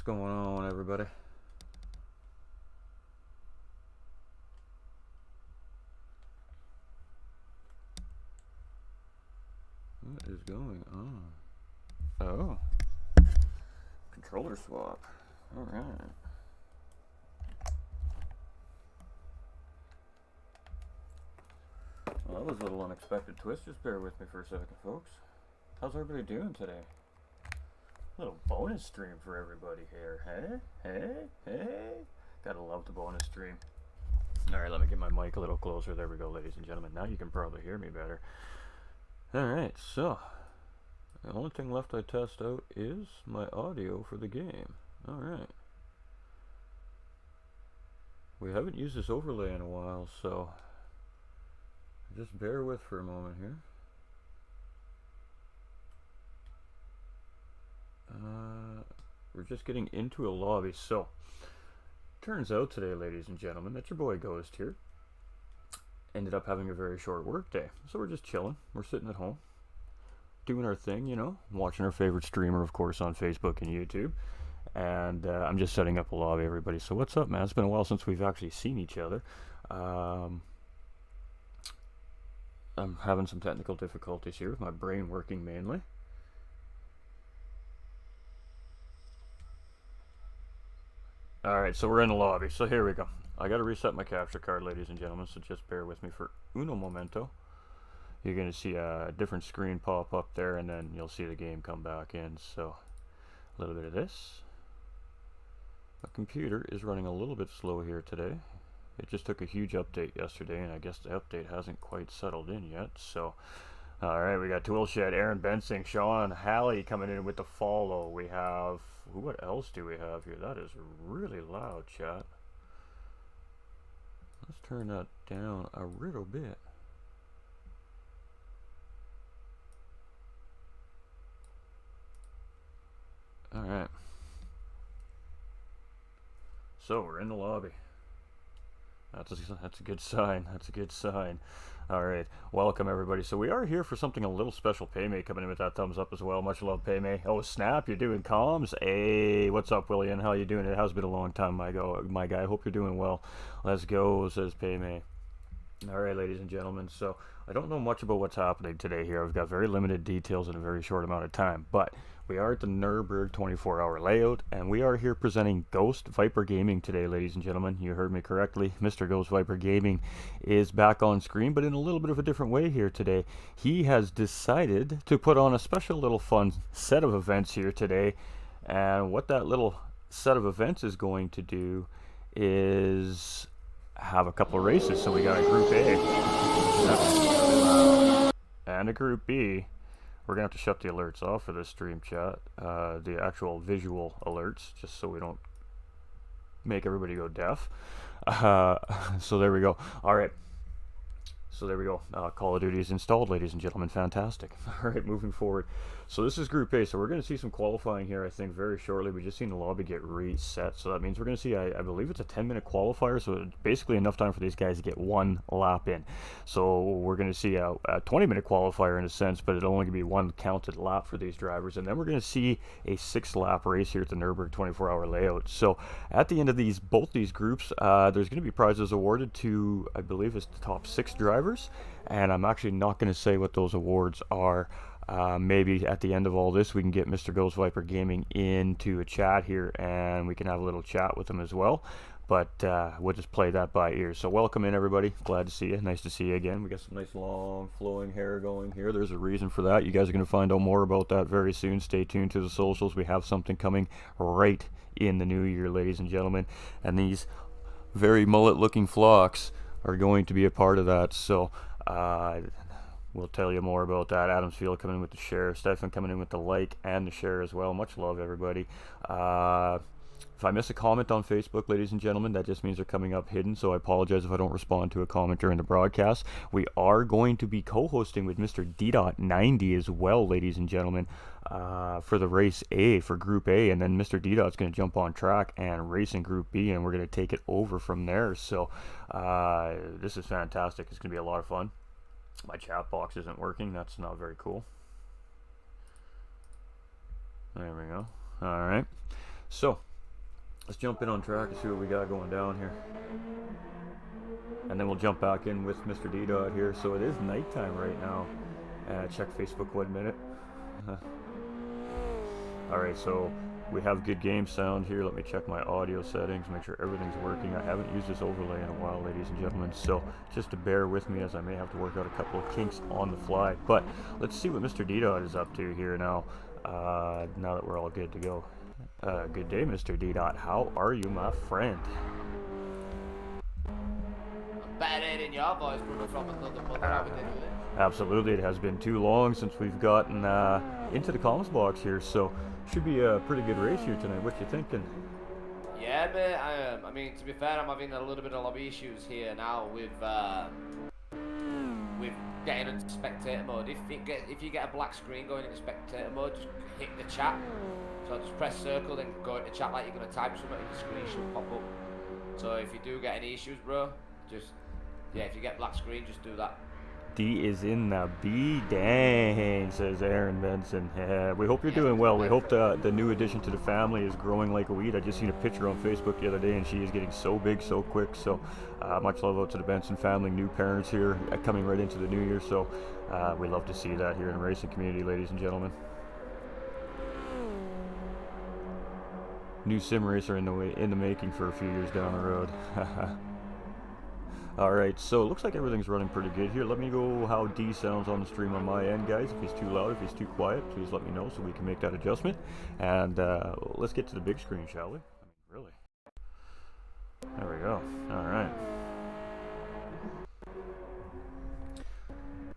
going on, everybody? What is going on? Oh, controller swap. All right. Well, that was a little unexpected twist. Just bear with me for a second, folks. How's everybody doing today? Little bonus stream for everybody here. Hey. Gotta love the bonus stream. Alright, let me get my mic a little closer. There we go, ladies and gentlemen. Now you can probably hear me better. Alright, so the only thing left I test out is my audio for the game. Alright. We haven't used this overlay in a while, so just bear with for a moment here. We're just getting into a lobby. So turns out today, ladies and gentlemen, that your boy Ghost here ended up having a very short work day. So we're just chilling. We're sitting at home doing our thing, you know, watching our favorite streamer, of course, on Facebook and YouTube. And I'm just setting up a lobby, everybody. So what's up, man? It's been a while since we've actually seen each other. I'm having some technical difficulties here with my brain working mainly. Alright, so we're in the lobby. So here we go. I gotta reset my capture card, ladies and gentlemen, so just bear with me for uno momento. You're gonna see a different screen pop up there, and then you'll see the game come back in. So a little bit of this. My computer is running a little bit slow here today. It just took a huge update yesterday, and I guess the update hasn't quite settled in yet. So alright, we got Toolshed, Aaron Bensing, Sean Halley coming in with the follow. We have, what else do we have here? That is really loud, chat. Let's turn that down a little bit. Alright. So we're in the lobby. That's a good sign. That's a good sign. Alright, welcome everybody. So we are here for something a little special. Paymay coming in with that thumbs up as well. Much love, Paymay. Oh, Snap, you're doing comms? Hey, what's up, William? How you doing? It has been a long time, my guy. Hope you're doing well. Let's go, says Paymay. Alright, ladies and gentlemen. So I don't know much about what's happening today here. I've got very limited details in a very short amount of time. But we are at the NURB 24-hour layout, and we are here presenting Ghostviper Gaming today, ladies and gentlemen. You heard me correctly. Mr. Ghostviper Gaming is back on screen, but in a little bit of a different way here today. He has decided to put on a special little fun set of events here today, and what that little set of events is going to do is have a couple of races. So we got a Group A and a Group B. We're going to have to shut the alerts off for this stream, chat. The actual visual alerts, just so we don't make everybody go deaf. So there we go. Alright. So there we go. Call of Duty is installed, ladies and gentlemen. Fantastic. Alright, moving forward. So this is Group A. So we're going to see some qualifying here, I think, very shortly. We just seen the lobby get reset. So that means we're going to see, I believe it's a 10-minute qualifier. So it's basically enough time for these guys to get one lap in. So we're going to see a 20-minute qualifier in a sense, but it'll only be one counted lap for these drivers. And then we're going to see a 6-lap race here at the NURB 24-hour layout. So at the end of both these groups, there's going to be prizes awarded to, I believe it's the top 6 drivers. And I'm actually not going to say what those awards are. Maybe at the end of all this we can get Mr. Ghostviper Gaming into a chat here, and we can have a little chat with him as well. But we'll just play that by ear. So welcome in, everybody. Glad to see you. Nice to see you again. We got some nice long flowing hair going here. There's a reason for that. You guys are going to find out more about that very soon. Stay tuned to the socials. We have something coming right in the new year, ladies and gentlemen. And these very mullet looking flocks are going to be a part of that. So we'll tell you more about that. Adamsfield coming in with the share. Stefan coming in with the like and the share as well. Much love, everybody. If I miss a comment on Facebook, ladies and gentlemen, that just means they're coming up hidden, so I apologize if I don't respond to a comment during the broadcast. We are going to be co-hosting with Mr. D.90 as well, ladies and gentlemen, for the race A, for Group A, and then Mr. D.'s going to jump on track and race in Group B, and we're going to take it over from there. So this is fantastic. It's going to be a lot of fun. My chat box isn't working. That's not very cool. There we go. All right. So let's jump in on track and see what we got going down here. And then we'll jump back in with Mr. D-Dot here. So it is nighttime right now. Check Facebook 1 minute. Alright, so we have good game sound here. Let me check my audio settings, make sure everything's working. I haven't used this overlay in a while, ladies and gentlemen, so just to bear with me as I may have to work out a couple of kinks on the fly. But let's see what Mr. D-Dot is up to here now, now that we're all good to go. Good day, Mr. D-Dot. How are you, my friend? Better than your voice, brother, from another mother. How we did with it? Absolutely, it has been too long since we've gotten into the comms box here, so should be a pretty good race here tonight. What you thinking? Yeah, mate. I mean, to be fair, I'm having a little bit of lobby issues here now with getting into spectator mode. If you get a black screen going into spectator mode, just hit the chat. So just press circle, then go into chat like you're gonna type something, and the screen should pop up. So if you do get any issues, bro, just if you get black screen, just do that. D is in the B, dang, says Aaron Benson. We hope you're doing well. We hope the new addition to the family is growing like a weed. I just seen a picture on Facebook the other day, and she is getting so big so quick. So much love out to the Benson family, new parents here coming right into the new year. So we love to see that here in the racing community, ladies and gentlemen. New sim racer in the making for a few years down the road. Alright, so it looks like everything's running pretty good here. Let me go how D sounds on the stream on my end, guys. If he's too loud, if he's too quiet, please let me know so we can make that adjustment. And let's get to the big screen, shall we? I mean, really. There we go. Alright.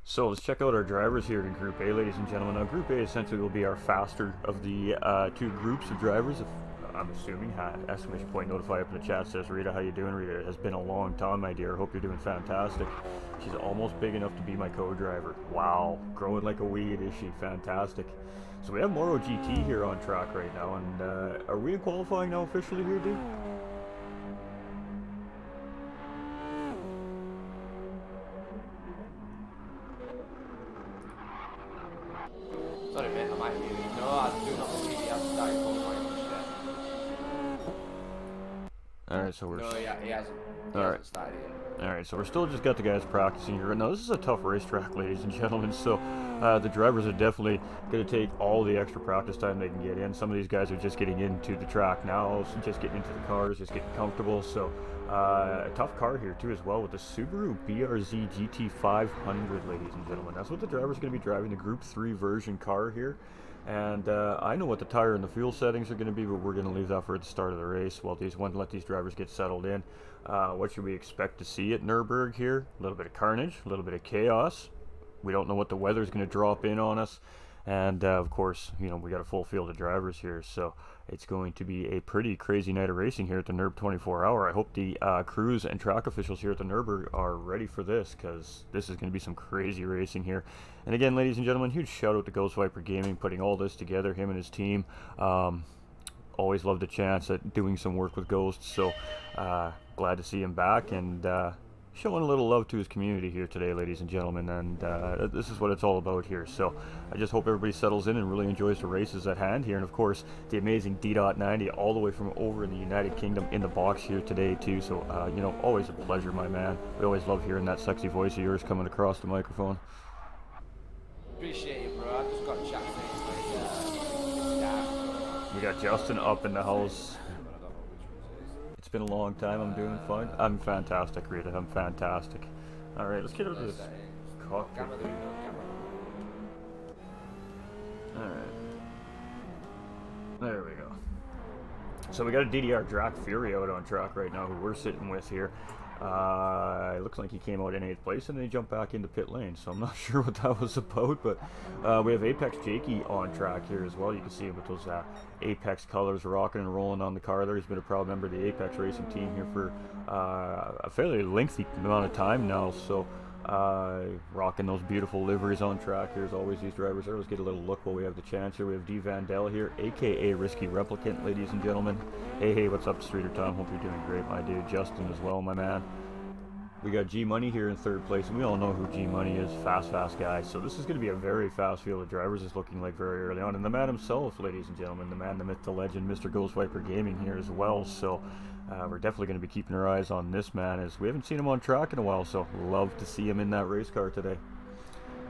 So let's check out our drivers here in Group A, ladies and gentlemen. Now, Group A essentially will be our faster of the two groups of drivers. I'm assuming. Exclamation point notify up in the chat says, Rita, how you doing? Rita, it has been a long time, my dear. Hope you're doing fantastic. She's almost big enough to be my co-driver. Wow, growing like a weed, is she? Fantastic. So we have Moro GT here on track right now, and are we in qualifying now officially here, dude? Sorry, mate, I might be. No, I do not believe he has started qualifying just yet. Alright, so we're... No, he hasn't. He hasn't started yet. Alright, so we're still just got the guys practicing here. Now, this is a tough racetrack, ladies and gentlemen, so the drivers are definitely going to take all the extra practice time they can get in. Some of these guys are just getting into the track now, so just getting into the cars, just getting comfortable. So, a tough car here, too, as well, with the Subaru BRZ GT500, ladies and gentlemen. That's what the driver's going to be driving, the Group 3 version car here. And I know what the tire and the fuel settings are going to be, but we're going to leave that for the start of the race. Well, let these drivers get settled in. What should we expect to see at Nürburgring here? A little bit of carnage, a little bit of chaos. We don't know what the weather is going to drop in on us. And of course, you know, we got a full field of drivers here, so it's going to be a pretty crazy night of racing here at the NURB24hr. I hope the crews and track officials here at the Nürburgring are ready for this, because this is going to be some crazy racing here. And again, ladies and gentlemen, huge shout out to Ghostviper Gaming putting all this together, him and his team. Always loved a chance at doing some work with Ghosts, so glad to see him back and showing a little love to his community here today, ladies and gentlemen, and this is what it's all about here. So I just hope everybody settles in and really enjoys the races at hand here, and of course the amazing D.90 all the way from over in the United Kingdom in the box here today too. So you know, always a pleasure, my man. We always love hearing that sexy voice of yours coming across the microphone. Appreciate you, bro. I just got chat saying We got Justin up in the house. It's been a long time. I'm doing fine. I'm fantastic, Rita. I'm fantastic. All right, let's get over to this cockpit. All right. There we go. So we got a DDR Drac Fury out on track right now, who we're sitting with here. It looks like he came out in 8th place and then he jumped back into pit lane, so I'm not sure what that was about, but we have Apex Jakey on track here as well. You can see him with those Apex colors rocking and rolling on the car there. He's been a proud member of the Apex racing team here for a fairly lengthy amount of time now, so rocking those beautiful liveries on track here as always. These drivers there. Let's get a little look while we have the chance here. We have D Vandell here, aka Risky Replicant, ladies and gentlemen. Hey, what's up, Streeter Tom? Hope you're doing great, my dude. Justin as well, my man. We got G Money here in third place, and we all know who G Money is. Fast guy. So this is going to be a very fast field of drivers. It's looking like very early on. And the man himself, ladies and gentlemen, the man, the myth, the legend, Mr. Ghostviper Gaming here as well. So we're definitely going to be keeping our eyes on this man, as we haven't seen him on track in a while. So love to see him in that race car today.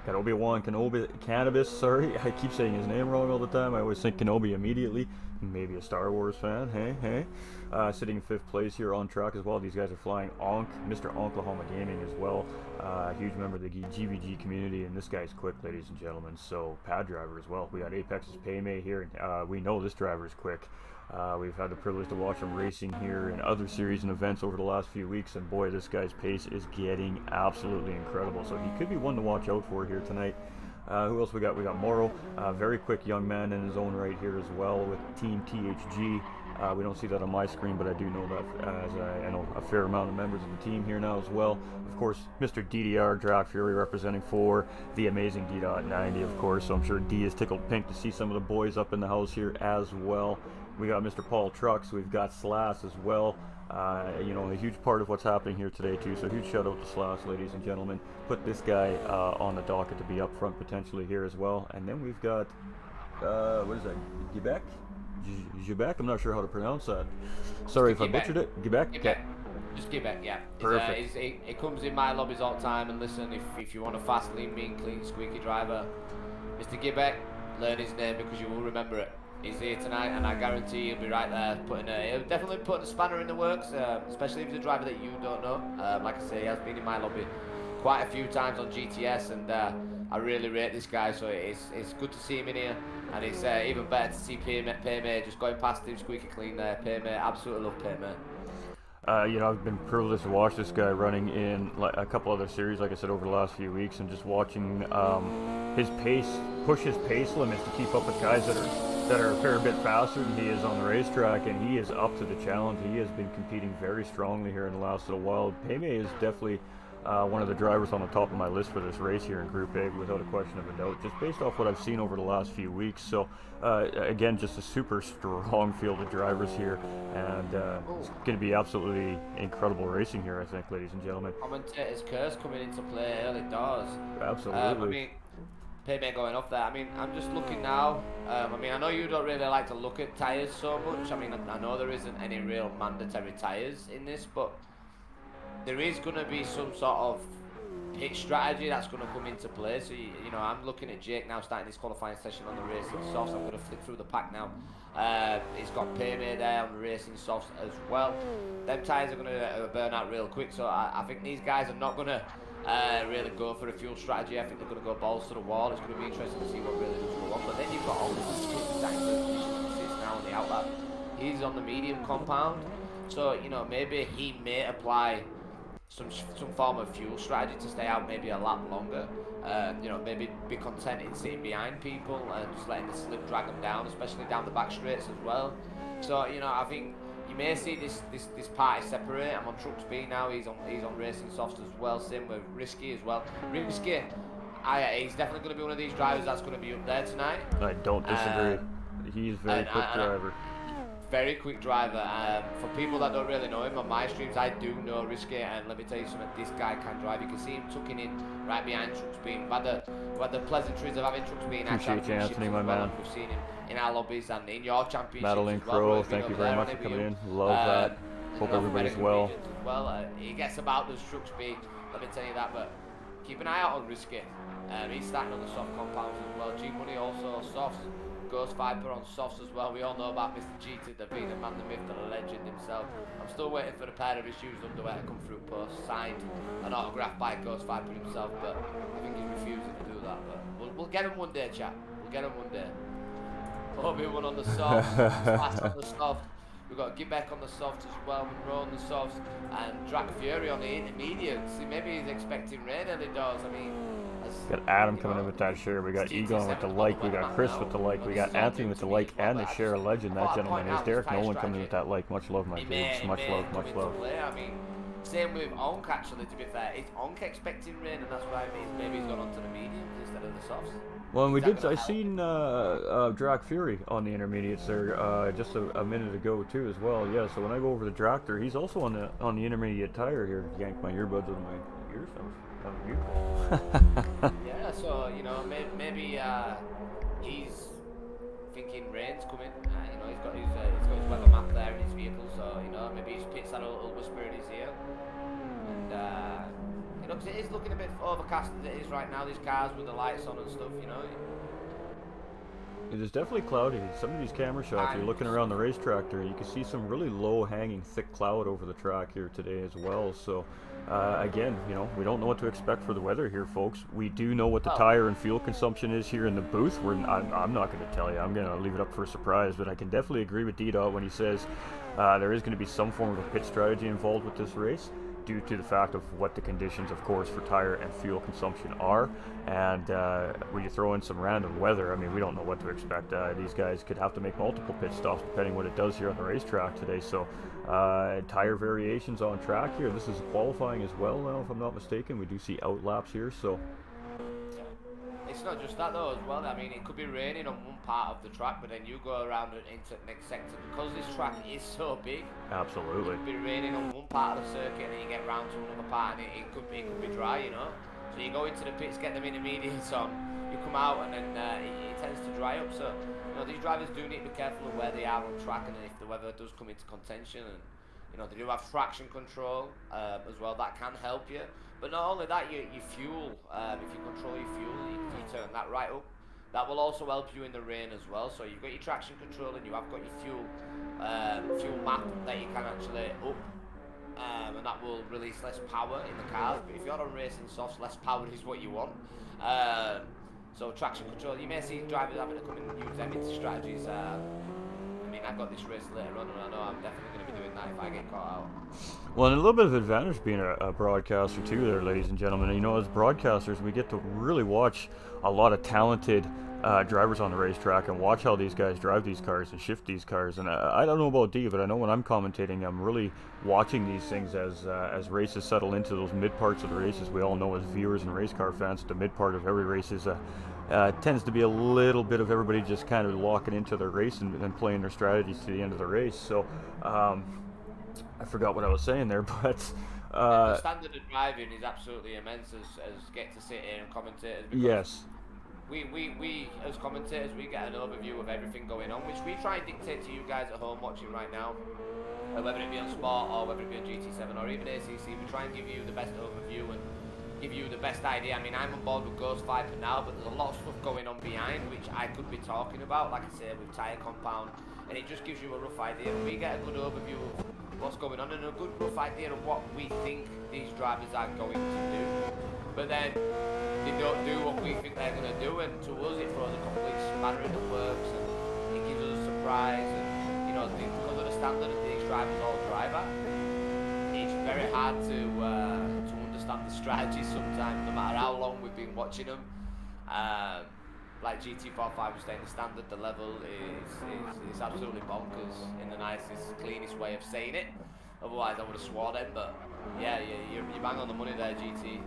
Got Obi-Wan Cannabis, sorry. I keep saying his name wrong all the time. I always think Kenobi immediately. Maybe a Star Wars fan, hey. Sitting in 5th place here on track as well. These guys are flying Mr. Oklahoma Gaming as well. Huge member of the GVG community, and this guy's quick, ladies and gentlemen. So, pad driver as well. We got Apex's Paymay here. We know this driver is quick. We've had the privilege to watch him racing here in other series and events over the last few weeks, and boy, this guy's pace is getting absolutely incredible. So he could be one to watch out for here tonight. Who else we got? We got Morrow, very quick young man in his own right here as well with Team THG. We don't see that on my screen, but I do know that as I know a fair amount of members of the team here now as well. Of course, Mr. DDR, Drac Fury, representing for the amazing D.90, of course. So I'm sure D is tickled pink to see some of the boys up in the house here as well. We got Mr. Paul Trucks, we've got Slash as well. You know, a huge part of what's happening here today too, so huge shout out to Slash, ladies and gentlemen. Put this guy on the docket to be up front potentially here as well. And then we've got, what is that, Gibek? I'm not sure how to pronounce that. Sorry if I butchered it. Gibek? Okay. Just Gibek, yeah. Perfect. It comes in my lobbies all the time, and listen, if you want a fast, lean, mean, clean, squeaky driver, Mr. Gibek, learn his name because you will remember it. He's here tonight, and I guarantee he'll be right there he'll definitely put a spanner in the works, especially if he's a driver that you don't know. Like I say, he has been in my lobby quite a few times on GTS, and I really rate this guy, so it's good to see him in here, and it's even better to see Paymay just going past him squeaky clean there. Paymay, absolutely love Paymay. You know, I've been privileged to watch this guy running in a couple other series, like I said, over the last few weeks, and just watching his pace, push his pace limits to keep up with guys that are a fair bit faster than he is on the racetrack, and he is up to the challenge. He has been competing very strongly here in the last little while. Paymay is definitely one of the drivers on the top of my list for this race here in Group A, without a question of a doubt, just based off what I've seen over the last few weeks. So again, just a super strong field of drivers here, and it's going to be absolutely incredible racing here, I think, ladies and gentlemen. Commentator's curse coming into play early doors. Absolutely. I mean, Paymay going off there. I mean, I'm just looking now. I mean, I know you don't really like to look at tyres so much. I mean, I know there isn't any real mandatory tyres in this, but there is going to be some sort of pit strategy that's going to come into play. So, you know, I'm looking at Jake now starting his qualifying session on the racing softs. I'm going to flip through the pack now. He's got Paymay there on the racing softs as well. Them tyres are going to burn out real quick, so I think these guys are not going to really go for a fuel strategy. I think they're going to go balls to the wall. It's going to be interesting to see what really does go on. But then you've got all this now on the outlet. He's on the medium compound, so you know, maybe he may apply some form of fuel strategy to stay out maybe a lap longer. You know, maybe be content in sitting behind people and just letting the slip drag them down, especially down the back straights as well. So you know, I think you may see this party separate. I'm on Trucks B now. He's on racing softs as well. Same with Risky as well. Risky, he's definitely going to be one of these drivers that's going to be up there tonight. I don't disagree. He's a very quick driver. Very quick driver. For people that don't really know him on my streams, I do know Risky, and let me tell you something, this guy can drive. You can see him tucking in right behind Trucks B. We've had the pleasantries of having Trucks B in our championships Anthony, as my well. man. We've seen him in our lobbies and in your championships Madeline as well. Crow, thank you very much for coming in. Love that. Hope everybody's well. He gets about those Trucks B, let me tell you that, but keep an eye out on Risky. He's starting on the soft compounds as well. G Money also softs. Ghostviper on softs as well. We all know about Mr. GT, the being the man, the myth, the legend himself. I'm still waiting for a pair of his shoes underwear to come through post, signed and autographed by Ghostviper himself, but I think he's refusing to do that. But we'll get him one day, chat. We'll get him one day. Obi-Wan on the softs, Slash on the soft. We've got Gibek on the softs as well, Monroe on the softs, and Drac Fury on the intermediates. See, maybe he's expecting rain early doors. I mean, got Adam coming in with that share. We got Egon with the like. We got Chris with the like. We got Anthony with the like and the share legend. That gentleman is Derek Nolan coming in with that like. Much love, my dudes. Much love, much love. I mean, same with Onk actually. To be fair, is Onk expecting rain, and that's why maybe he's gone onto the mediums instead of the softs. Well, and we Is that did. going I to help? seen Drac Fury on the intermediates there just a minute ago too as well. Yeah. So when I go over the Dractor, he's also on the intermediate tire here. Yank my earbuds out of my ears. That was beautiful. Yeah, so you know, maybe he's thinking rain's coming. You know, he's got his weather map there in his vehicle, so you know, maybe his pits had a little whisper in his ear. And you know, 'cause it is looking a bit overcast as it is right now. These cars with the lights on and stuff, you know. It is definitely cloudy. Some of these camera shots, you're looking around the racetrack there, you can see some really low-hanging, thick cloud over the track here today as well. So, again, you know, we don't know what to expect for the weather here, folks. We do know what the tire and fuel consumption is here in the booth. I'm not going to tell you. I'm going to leave it up for a surprise. But I can definitely agree with D-Dot when he says there is going to be some form of a pit strategy involved with this race, due to the fact of what the conditions, of course, for tire and fuel consumption are. And when you throw in some random weather, I mean, we don't know what to expect. These guys could have to make multiple pit stops depending what it does here on the racetrack today. So tire variations on track here. This is qualifying as well now, if I'm not mistaken. We do see outlaps here, so It's not just that though as well. I mean, it could be raining on one part of the track, but then you go around and into the next sector, because this track is so big. absolutely. It could be raining on one part of the circuit, and then you get round to another part, and it could be dry, you know. So you go into the pits, get them intermediates on, you come out, and then it tends to dry up. So you know, these drivers do need to be careful of where they are on track, and if the weather does come into contention, and you know, they do have traction control as well. That can help you. But not only that, your fuel, if you control your fuel, you turn that right up. That will also help you in the rain as well. So you've got your traction control and you have got your fuel map that you can actually up. And that will release less power in the cars. But if you're on racing softs, less power is what you want. So traction control, you may see drivers having to come and use them into strategies. I mean, I've got this race later on, and I know I'm definitely going to be doing that if I get caught out. Well, and a little bit of advantage being a broadcaster too there, ladies and gentlemen. You know, as broadcasters, we get to really watch a lot of talented drivers on the racetrack and watch how these guys drive these cars and shift these cars. And I don't know about D, but I know when I'm commentating, I'm really watching these things as races settle into those mid parts of the races. We all know as viewers and race car fans, the mid part of every race is tends to be a little bit of everybody just kind of locking into their race and playing their strategies to the end of the race. So I forgot what I was saying there, but the standard of driving is absolutely immense as get to sit here and commentators. Yes. We as commentators, we get an overview of everything going on, which we try and dictate to you guys at home watching right now, whether it be on Sport or whether it be on GT7 or even ACC. We try and give you the best overview and give you the best idea. I mean, I'm on board with Ghostviper now, but there's a lot of stuff going on behind which I could be talking about, like I say, with tyre compound, and it just gives you a rough idea. And we get a good overview of what's going on and a good rough idea of what we think these drivers are going to do. But then they don't do what we think they're going to do, and to us it throws a complete spanner in the works, and it gives us a surprise. And you know, because of the standard that these drivers all drive at, it's very hard to understand the strategy sometimes, no matter how long we've been watching them. Like GT45 was saying, the standard, the level is absolutely bonkers in the nicest, cleanest way of saying it. Otherwise, I would have swore them. But yeah, you bang on the money there, GT.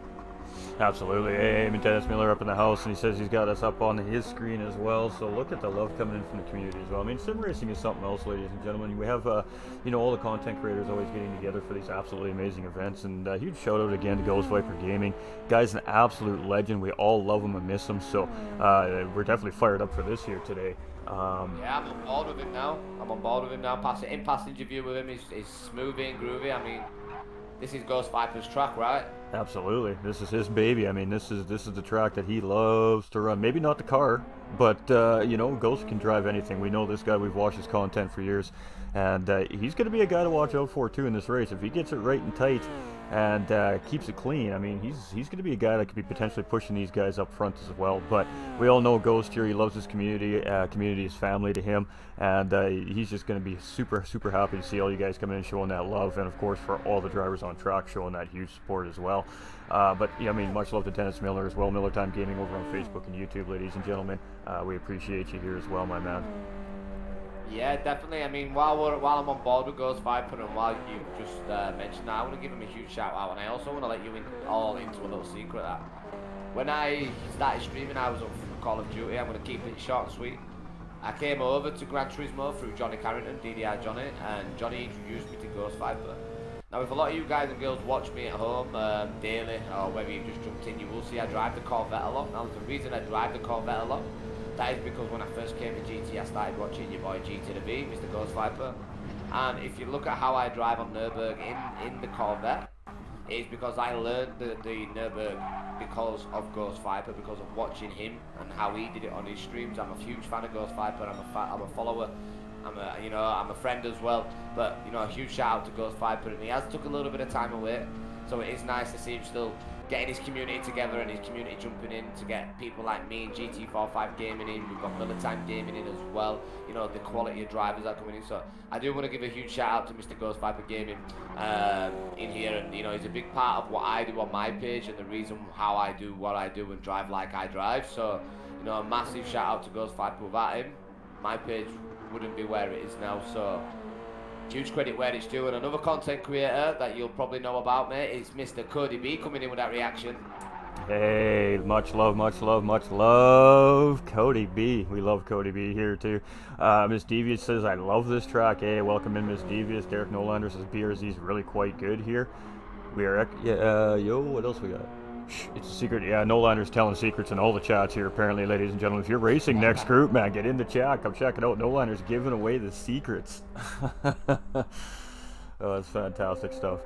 Absolutely. Hey, Dennis Miller up in the house, and he says he's got us up on his screen as well. So look at the love coming in from the community as well. I mean, sim racing is something else, ladies and gentlemen. We have, you know, all the content creators always getting together for these absolutely amazing events. And huge shout out again to Ghostviper Gaming. Guy's an absolute legend. We all love him and miss him. So we're definitely fired up for this here today. Yeah, I'm on board with him now. Passenger view with him is smoothie and groovy. I mean, this is Ghostviper's track, right? Absolutely. This is his baby. I mean, this is the track that he loves to run. Maybe not the car, but you know, Ghost can drive anything. We know this guy. We've watched his content for years, and he's going to be a guy to watch out for too in this race. If he gets it right and tight and keeps it clean, I mean, he's going to be a guy that could be potentially pushing these guys up front as well. But we all know Ghost here. He loves his community. Community is family to him, and he's just going to be super happy to see all you guys come in and showing that love, and of course for all the drivers on track showing that huge support as well. But yeah, I mean, much love to Dennis Miller as well. Miller Time Gaming over on Facebook and YouTube, ladies and gentlemen. We appreciate you here as well, my man. Yeah, definitely. I mean, while I'm on board with Ghostviper, and while you just mentioned that, I want to give him a huge shout out, and I also want to let you all into a little secret that when I started streaming, I was Call of Duty. I'm going to keep it short and sweet. I came over to Gran Turismo through Johnny Carrington, DDI Johnny, and Johnny introduced me to Ghostviper. Now, if a lot of you guys and girls watch me at home daily, or whether you've just jumped in, you will see I drive the Corvette a lot. Now, the reason I drive the Corvette a lot, that is because when I first came to GT, I started watching your boy GT the V, Mr. Ghostviper. And if you look at how I drive on Nürburg in the Corvette, it's because I learned the Nürburg because of Ghostviper, because of watching him and how he did it on his streams. I'm a huge fan of Ghostviper. I'm a follower. I'm a friend as well. But a huge shout out to Ghostviper, and he has took a little bit of time away, so it is nice to see him still getting his community together and his community jumping in to get people like me and GT45 Gaming in. We've got Militime Gaming in as well. The quality of drivers are coming in. So I do want to give a huge shout out to Mr. Ghostviper Gaming in here, and he's a big part of what I do on my page and the reason how I do what I do and drive like I drive. So a massive shout out to Ghostviper. Without him, my page wouldn't be where it is now. So huge credit where it's due. And another content creator that you'll probably know about, mate, is Mr. Cody B coming in with that reaction. Hey, much love, much love, much love, Cody B. We love Cody B here too. Miss Devious says, I love this track. Hey, welcome in, Miss Devious. Derek Nolander says, BRZ's really quite good here. We are, yo, what else we got? It's a secret. Yeah, Nolander's telling secrets in all the chats here, apparently, ladies and gentlemen. If you're racing next group, man, get in the chat. Come check it out. Nolander's giving away the secrets. Oh, that's fantastic stuff.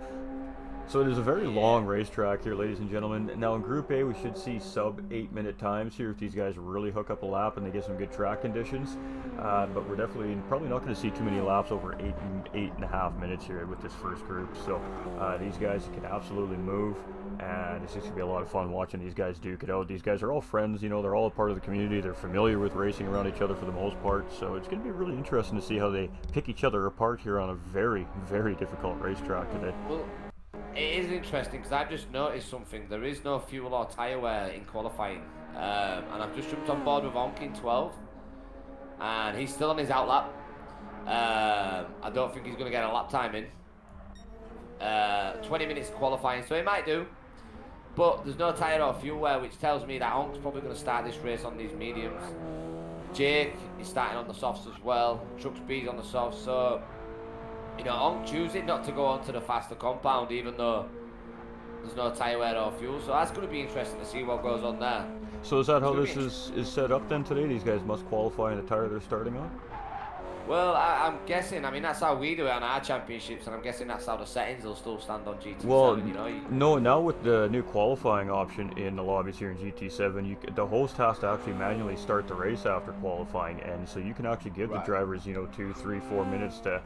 So it is a very long racetrack here, ladies and gentlemen. Now in Group A, we should see sub 8-minute times here if these guys really hook up a lap and they get some good track conditions. But we're probably not going to see too many laps over 8.5 minutes here with this first group. So these guys can absolutely move, and it's just going to be a lot of fun watching these guys duke it out. These guys are all friends, they're all a part of the community. They're familiar with racing around each other for the most part. So it's going to be really interesting to see how they pick each other apart here on a very, very difficult racetrack today. Well, it is interesting because I've just noticed something. There is no fuel or tyre wear in qualifying, and I've just jumped on board with Onk in 12, and he's still on his outlap. I don't think he's going to get a lap time in. 20 minutes qualifying, so he might do, but there's no tyre or fuel wear, which tells me that Onk's probably going to start this race on these mediums. Jake is starting on the softs as well. Trucks B's on the softs, so Onk choosing not to go onto the faster compound even though there's no tyre wear or fuel, so that's going to be interesting to see what goes on there. So is that how this is set up then today? These guys must qualify in the tyre they're starting on? Well, I'm guessing, that's how we do it on our championships, and I'm guessing that's how the settings will still stand on GT7, Well, no, now with the new qualifying option in the lobbies here in GT7, the host has to actually manually start the race after qualifying, and so you can actually give the drivers, 2, 3, 4 minutes to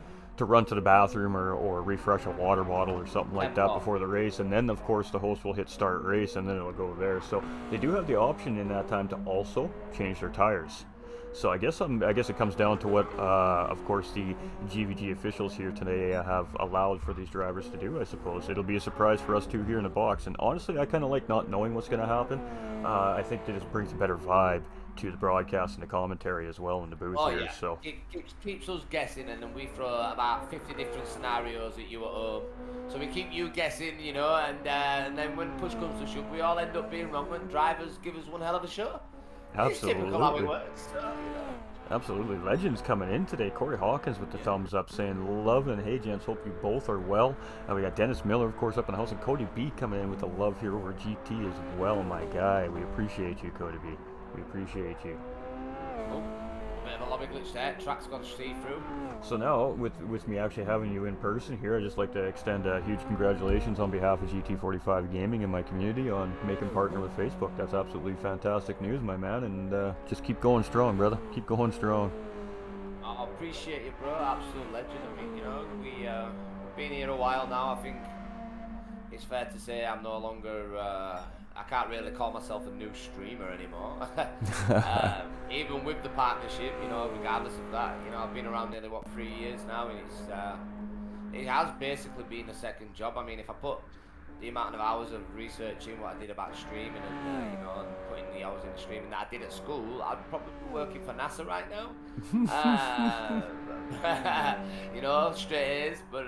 run to the bathroom or refresh a water bottle or something like that before the race, and then of course the host will hit start race and then it'll go there. So they do have the option in that time to also change their tires. So I guess it comes down to what of course the GVG officials here today have allowed for these drivers to do. I suppose it'll be a surprise for us too here in the box, and honestly I kind of like not knowing what's going to happen. I think that just brings a better vibe to the broadcast and the commentary as well in the booth here. Yeah. So it keeps us guessing, and then we throw about 50 different scenarios at you at home, so we keep you guessing, and then when push comes to shove, we all end up being wrong when drivers give us one hell of a show. Absolutely. It's typical how it works, so, Absolutely. Legends coming in today. Corey Hawkins with the thumbs up saying, love, and hey gents, hope you both are well. We got Dennis Miller, of course, up in the house, and Cody B coming in with the love here over GT as well, my guy. We appreciate you, Cody B. We appreciate you. Oh, bit of a lobby glitch there. Track's gone see-through. So now, with me actually having you in person here, I'd just like to extend a huge congratulations on behalf of GT45 Gaming and my community on making partner with Facebook. That's absolutely fantastic news, my man, and just keep going strong, brother. Keep going strong. I appreciate you, bro. Absolute legend. We've been here a while now. I think it's fair to say I'm no longer... I can't really call myself a new streamer anymore. Even with the partnership, regardless of that, I've been around nearly 3 years now, and it has basically been a second job. If I put the amount of hours of researching what I did about streaming and and putting the hours in the streaming that I did at school, I'd probably be working for NASA right now. Straight A's, but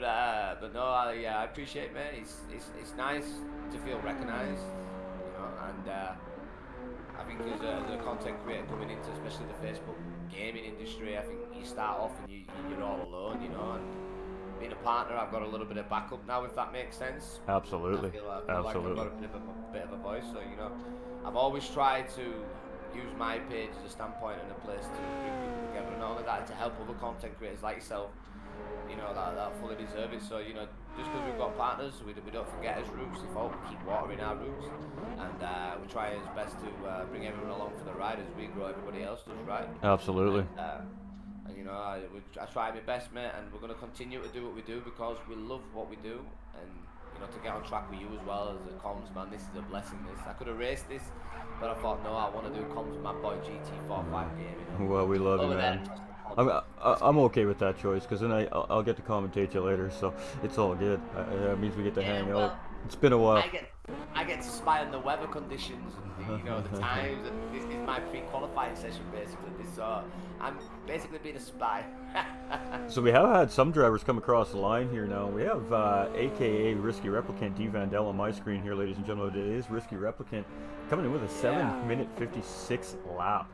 no, I appreciate it, mate. It's nice to feel recognised. And I think as a content creator coming into especially the Facebook gaming industry, I think you start off and you're all alone, you know, and being a partner, I've got a little bit of backup now, if that makes sense. Absolutely. I feel like I've got a bit of a voice, so, you know, I've always tried to use my page as a standpoint and a place to bring people together, and not only that, to help other content creators like yourself, you know, that fully deserve it. So, you know, just because we've got partners, we don't forget his roots. We keep watering our roots, and we try as best to bring everyone along for the ride as we grow. Everybody else does, right? Absolutely. And you know, I try my best, mate, and we're gonna continue to do what we do because we love what we do, and you know, to get on track with you as well as a comms man, this is a blessing. This I could have raced this, but I thought no, I want to do comms with my boy GT45 Gaming. Well, we love you, man. I'm okay with that choice, because then I'll get to commentate you later, so it's all good. That means we get to hang out. It's been a while. I get to spy on the weather conditions and you know the times, and this is my pre-qualifying session basically. So I'm basically being a spy. So we have had some drivers come across the line here now. We have AKA Risky Replicant D Vandell on my screen here, ladies and gentlemen. It is Risky Replicant coming in with a 7-minute 56 lap,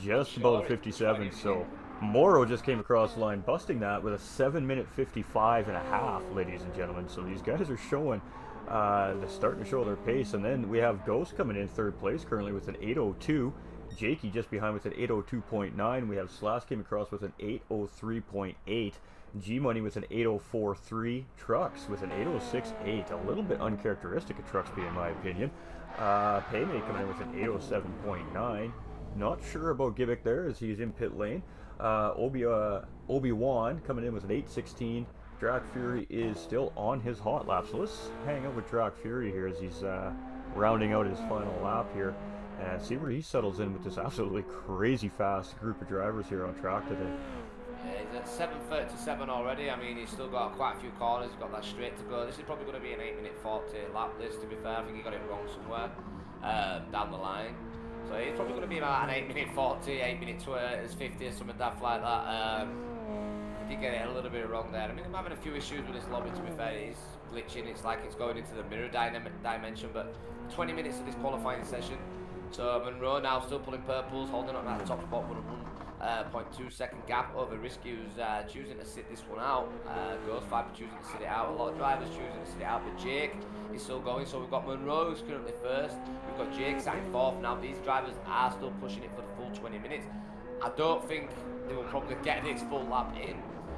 just about a 57. So Moro just came across the line, busting that with a 7-minute 55 and a half, ladies and gentlemen. So these guys are showing, they're starting to show their pace. And then we have Ghost coming in third place currently with an 8:02. Jakey just behind with an 8:02.9. We have Slash came across with an 8:03.8. G-Money with an 8:04.3. Trucks with an 8:06.8. A little bit uncharacteristic of Trucksby in my opinion. Paymate coming in with an 8:07.9. Not sure about Gimmick there as he's in pit lane. Obi-Wan coming in with an 8:16. Drac Fury is still on his hot lap. So let's hang out with Drac Fury here as he's rounding out his final lap here and see where he settles in with this absolutely crazy fast group of drivers here on track today. Yeah, he's at 7:37 already. I mean, he's still got quite a few corners. He's got that straight to go. This is probably going to be an 8-minute 40 lap this, to be fair. I think he got it wrong somewhere down the line. So it's probably going to be about an 8-minute 40, 8-minute 50 or something daft like that. He did get it a little bit wrong there. I mean, I'm having a few issues with this lobby, to be fair. It is glitching. It's like it's going into the mirror dimension. But 20 minutes of this qualifying session. So Monroe now still pulling purples, holding up that top spot with a 1.2 second gap over Risky, who's choosing to sit this one out. Ghostviper choosing to sit it out. A lot of drivers choosing to sit it out, but Jake is still going. So we've got Monroe who's currently first. We've got Jake sat in fourth. Now these drivers are still pushing it for the full 20 minutes. I don't think they will probably get this full lap in.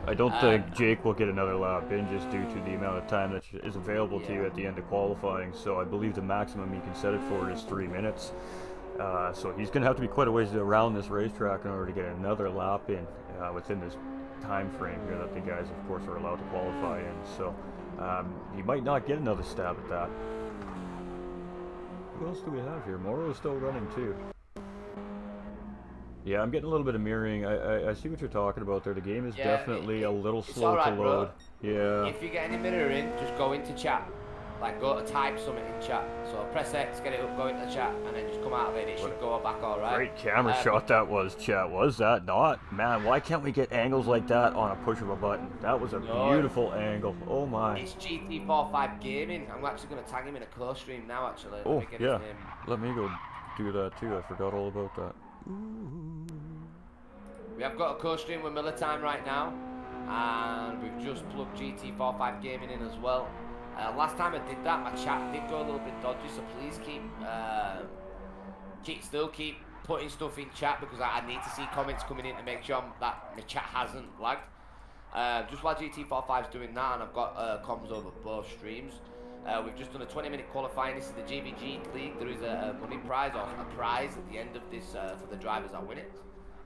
I don't think Jake will get another lap in just due to the amount of time that is available to you at the end of qualifying. So I believe the maximum you can set it for is 3 minutes. So he's going to have to be quite a ways around this racetrack in order to get another lap in within this time frame here that the guys, of course, are allowed to qualify in. So he might not get another stab at that. Who else do we have here? Moro is still running too. Yeah, I'm getting a little bit of mirroring. I see what you're talking about there. The game is definitely a little slow to load. Yeah. If you get any mirroring, just go into chat. Like, go to type something in chat. So press X, get it up, go into the chat, and then just come out of it. It should go back all right. Great camera shot that was, chat. Was that not? Man, why can't we get angles like that on a push of a button? That was a beautiful angle. Oh my. It's GT45 Gaming. I'm actually going to tag him in a co-stream now, actually. Oh, yeah. Let me go do that too. I forgot all about that. Ooh. We have got a co-stream with Miller Time right now, and we've just plugged GT45 Gaming in as well. Last time I did that, my chat did go a little bit dodgy, so please keep putting stuff in chat, because I need to see comments coming in to make sure that my chat hasn't lagged. Just while GT45 is doing that, and I've got comms over both streams, we've just done a 20-minute qualifying. This is the GVG League. There is a money prize, or a prize at the end of this for the drivers that win it.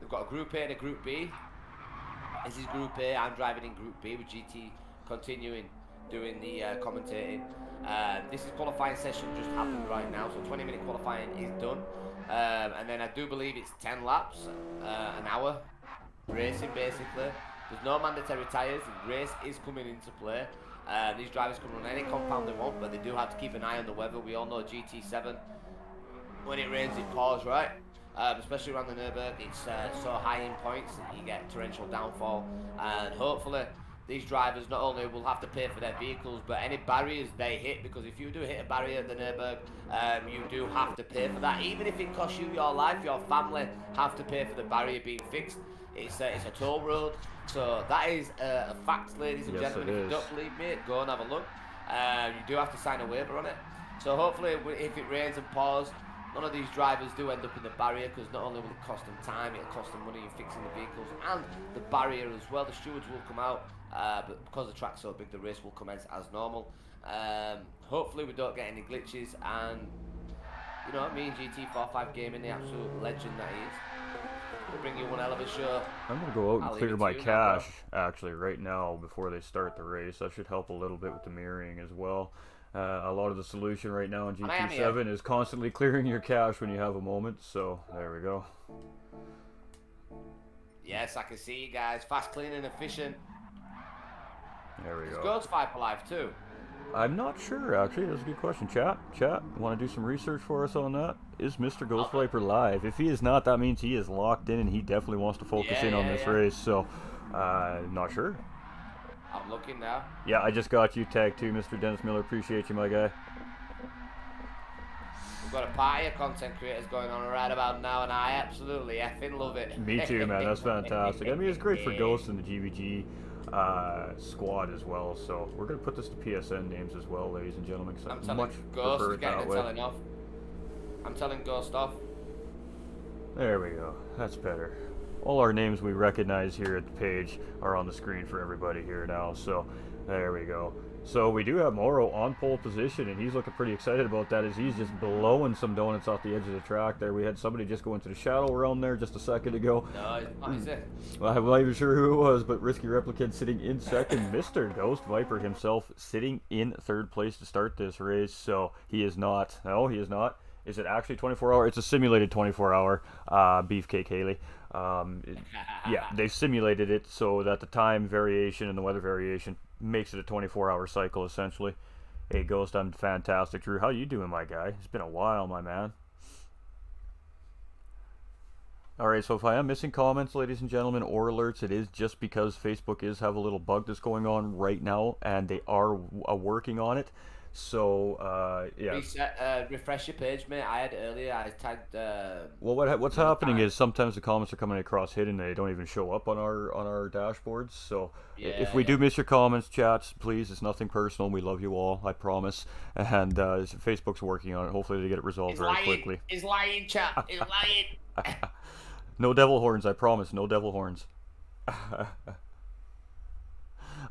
We've got a Group A and a Group B. This is Group A. I'm driving in Group B with GT continuing doing the commentating. This is qualifying session just happened right now, so 20-minute qualifying is done, and then I do believe it's 10 laps, an hour racing basically. There's no mandatory tyres. The race is coming into play. These drivers can run any compound they want, but they do have to keep an eye on the weather. We all know GT7, when it rains it pours, right? Especially around the Nürburgring, it's so high in points that you get torrential downfall, and hopefully these drivers not only will have to pay for their vehicles, but any barriers they hit, because if you do hit a barrier at the Nürburg, you do have to pay for that. Even if it costs you your life, your family have to pay for the barrier being fixed. It's a toll road, so that is a fact, ladies and gentlemen. If you don't believe me, go and have a look. You do have to sign a waiver on it. So hopefully, if it rains and pours, none of these drivers do end up in the barrier, because not only will it cost them time, it'll cost them money in fixing the vehicles and the barrier as well. The stewards will come out, but because the track's so big, the race will commence as normal. Hopefully we don't get any glitches, and you know, me and GT45 Gaming, the absolute legend that he is, we'll bring you one hell of a show. I'm gonna go out and clear my cache actually right now before they start the race. That should help a little bit with the mirroring as well. A lot of the solution right now in GT7 is constantly clearing your cache when you have a moment, so there we go. Yes, I can see you guys. Fast, clean and efficient. There we go. Is Ghostviper live too? I'm not sure, actually. That's a good question. Chat, want to do some research for us on that? Is Mr. Ghostviper live? If he is not, that means he is locked in and he definitely wants to focus in on this race, so not sure. I'm looking now. Yeah, I just got you tagged too, Mr. Dennis Miller. Appreciate you, my guy. We've got a party of content creators going on right about now, and I absolutely effing love it. Me too, man. That's fantastic. I mean, it's great for Ghost and the GVG squad as well. So we're gonna put this to PSN names as well, ladies and gentlemen. I'm telling Ghost is getting the telling off. I'm telling Ghost off. There we go. That's better. All our names we recognize here at the page are on the screen for everybody here now. So there we go. So we do have Morrow on pole position, and he's looking pretty excited about that as he's just blowing some donuts off the edge of the track there. We had somebody just go into the shadow realm there just a second ago. No, it's not, is it? Well, I'm not even sure who it was, but Risky Replicant sitting in second. Mr. Ghostviper himself sitting in third place to start this race. So he is not. No, he is not. Is it actually 24-hour? It's a simulated 24-hour, Beefcake Haley. Yeah, they simulated it so that the time variation and the weather variation makes it a 24-hour cycle, essentially. Hey, Ghost, I'm fantastic. Drew, how you doing, my guy? It's been a while, my man. Alright, so if I am missing comments, ladies and gentlemen, or alerts, it is just because Facebook is have a little bug that's going on right now, and they are working on it. So, yeah. Refresh your page, mate. I had earlier, I tagged... well, what's happening is sometimes the comments are coming across hidden. They don't even show up on our dashboards. So, yeah, if we do miss your comments, chats, please, it's nothing personal. We love you all, I promise. And Facebook's working on it. Hopefully they get it resolved very quickly. He's lying, chat. He's lying. No devil horns, I promise. No devil horns.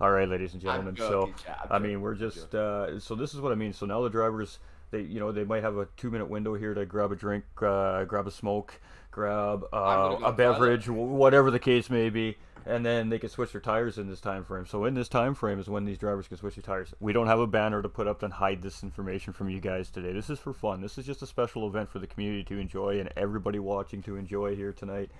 All right, ladies and gentlemen. So, I mean, we're just so this is what I mean. So now the drivers, they might have a 2-minute window here to grab a drink, grab a smoke, grab a beverage, whatever the case may be, and then they can switch their tires in this time frame. So in this time frame is when these drivers can switch their tires. We don't have a banner to put up and hide this information from you guys today. This is for fun. This is just a special event for the community to enjoy and everybody watching to enjoy here tonight.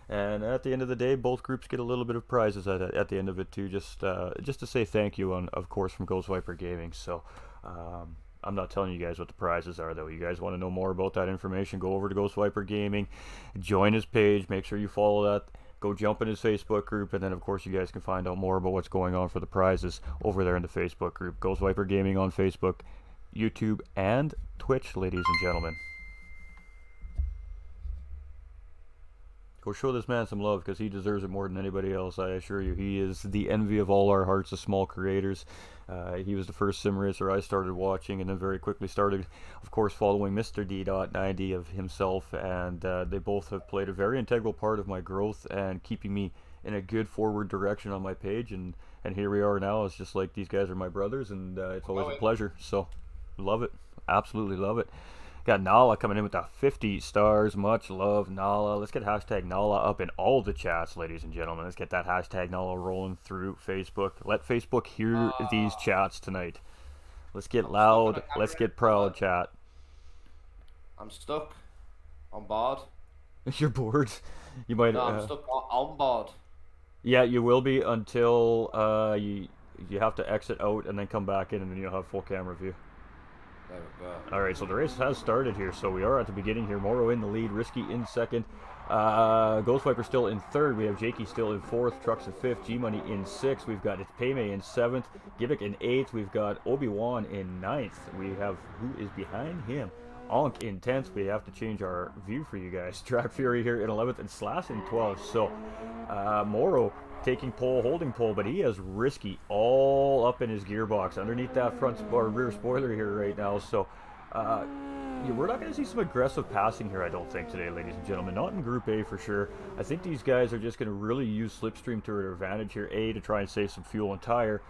And at the end of the day, both groups get a little bit of prizes at the end of it too, just to say thank you, of course, from Ghostviper Gaming. So I'm not telling you guys what the prizes are, though. You guys want to know more about that information, go over to Ghostviper Gaming, join his page, make sure you follow that, go jump in his Facebook group, and then, of course, you guys can find out more about what's going on for the prizes over there in the Facebook group. Ghostviper Gaming on Facebook, YouTube, and Twitch, ladies and gentlemen. Go show this man some love, because he deserves it more than anybody else, I assure you. He is the envy of all our hearts as small creators. He was the first sim racer I started watching, and then very quickly started, of course, following Mr. D.90 of himself, and they both have played a very integral part of my growth and keeping me in a good forward direction on my page, and here we are now. It's just like these guys are my brothers, and it's always a pleasure. So, love it. Absolutely love it. Got Nala coming in with the 50 stars. Much love, Nala. Let's get hashtag Nala up in all the chats, ladies and gentlemen. Let's get that hashtag Nala rolling through Facebook. Let Facebook hear these chats tonight. Let's get loud. Let's get proud, chat. I'm stuck. On board. You're bored? You might... No, I'm stuck on board. Yeah, you will be until you have to exit out and then come back in, and then you'll have full camera view. There we go. All right, so the race has started here, so we are at the beginning here. Morrow in the lead, Risky in second, Ghostviper still in third. We have Jakey still in fourth, Trucks in fifth, G-Money in sixth. We've got Payme in seventh, Givik in eighth. We've got Obi-Wan in ninth. We have, who is behind him? Onk in 10th. We have to change our view for you guys. Track Fury here in 11th and Slash in 12th. So Morrow taking pole, holding pole, but he has Risky all up in his gearbox underneath that front or rear spoiler here right now. So yeah, we're not going to see some aggressive passing here, I don't think, today, ladies and gentlemen. Not in Group A for sure. I think these guys are just going to really use Slipstream to their advantage here. A, to try and save some fuel and tire,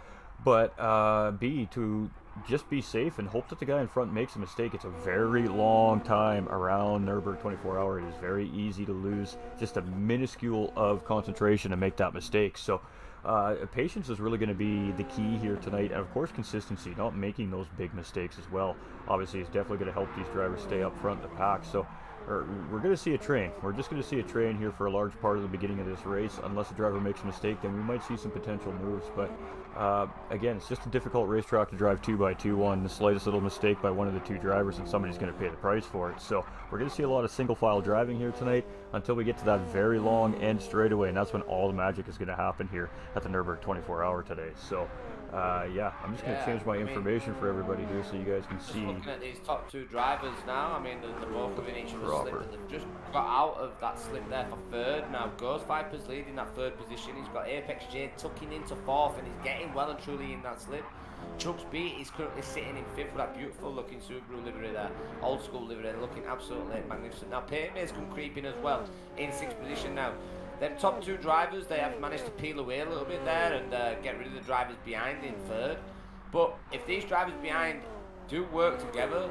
but B, to just be safe and hope that the guy in front makes a mistake. It's a very long time around NURB24hr. It is very easy to lose just a minuscule of concentration and make that mistake. So patience is really going to be the key here tonight, and of course consistency, not making those big mistakes as well. Obviously, it's definitely going to help these drivers stay up front in the pack. So we're going to see a train. We're just going to see a train here for a large part of the beginning of this race. Unless the driver makes a mistake, then we might see some potential moves. But again, it's just a difficult racetrack to drive 2x2 on. The slightest little mistake by one of the two drivers, and somebody's going to pay the price for it. So we're going to see a lot of single file driving here tonight until we get to that very long end straightaway, and that's when all the magic is going to happen here at the NURB24hr today. So yeah, I'm just going to change my information for everybody here so you guys can see. Looking at these top two drivers now, I mean, they're both within each other's slip, but they've just got out of that slip there for third. Now Ghostviper's leading that third position. He's got Apex J tucking into fourth, and he's getting well and truly in that slip. Chuck's B is currently sitting in fifth with that beautiful looking Subaru livery there, old school livery, looking absolutely magnificent. Now Payme's come creeping as well in sixth position now. Them top two drivers, they have managed to peel away a little bit there and get rid of the drivers behind in third. But if these drivers behind do work together,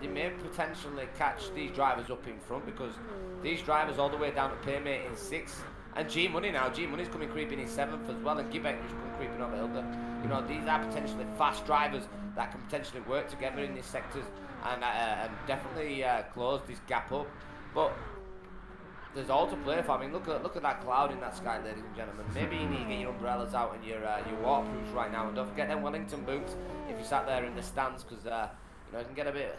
they may potentially catch these drivers up in front, because these drivers all the way down to Paymate in sixth, and G-Money now, G-Money's coming creeping in seventh as well, and Givek is coming creeping over Hilda. You know, these are potentially fast drivers that can potentially work together in these sectors and definitely close this gap up. But there's all to play for. I mean, look at that cloud in that sky, ladies and gentlemen. Maybe you need to get your umbrellas out and your waterproofs right now, and don't forget them Wellington boots if you sat there in the stands, because you know, it can get a bit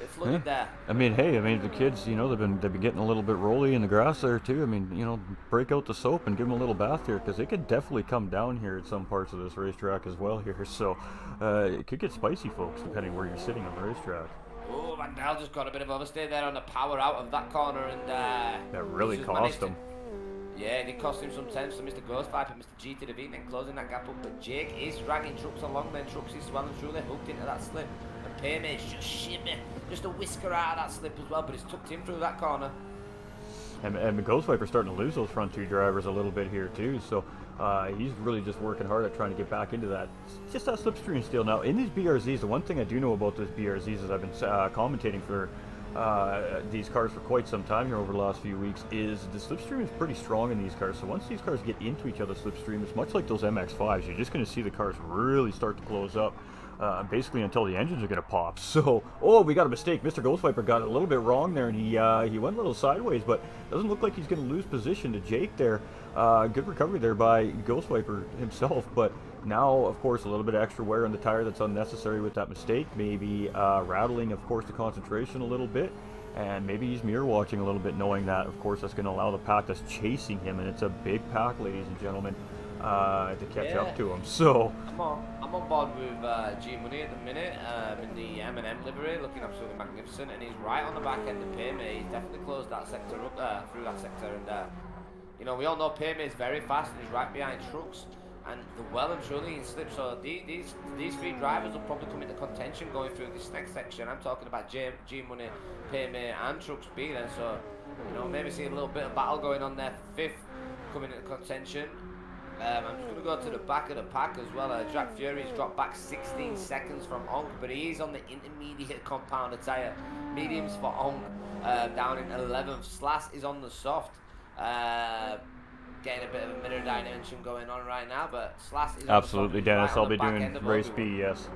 flooded there. I mean, hey, I mean, the kids, you know, they've been getting a little bit rolly in the grass there too. I mean, you know, break out the soap and give them a little bath here, because it could definitely come down here at some parts of this racetrack as well here. So it could get spicy, folks, depending where you're sitting on the racetrack. Oh, Van Dal just got a bit of overstay there on the power out of that corner, and that really cost him. Yeah, it did cost him some time. So Mr. Ghostviper, Mr. GT45 then closing that gap up, but Jake is dragging Trucks along. Then Trucks is well and truly hooked into that slip, and Paymate's just shimmy, just a whisker out of that slip as well, but it's tucked in through that corner. And Ghostviper's starting to lose those front two drivers a little bit here too. So he's really just working hard at trying to get back into that. It's just that slipstream still. Now in these BRZs, the one thing I do know about those BRZs is I've been commentating for these cars for quite some time here over the last few weeks, is the slipstream is pretty strong in these cars. So once these cars get into each other's slipstream, it's much like those MX-5s. You're just going to see the cars really start to close up. Basically until the engines are going to pop. So, oh, we got a mistake. Mr. Ghostviper got it a little bit wrong there, and he went a little sideways, but doesn't look like he's going to lose position to Jake there. Good recovery there by Ghostviper himself, but now, of course, a little bit of extra wear on the tire that's unnecessary with that mistake. Maybe rattling, of course, the concentration a little bit, and maybe he's mirror watching a little bit, knowing that, of course, that's going to allow the pack that's chasing him, and it's a big pack, ladies and gentlemen, to catch up to him. So I'm on board with G-Money at the minute in the M&M livery, looking absolutely magnificent, and he's right on the back end of Paymate. He's definitely closed that sector up through that sector, and you know, we all know Paymate is very fast, and he's right behind Trucks, and they're well and truly in slip. So these three drivers will probably come into contention going through this next section. I'm talking about G-Money, Paymate, and Trucks B then. So, you know, maybe see a little bit of battle going on there. Fifth coming into contention. I'm just going to go to the back of the pack as well. Jack Fury's dropped back 16 seconds from Onk, but he's on the intermediate compound tyre. Mediums for Onk down in 11th. Slash is on the soft. Getting a bit of a mirror dimension going on right now, but Slash is absolutely, on Dennis. right I'll on be the back doing end of race B, yes.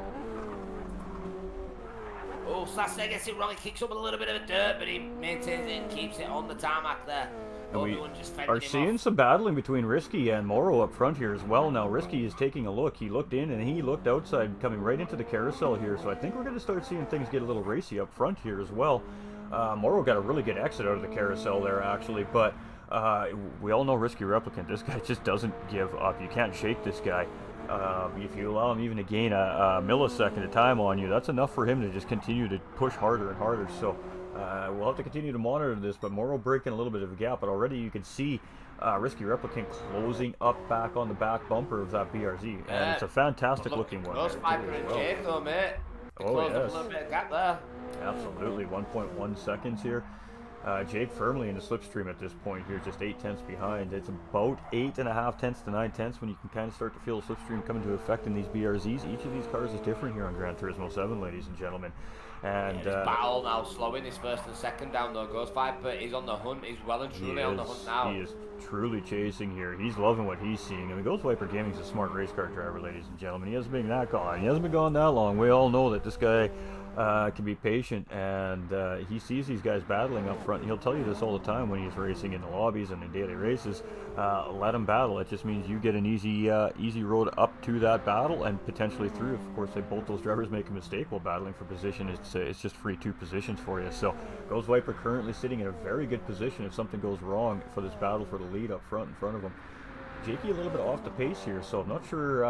Oh, Slash gets it wrong. He kicks up a little bit of dirt, but he maintains it and keeps it on the tarmac there. And we Obi-Wan just fending are him seeing off. some battling between Risky and Morrow up front here as well. Now Risky is taking a look. He looked in and he looked outside, coming right into the carousel here. So I think we're going to start seeing things get a little racy up front here as well. Morrow got a really good exit out of the carousel there actually, but we all know Risky Replicant. This guy just doesn't give up. You can't shake this guy. If you allow him even to gain a millisecond of time on you, that's enough for him to just continue to push harder and harder. So we'll have to continue to monitor this, but Morrow breaking a little bit of a gap, but already you can see Risky Replicant closing up back on the back bumper of that BRZ, and it's a fantastic looking one. Ghostviper and Jake though, mate. Oh, yes. A little bit of gap there. Absolutely, 1.1 seconds here. Jake firmly in the slipstream at this point here, just 8 tenths behind. It's about 8.5 tenths to 9 tenths when you can kind of start to feel the slipstream come into effect in these BRZs. Each of these cars is different here on Gran Turismo 7, ladies and gentlemen. And battle now slowing his first and second down though. Ghostviper is on the hunt. He's well and truly on the hunt now. He is truly chasing here. He's loving what he's seeing. I mean, Ghostviper Gaming is a smart race car driver, ladies and gentlemen. He hasn't been that gone. He hasn't been gone that long. We all know that this guy can be patient, and he sees these guys battling up front. He'll tell you this all the time when he's racing in the lobbies and in daily races. Let them battle. It just means you get an easy road up to that battle and potentially through. Of course, if both those drivers make a mistake while battling for position, it's just free 2 positions for you. So Ghostviper currently sitting in a very good position if something goes wrong for this battle for the lead up front in front of him. Jakey a little bit off the pace here, so I'm not sure.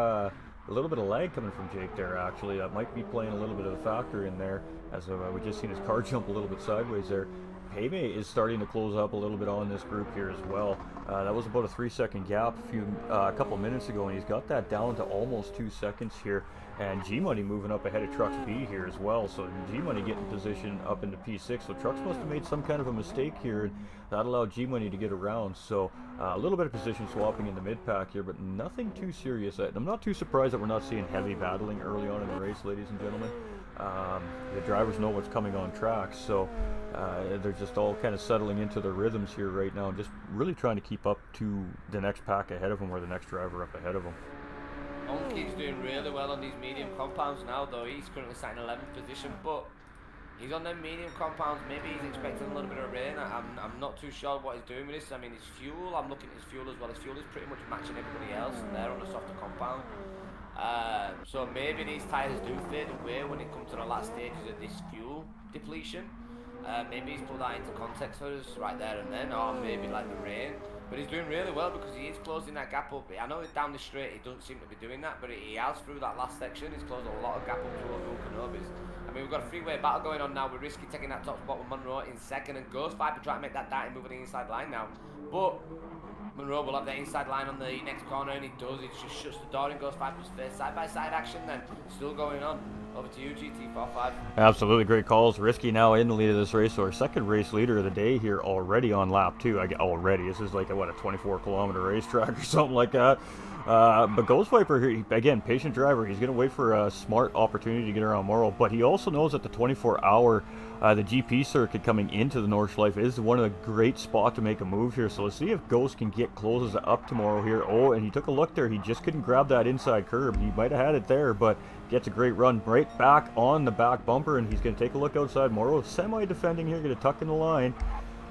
A little bit of lag coming from Jake there, actually. That might be playing a little bit of a factor in there, as we just seen his car jump a little bit sideways there. Payme is starting to close up a little bit on this group here as well. That was about a 3-second gap a couple minutes ago, and he's got that down to almost 2 seconds here. And G-Money moving up ahead of Trucks B here as well. So G-Money getting position up into P6. So Trucks must have made some kind of a mistake here, and that allowed G-Money to get around. So a little bit of position swapping in the mid-pack here, but nothing too serious. I'm not too surprised that we're not seeing heavy battling early on in the race, ladies and gentlemen. The drivers know what's coming on track, so they're just all kind of settling into their rhythms here right now, and just really trying to keep up to the next pack ahead of them or the next driver up ahead of them. Monkey's doing really well on these medium compounds now, though. He's currently sat in 11th position, but he's on them medium compounds. Maybe he's expecting a little bit of rain. I'm not too sure what he's doing with this. I mean, his fuel, I'm looking at his fuel as well. His fuel is pretty much matching everybody else, and they're on a softer compound. So maybe these tyres do fade away when it comes to the last stages of this fuel depletion. Maybe he's put that into context for us right there and then, or maybe like the rain. But he's doing really well because he is closing that gap up. I know down the straight he doesn't seem to be doing that, but he has through that last section. He's closed a lot of gap up to Obi-Wan. I mean, we've got a three-way battle going on now with Risky taking that top spot with Monroe in second, and Ghostviper trying to make that darting move on the inside line now. But Monroe will have that inside line on the next corner, and he does. He just shuts the door in Ghostviper's face. Side-by-side action then, still going on. Over to you, GT45. Absolutely great calls. Risky now in the lead of this race, so our second race leader of the day here already on lap 2. Already, this is like a 24-kilometer racetrack or something like that. But Ghostviper here, again, patient driver. He's going to wait for a smart opportunity to get around Morrow, but he also knows that the 24-hour the GP circuit coming into the Nordschleife is one of the great spots to make a move here. So let's see if Ghost can get closes up tomorrow here. Oh, and he took a look there. He just couldn't grab that inside curb. He might have had it there, but gets a great run right back on the back bumper, and he's going to take a look outside. Morrow semi-defending here, going to tuck in the line.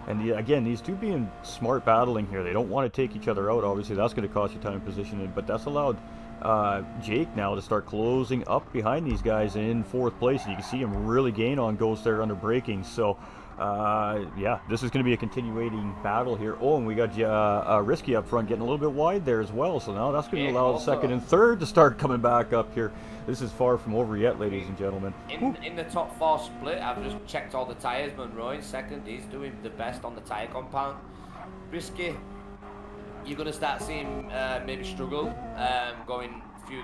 And again, these two being smart battling here. They don't want to take each other out. Obviously, that's going to cost you time and position, but that's allowed Jake now to start closing up behind these guys in 4th place. And you can see him really gain on Ghost there under braking. So, yeah, this is going to be a continuating battle here. Oh, and we got Risky up front getting a little bit wide there as well. So now that's going to allow the second and third to start coming back up here. This is far from over yet, ladies and gentlemen. In the top 4 split, I've just checked all the tyres. Monroe in second. He's doing the best on the tyre compound. Risky, you're going to start seeing maybe struggle going through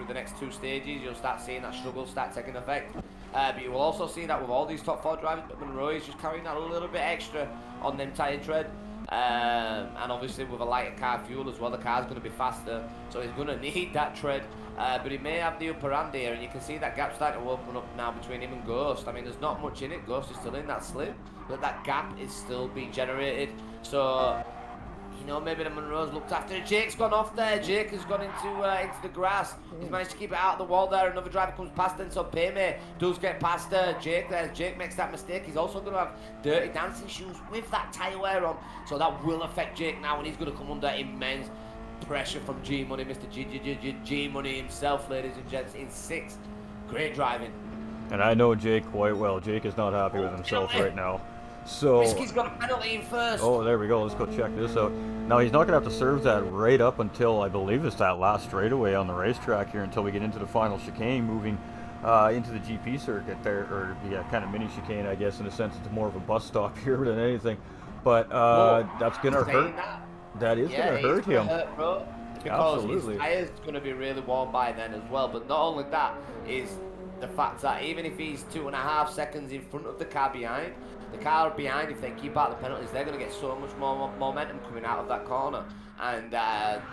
the next 2 stages. You'll start seeing that struggle start taking effect. But you will also see that with all these top 4 drivers, but Monroe is just carrying that a little bit extra on them tyre tread. And obviously with a lighter car fuel as well, the car's going to be faster, so he's going to need that tread. But he may have the upper hand here, and you can see that gap starting to open up now between him and Ghost. I mean, there's not much in it. Ghost is still in that slip, but that gap is still being generated. So you know, maybe the Monroe's looked after. Jake's gone off there. Jake has gone into the grass. He's managed to keep it out of the wall there. Another driver comes past him, so Paymay does get past Jake there. Jake makes that mistake. He's also going to have dirty dancing shoes with that tyre wear on, so that will affect Jake now, and he's going to come under immense pressure from G Money, Mr. G Money himself, ladies and gents, in 6th. Great driving. And I know Jake quite well. Jake is not happy with himself right now. So Risky's got a penalty in first. Oh, there we go. Let's go check this out. Now, he's not going to have to serve that right up until, I believe it's that last straightaway on the racetrack here, until we get into the final chicane, moving into the GP circuit there, or the kind of mini chicane, I guess, in a sense. It's more of a bus stop here than anything. But that's going to hurt. That is going to hurt him. Because his tyre's going to be really warm by then as well. But not only that is the fact that even if he's 2.5 seconds in front of the car behind, if they keep out the penalties, they're going to get so much more momentum coming out of that corner. And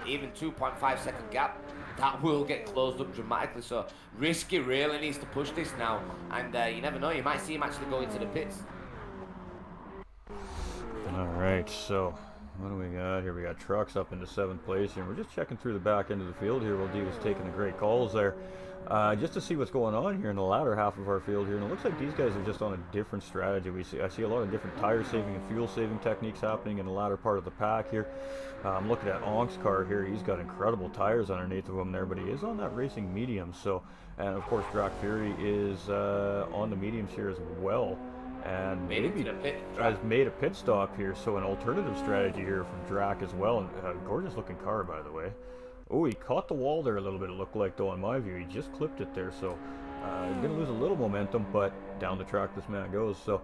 even 2.5 second gap, that will get closed up dramatically. So Risky really needs to push this now. And you never know, you might see him actually go into the pits. All right, so what do we got here? We got trucks up into 7th place here. We're just checking through the back end of the field here while D was taking the great calls there. Just to see what's going on here in the latter half of our field here. And it looks like these guys are just on a different strategy. I see a lot of different tire saving and fuel saving techniques happening in the latter part of the pack here. I'm looking at Onk's car here. He's got incredible tires underneath of him there, but he is on that racing medium. So, and of course, Drac Fury is on the mediums here as well. And maybe has made a pit stop here. So an alternative strategy here from Drac as well. And gorgeous looking car, by the way. Oh, he caught the wall there a little bit, it looked like, though, in my view. He just clipped it there, so he's going to lose a little momentum, but down the track this man goes. So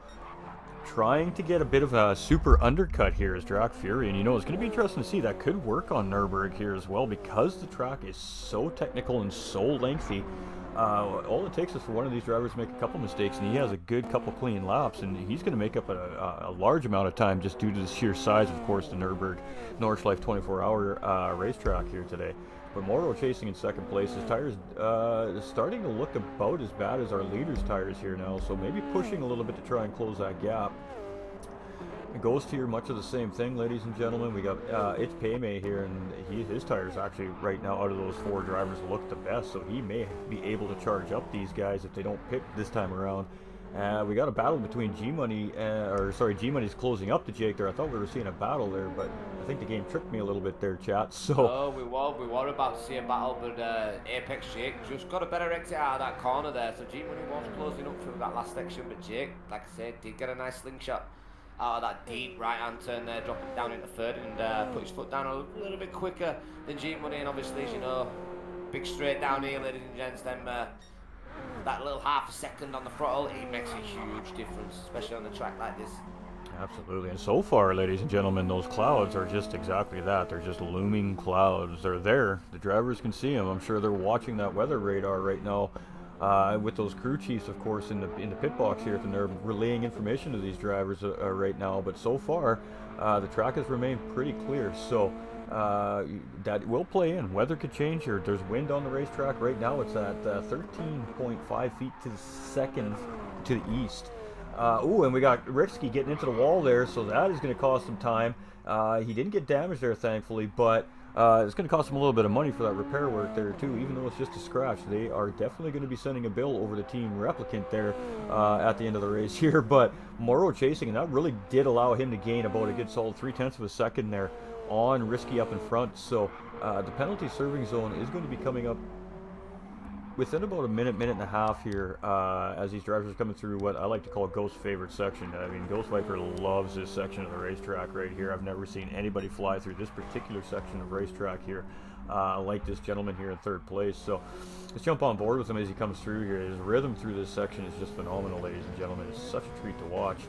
trying to get a bit of a super undercut here is Drac Fury, and you know, it's going to be interesting to see. That could work on Nürburgring here as well, because the track is so technical and so lengthy. All it takes is for one of these drivers to make a couple mistakes, and he has a good couple clean laps, and he's going to make up a large amount of time just due to the sheer size, of course, the Nordschleife 24-hour racetrack here today. But Moro chasing in 2nd place. His tires starting to look about as bad as our leader's tires here now, so maybe pushing a little bit to try and close that gap. Ghost here, much of the same thing, ladies and gentlemen. We got it's Paymay here, and his tires actually right now out of those 4 drivers look the best, so he may be able to charge up these guys if they don't pick this time around. We got a battle between G-Money, G-Money's closing up to Jake there. I thought we were seeing a battle there, but I think the game tricked me a little bit there, chat. So oh, we were about to see a battle, but Apex Jake just got a better exit out of that corner there. So G-Money was closing up through that last section, but Jake, like I said, did get a nice slingshot out of that deep right-hand turn there, dropping down into 3rd, and put his foot down a little bit quicker than G-Money. And obviously, as you know, big straight down here, ladies and gents, then that little half a second on the throttle, it makes a huge difference, especially on a track like this. Absolutely. And so far, ladies and gentlemen, those clouds are just exactly that. They're just looming clouds. They're there. The drivers can see them. I'm sure they're watching that weather radar right now. With those crew chiefs, of course, in the pit box here at the NURB, relaying information to these drivers right now. But so far, the track has remained pretty clear. So that will play in. Weather could change here. There's wind on the racetrack right now. It's at 13.5 feet to the second to the east. Oh, and we got Risky getting into the wall there, so that is going to cost some time. He didn't get damaged there, thankfully, but it's going to cost them a little bit of money for that repair work there too, even though it's just a scratch. They are definitely going to be sending a bill over to Team Replicant there at the end of the race here. But Moro chasing, and that really did allow him to gain about a good solid 0.3 of a second there on Risky up in front. So the penalty serving zone is going to be coming up within about a minute and a half here as these drivers are coming through what I like to call Ghost's favorite section. I mean, Ghostviper loves this section of the racetrack right here. I've never seen anybody fly through this particular section of racetrack here like this gentleman here in 3rd place. So let's jump on board with him as he comes through here. His rhythm through this section is just phenomenal, ladies and gentlemen. It's such a treat to watch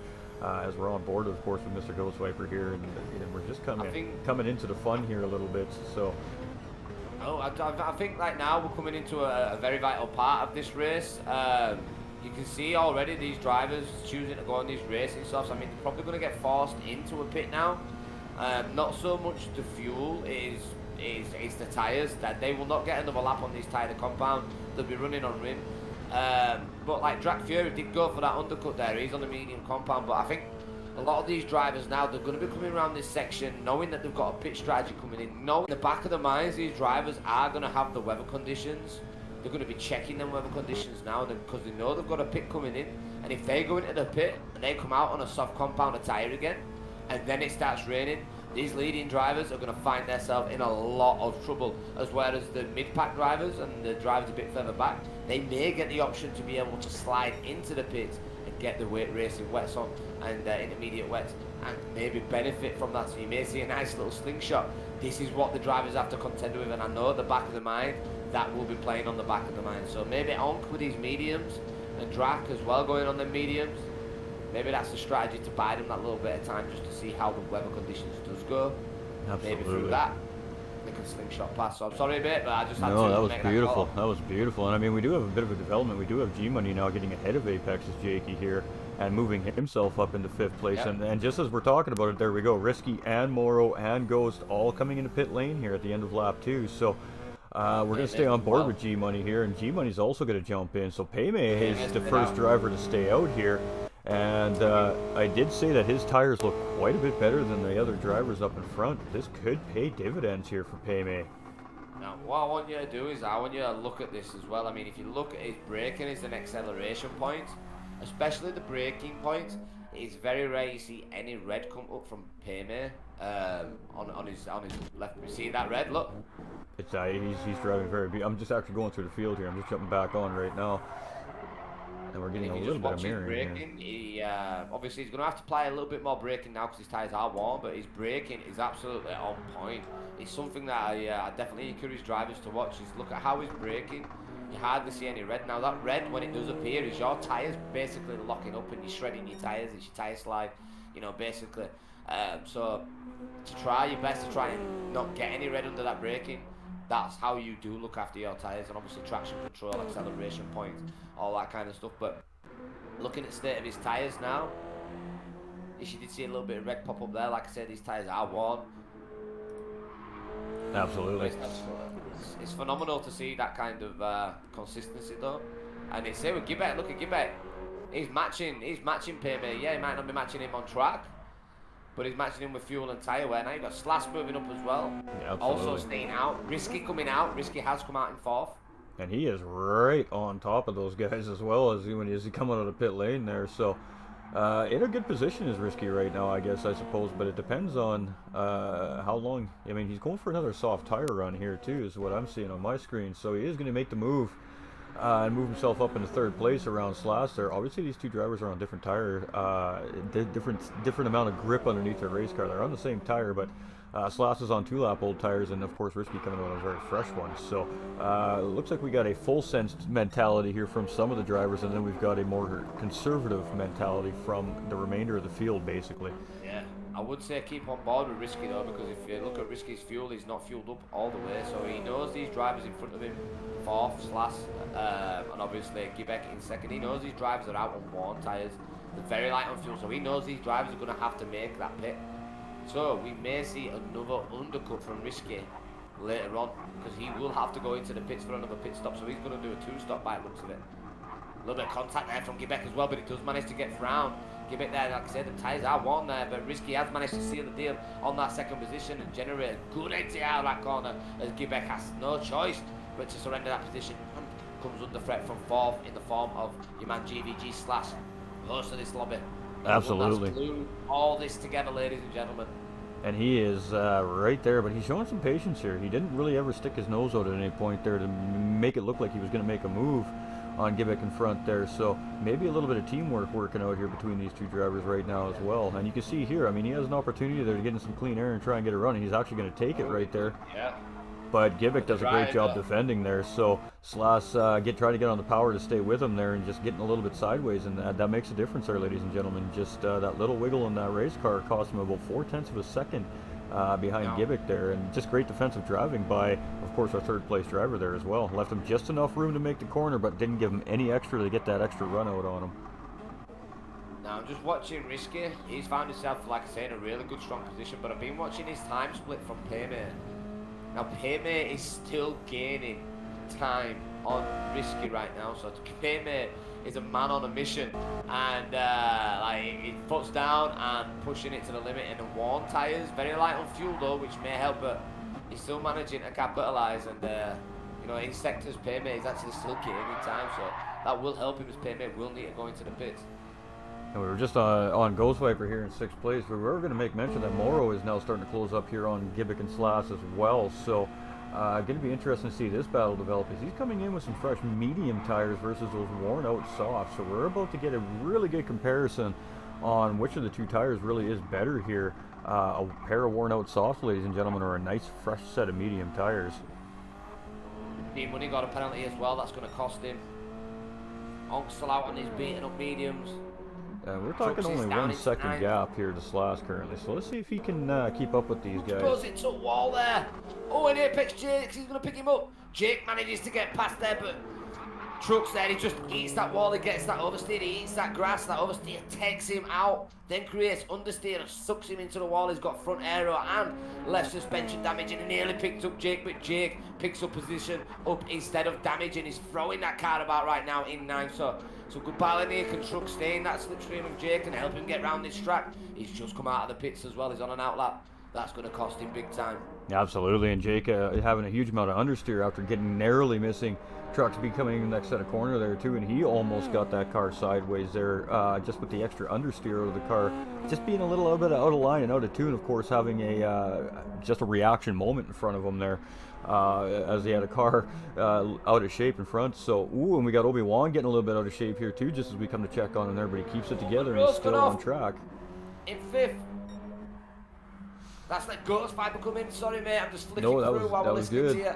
as we're on board, of course, with Mr. Ghostviper here, and we're just coming into the fun here a little bit. So oh, I think right now we're coming into a very vital part of this race. You can see already these drivers choosing to go on these racing softs. I mean, they're probably going to get forced into a pit now. Not so much the fuel is the tyres, that they will not get another lap on this tyre compound. They'll be running on rim. But like Drac Fury did go for that undercut there. He's on the medium compound, but I think a lot of these drivers now, they're going to be coming around this section knowing that they've got a pit strategy coming in, knowing in the back of their minds these drivers are going to have the weather conditions. They're going to be checking them weather conditions now because they know they've got a pit coming in, and if they go into the pit and they come out on a soft compounder tyre again, and then it starts raining, these leading drivers are going to find themselves in a lot of trouble, as well as the mid-pack drivers and the drivers a bit further back. They may get the option to be able to slide into the pit and get the racing wets on and intermediate wets and maybe benefit from that. So you may see a nice little slingshot. This is what the drivers have to contend with, and I know at the back of the mind that will be playing on the back of the mind. So maybe Onk with these mediums and Drac as well going on the mediums. Maybe that's the strategy to buy them that little bit of time just to see how the weather conditions does go. Absolutely. Maybe through that they can slingshot past. So I'm sorry a bit, but I just had to that was make beautiful. That that was beautiful. And I mean, we do have a bit of a development. We do have G Money now getting ahead of Apex's Jakey here and moving himself up into 5th place. Yep. And just as we're talking about it, there we go. Risky and Morrow and Ghost all coming into pit lane here at the end of lap 2. So we're going to stay on board with G Money here, and G Money's also going to jump in. So Payme is the first driver to stay out here. And I did say that his tires look quite a bit better than the other drivers up in front. This could pay dividends here for Payme. Now, what I want you to do is I want you to look at this as well. I mean, if you look at his braking as an acceleration point, especially the braking point, it's very rare you see any red come up from Payme on his left. You see that red? Look. It's he's driving very. I'm just actually going through the field here. I'm just jumping back on right now. And we're getting a little bit of mirroring braking, obviously he's going to have to apply a little bit more braking now because his tyres are warm, but his braking is absolutely on point. It's something that I definitely encourage drivers to watch, is look at how he's braking. You hardly see any red. Now that red, when it does appear, is your tyres basically locking up and you're shredding your tyres. It's your tyre slide, you know, basically. So to try your best to try and not get any red under that braking. That's how you do look after your tyres, and obviously traction control, acceleration points, all that kind of stuff. But looking at the state of his tyres now, you did see a little bit of red pop up there. Like I said, these tyres are worn. Absolutely. It's phenomenal to see that kind of consistency though. And it's same with Gibbet. Look at Gibbet. He's matching Payme. Yeah, he might not be matching him on track, but he's matching him with fuel and tyre wear. Now you've got Slash moving up as well. Yeah, also staying out. Risky coming out. Risky has come out in 4th. And he is right on top of those guys as well as he coming out of pit lane there. So in a good position is Risky right now, I guess, I suppose. But it depends on how long. I mean, he's going for another soft tire run here too, is what I'm seeing on my screen. So he is going to make the move and move himself up into 3rd place around Slash there. Obviously, these two drivers are on different tire, different amount of grip underneath their race car. They're on the same tire, but Slash is on 2-lap old tires, and of course Risky coming out on a very fresh one. So looks like we got a full sense mentality here from some of the drivers, and then we've got a more conservative mentality from the remainder of the field, basically. Yeah, I would say keep on board with Risky though, because if you look at Risky's fuel, he's not fueled up all the way, so he knows these drivers in front of him, 4th, Slash, and obviously Gibek in 2nd. He knows these drivers are out on worn tyres. They're very light on fuel, so he knows these drivers are going to have to make that pit. So we may see another undercut from Risky later on, because he will have to go into the pits for another pit stop, so he's going to do a 2-stop by the looks of it. A little bit of contact there from Gibek as well, but he does manage to get round. Gibek there, like I said, the tyres are worn there, but Risky has managed to seal the deal on that 2nd position and generate a good exit out of that corner, as Gibek has no choice but to surrender that position and comes under threat from 4th in the form of your man GVG Slash, host of this lobby. Absolutely. Glue all this together, ladies and gentlemen. And he is right there, but he's showing some patience here. He didn't really ever stick his nose out at any point there to make it look like he was going to make a move on Gibek in front there. So maybe a little bit of teamwork working out here between these two drivers right now as well. And you can see here, I mean, he has an opportunity there to get in some clean air and try and get a run. And he's actually going to take it right there. Yeah. But Gibek does a great job defending there. So Slash try to get on the power to stay with him there and just getting a little bit sideways. And that makes a difference there, ladies and gentlemen. Just that little wiggle in that race car cost him about 0.4 of a second behind Gibek there. And just great defensive driving by, of course, our 3rd place driver there as well. Left him just enough room to make the corner, but didn't give him any extra to get that extra run out on him. Now I'm just watching Risky. He's found himself, like I say, in a really good strong position, but I've been watching his time split from Payme. Now Payme is still gaining time on Risky right now. So Payme is a man on a mission, and like he puts down and pushing it to the limit in the worn tyres. Very light on fuel though, which may help, but he's still managing to capitalise. And you know, in sectors, Payme is actually still gaining time, so that will help him as Payme will need to go into the pits. And we were just on Ghostviper here in 6th place. We were going to make mention that Morrow is now starting to close up here on Gibbik and Slash as well. So going to be interesting to see this battle develop, as he's coming in with some fresh medium tires versus those worn out softs. So we're about to get a really good comparison on which of the two tires really is better here. A pair of worn out softs, ladies and gentlemen, or a nice fresh set of medium tires. Team Money got a penalty as well. That's going to cost him. Onk's still out on his beaten up mediums. We're talking only 1 second gap here to Slash currently, so let's see if he can keep up with these guys. Goes into a wall there. Oh, and Apex Jake, he's going to pick him up. Jake manages to get past there, but Truck's there. He just eats that wall, he gets that oversteer, he eats that grass, that oversteer takes him out, then creates understeer and sucks him into the wall. He's got front aero and left suspension damage, and he nearly picked up Jake, but Jake picks up position up instead of damaging. He's throwing that car about right now in 9th, so good battle in here. Can Truck stay in that slipstream of Jake and help him get round this track? He's just come out of the pits as well. He's on an outlap. That's going to cost him big time. Yeah, absolutely, and Jake having a huge amount of understeer after getting narrowly missing Trucks becoming in the next set of corner there too, and he almost got that car sideways there, just with the extra understeer of the car, just being a little bit out of line and out of tune. Of course, having just a reaction moment in front of him there, as he had a car out of shape in front. So, and we got Obi-Wan getting a little bit out of shape here too, just as we come to check on him there, but he keeps it together and he's still on track. In 5th. That's like Ghostviper come in. Sorry, mate, I'm just flicking through while we're listening to you.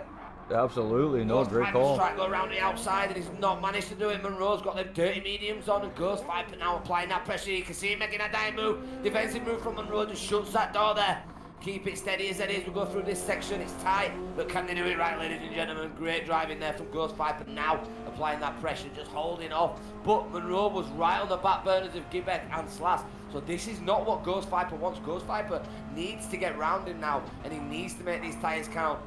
Absolutely, no, great call. Trying to go around the outside, and he's not managed to do it. Monroe's got them dirty mediums on, and Ghostviper now applying that pressure. You can see him making a dive move. Defensive move from Monroe, just shuts that door there. Keep it steady as it is. We go through this section, it's tight, but can they do it right, ladies and gentlemen? Great driving there from Ghostviper, now applying that pressure, just holding off. But Monroe was right on the back burners of Gibbek and Slash. So this is not what Ghostviper wants. Ghostviper needs to get round him now, and he needs to make these tyres count.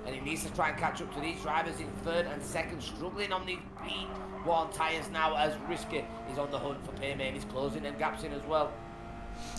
And he needs to try and catch up to these drivers in 3rd and 2nd, struggling on these beat-worn tyres now as Risky is on the hunt for Payme. He's closing them gaps in as well.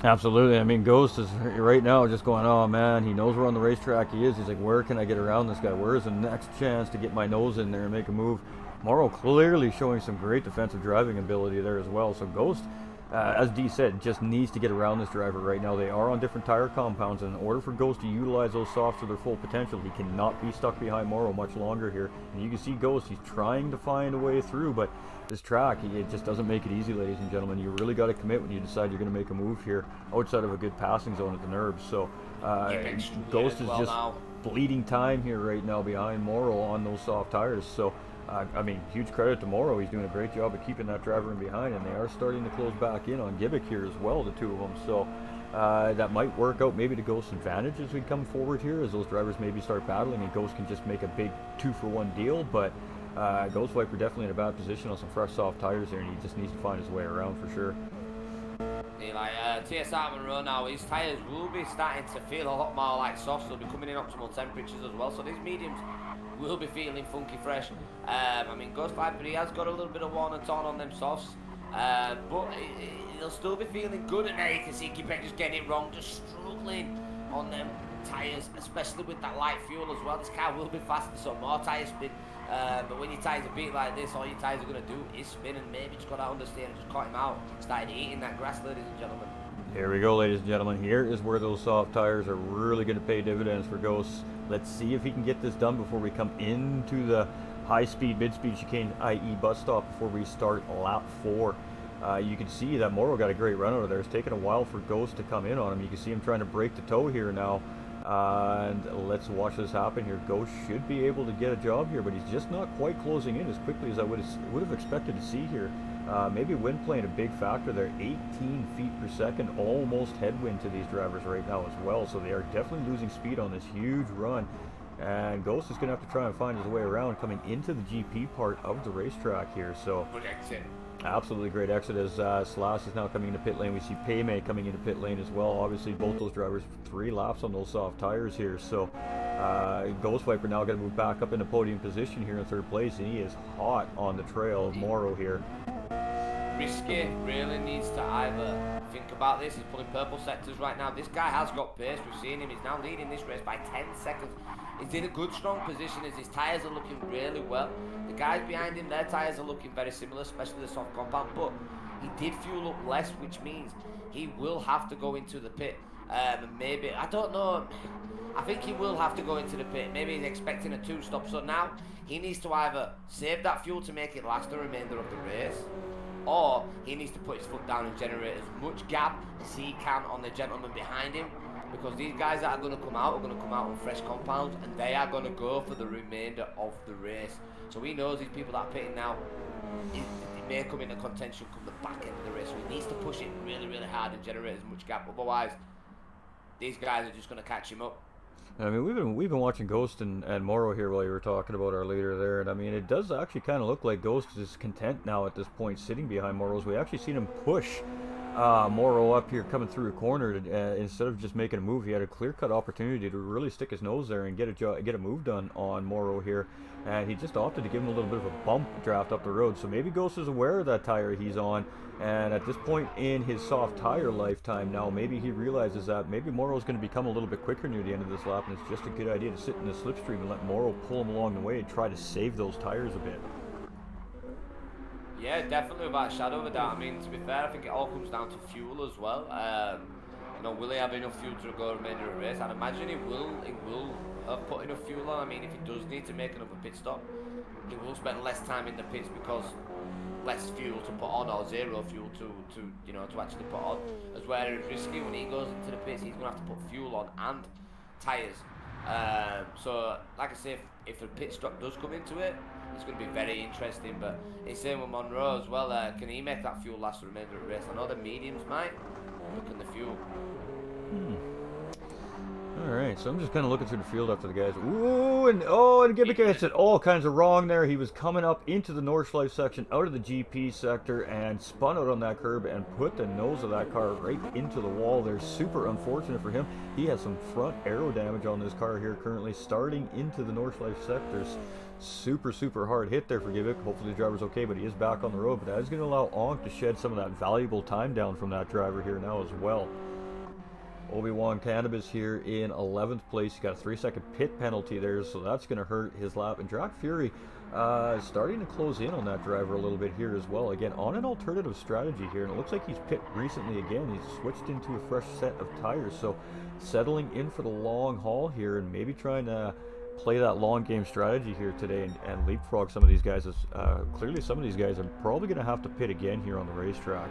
Absolutely. I mean, Ghost is right now just going, oh man, he knows we're on the racetrack. He is. He's like, where can I get around this guy? Where's the next chance to get my nose in there and make a move? Morrow clearly showing some great defensive driving ability there as well. So Ghost, as D said, just needs to get around this driver right now. They are on different tire compounds, and in order for Ghost to utilize those softs to their full potential, he cannot be stuck behind Morrow much longer here. And you can see Ghost, he's trying to find a way through, but this track, it just doesn't make it easy, ladies and gentlemen. You really got to commit when you decide you're going to make a move here outside of a good passing zone at the NURB. So Ghost is just bleeding time here right now behind Morrow on those soft tires. So I mean, huge credit to Morrow. He's doing a great job of keeping that driver in behind, and they are starting to close back in on Gibbik here as well, the two of them. So that might work out maybe to Ghost's advantage as we come forward here, as those drivers maybe start battling and Ghost can just make a big 2-for-1 deal. But Ghostviper definitely in a bad position on some fresh soft tires here, and he just needs to find his way around for sure. TSR Monroe now, his tyres will be starting to feel a lot more like softs. They'll be coming in optimal temperatures as well, so these mediums will be feeling funky fresh. I mean, Ghostviper, he has got a little bit of worn and torn on them softs, but he'll still be feeling good. And there you can see Gibbek just getting it wrong, just struggling on them tyres, especially with that light fuel as well. This car will be faster, so more tyre spin. But when your tyres are beat like this, all your tyres are going to do is spin, and maybe just got that understeer and just caught him out. Started eating that grass, ladies and gentlemen. Here we go, ladies and gentlemen. Here is where those soft tires are really going to pay dividends for Ghost. Let's see if he can get this done before we come into the high-speed, mid-speed chicane, i.e. bus stop, before we start lap 4. You can see that Morrow got a great run out of there. It's taken a while for Ghost to come in on him. You can see him trying to break the toe here now. And let's watch this happen here. Ghost should be able to get a job here, but he's just not quite closing in as quickly as I would have expected to see here. Maybe wind playing a big factor there. 18 feet per second, almost headwind to these drivers right now as well. So they are definitely losing speed on this huge run. And Ghost is going to have to try and find his way around coming into the GP part of the racetrack here. So good exit. Absolutely great exit as Slash is now coming into pit lane. We see Payme coming into pit lane as well. Obviously both those drivers 3 laps on those soft tires here. So Ghostviper now going to move back up into podium position here in third place, and he is hot on the trail of Morrow here. Risky really needs to either think about this. He's pulling purple sectors right now. This guy has got pace. We've seen him. He's now leading this race by 10 seconds. He's in a good, strong position as his tyres are looking really well. The guys behind him, their tyres are looking very similar, especially the soft compound, but he did fuel up less, which means he will have to go into the pit. Maybe, I don't know, I think he will have to go into the pit. Maybe he's expecting a 2-stop, so now he needs to either save that fuel to make it last the remainder of the race, or he needs to put his foot down and generate as much gap as he can on the gentleman behind him, because these guys that are going to come out on fresh compounds, and they are going to go for the remainder of the race. So he knows these people that are pitting now, it may come into contention come the back end of the race, so he needs to push it really, really hard and generate as much gap, otherwise these guys are just going to catch him up. I mean, we've been watching Ghost and Morrow here while you were talking about our leader there, and I mean, it does actually kind of look like Ghost is content now at this point, sitting behind Morrow's. We actually seen him push Morrow up here coming through a corner instead of just making a move. He had a clear-cut opportunity to really stick his nose there and get a move done on Morrow here, and he just opted to give him a little bit of a bump draft up the road. So maybe Ghost is aware of that tire he's on, and at this point in his soft tire lifetime now, maybe he realizes that maybe Morrow's going to become a little bit quicker near the end of this lap, and it's just a good idea to sit in the slipstream and let Morrow pull him along the way and try to save those tires a bit. Yeah, definitely, without a shadow of a doubt. I mean, to be fair, I think it all comes down to fuel as well. You know, will he have enough fuel to go the remainder of the race? I'd imagine he will have put enough fuel on. I mean, if he does need to make another pit stop, he will spend less time in the pits because less fuel to put on, or zero fuel to you know, to actually put on. As whereas Risky, when he goes into the pits, he's going to have to put fuel on and tyres. So, like I say, if a pit stop does come into it, it's going to be very interesting. But it's same with Monroe as well. Can he make that fuel last the remainder of the race? I know the mediums might. Look at the fuel. Alright, so I'm just kind of looking through the field after the guys. Ooh, and Gimmick gets it all kinds of wrong there. He was coming up into the Nordschleife section out of the GP sector and spun out on that curb and put the nose of that car right into the wall there. Super unfortunate for him. He has some front aero damage on this car here currently, starting into the Nordschleife sectors. Super hard hit there for Gimmick. Hopefully the driver's okay, but he is back on the road. But that is going to allow Onk to shed some of that valuable time down from that driver here now as well. Obi-Wan Cannabis here in 11th place. He got a 3-second pit penalty there, so that's going to hurt his lap. And Drac Fury starting to close in on that driver a little bit here as well. Again, on an alternative strategy here, and it looks like he's pit recently again. He's switched into a fresh set of tires, so settling in for the long haul here and maybe trying to play that long game strategy here today and leapfrog some of these guys. Clearly some of these guys are probably going to have to pit again here on the racetrack.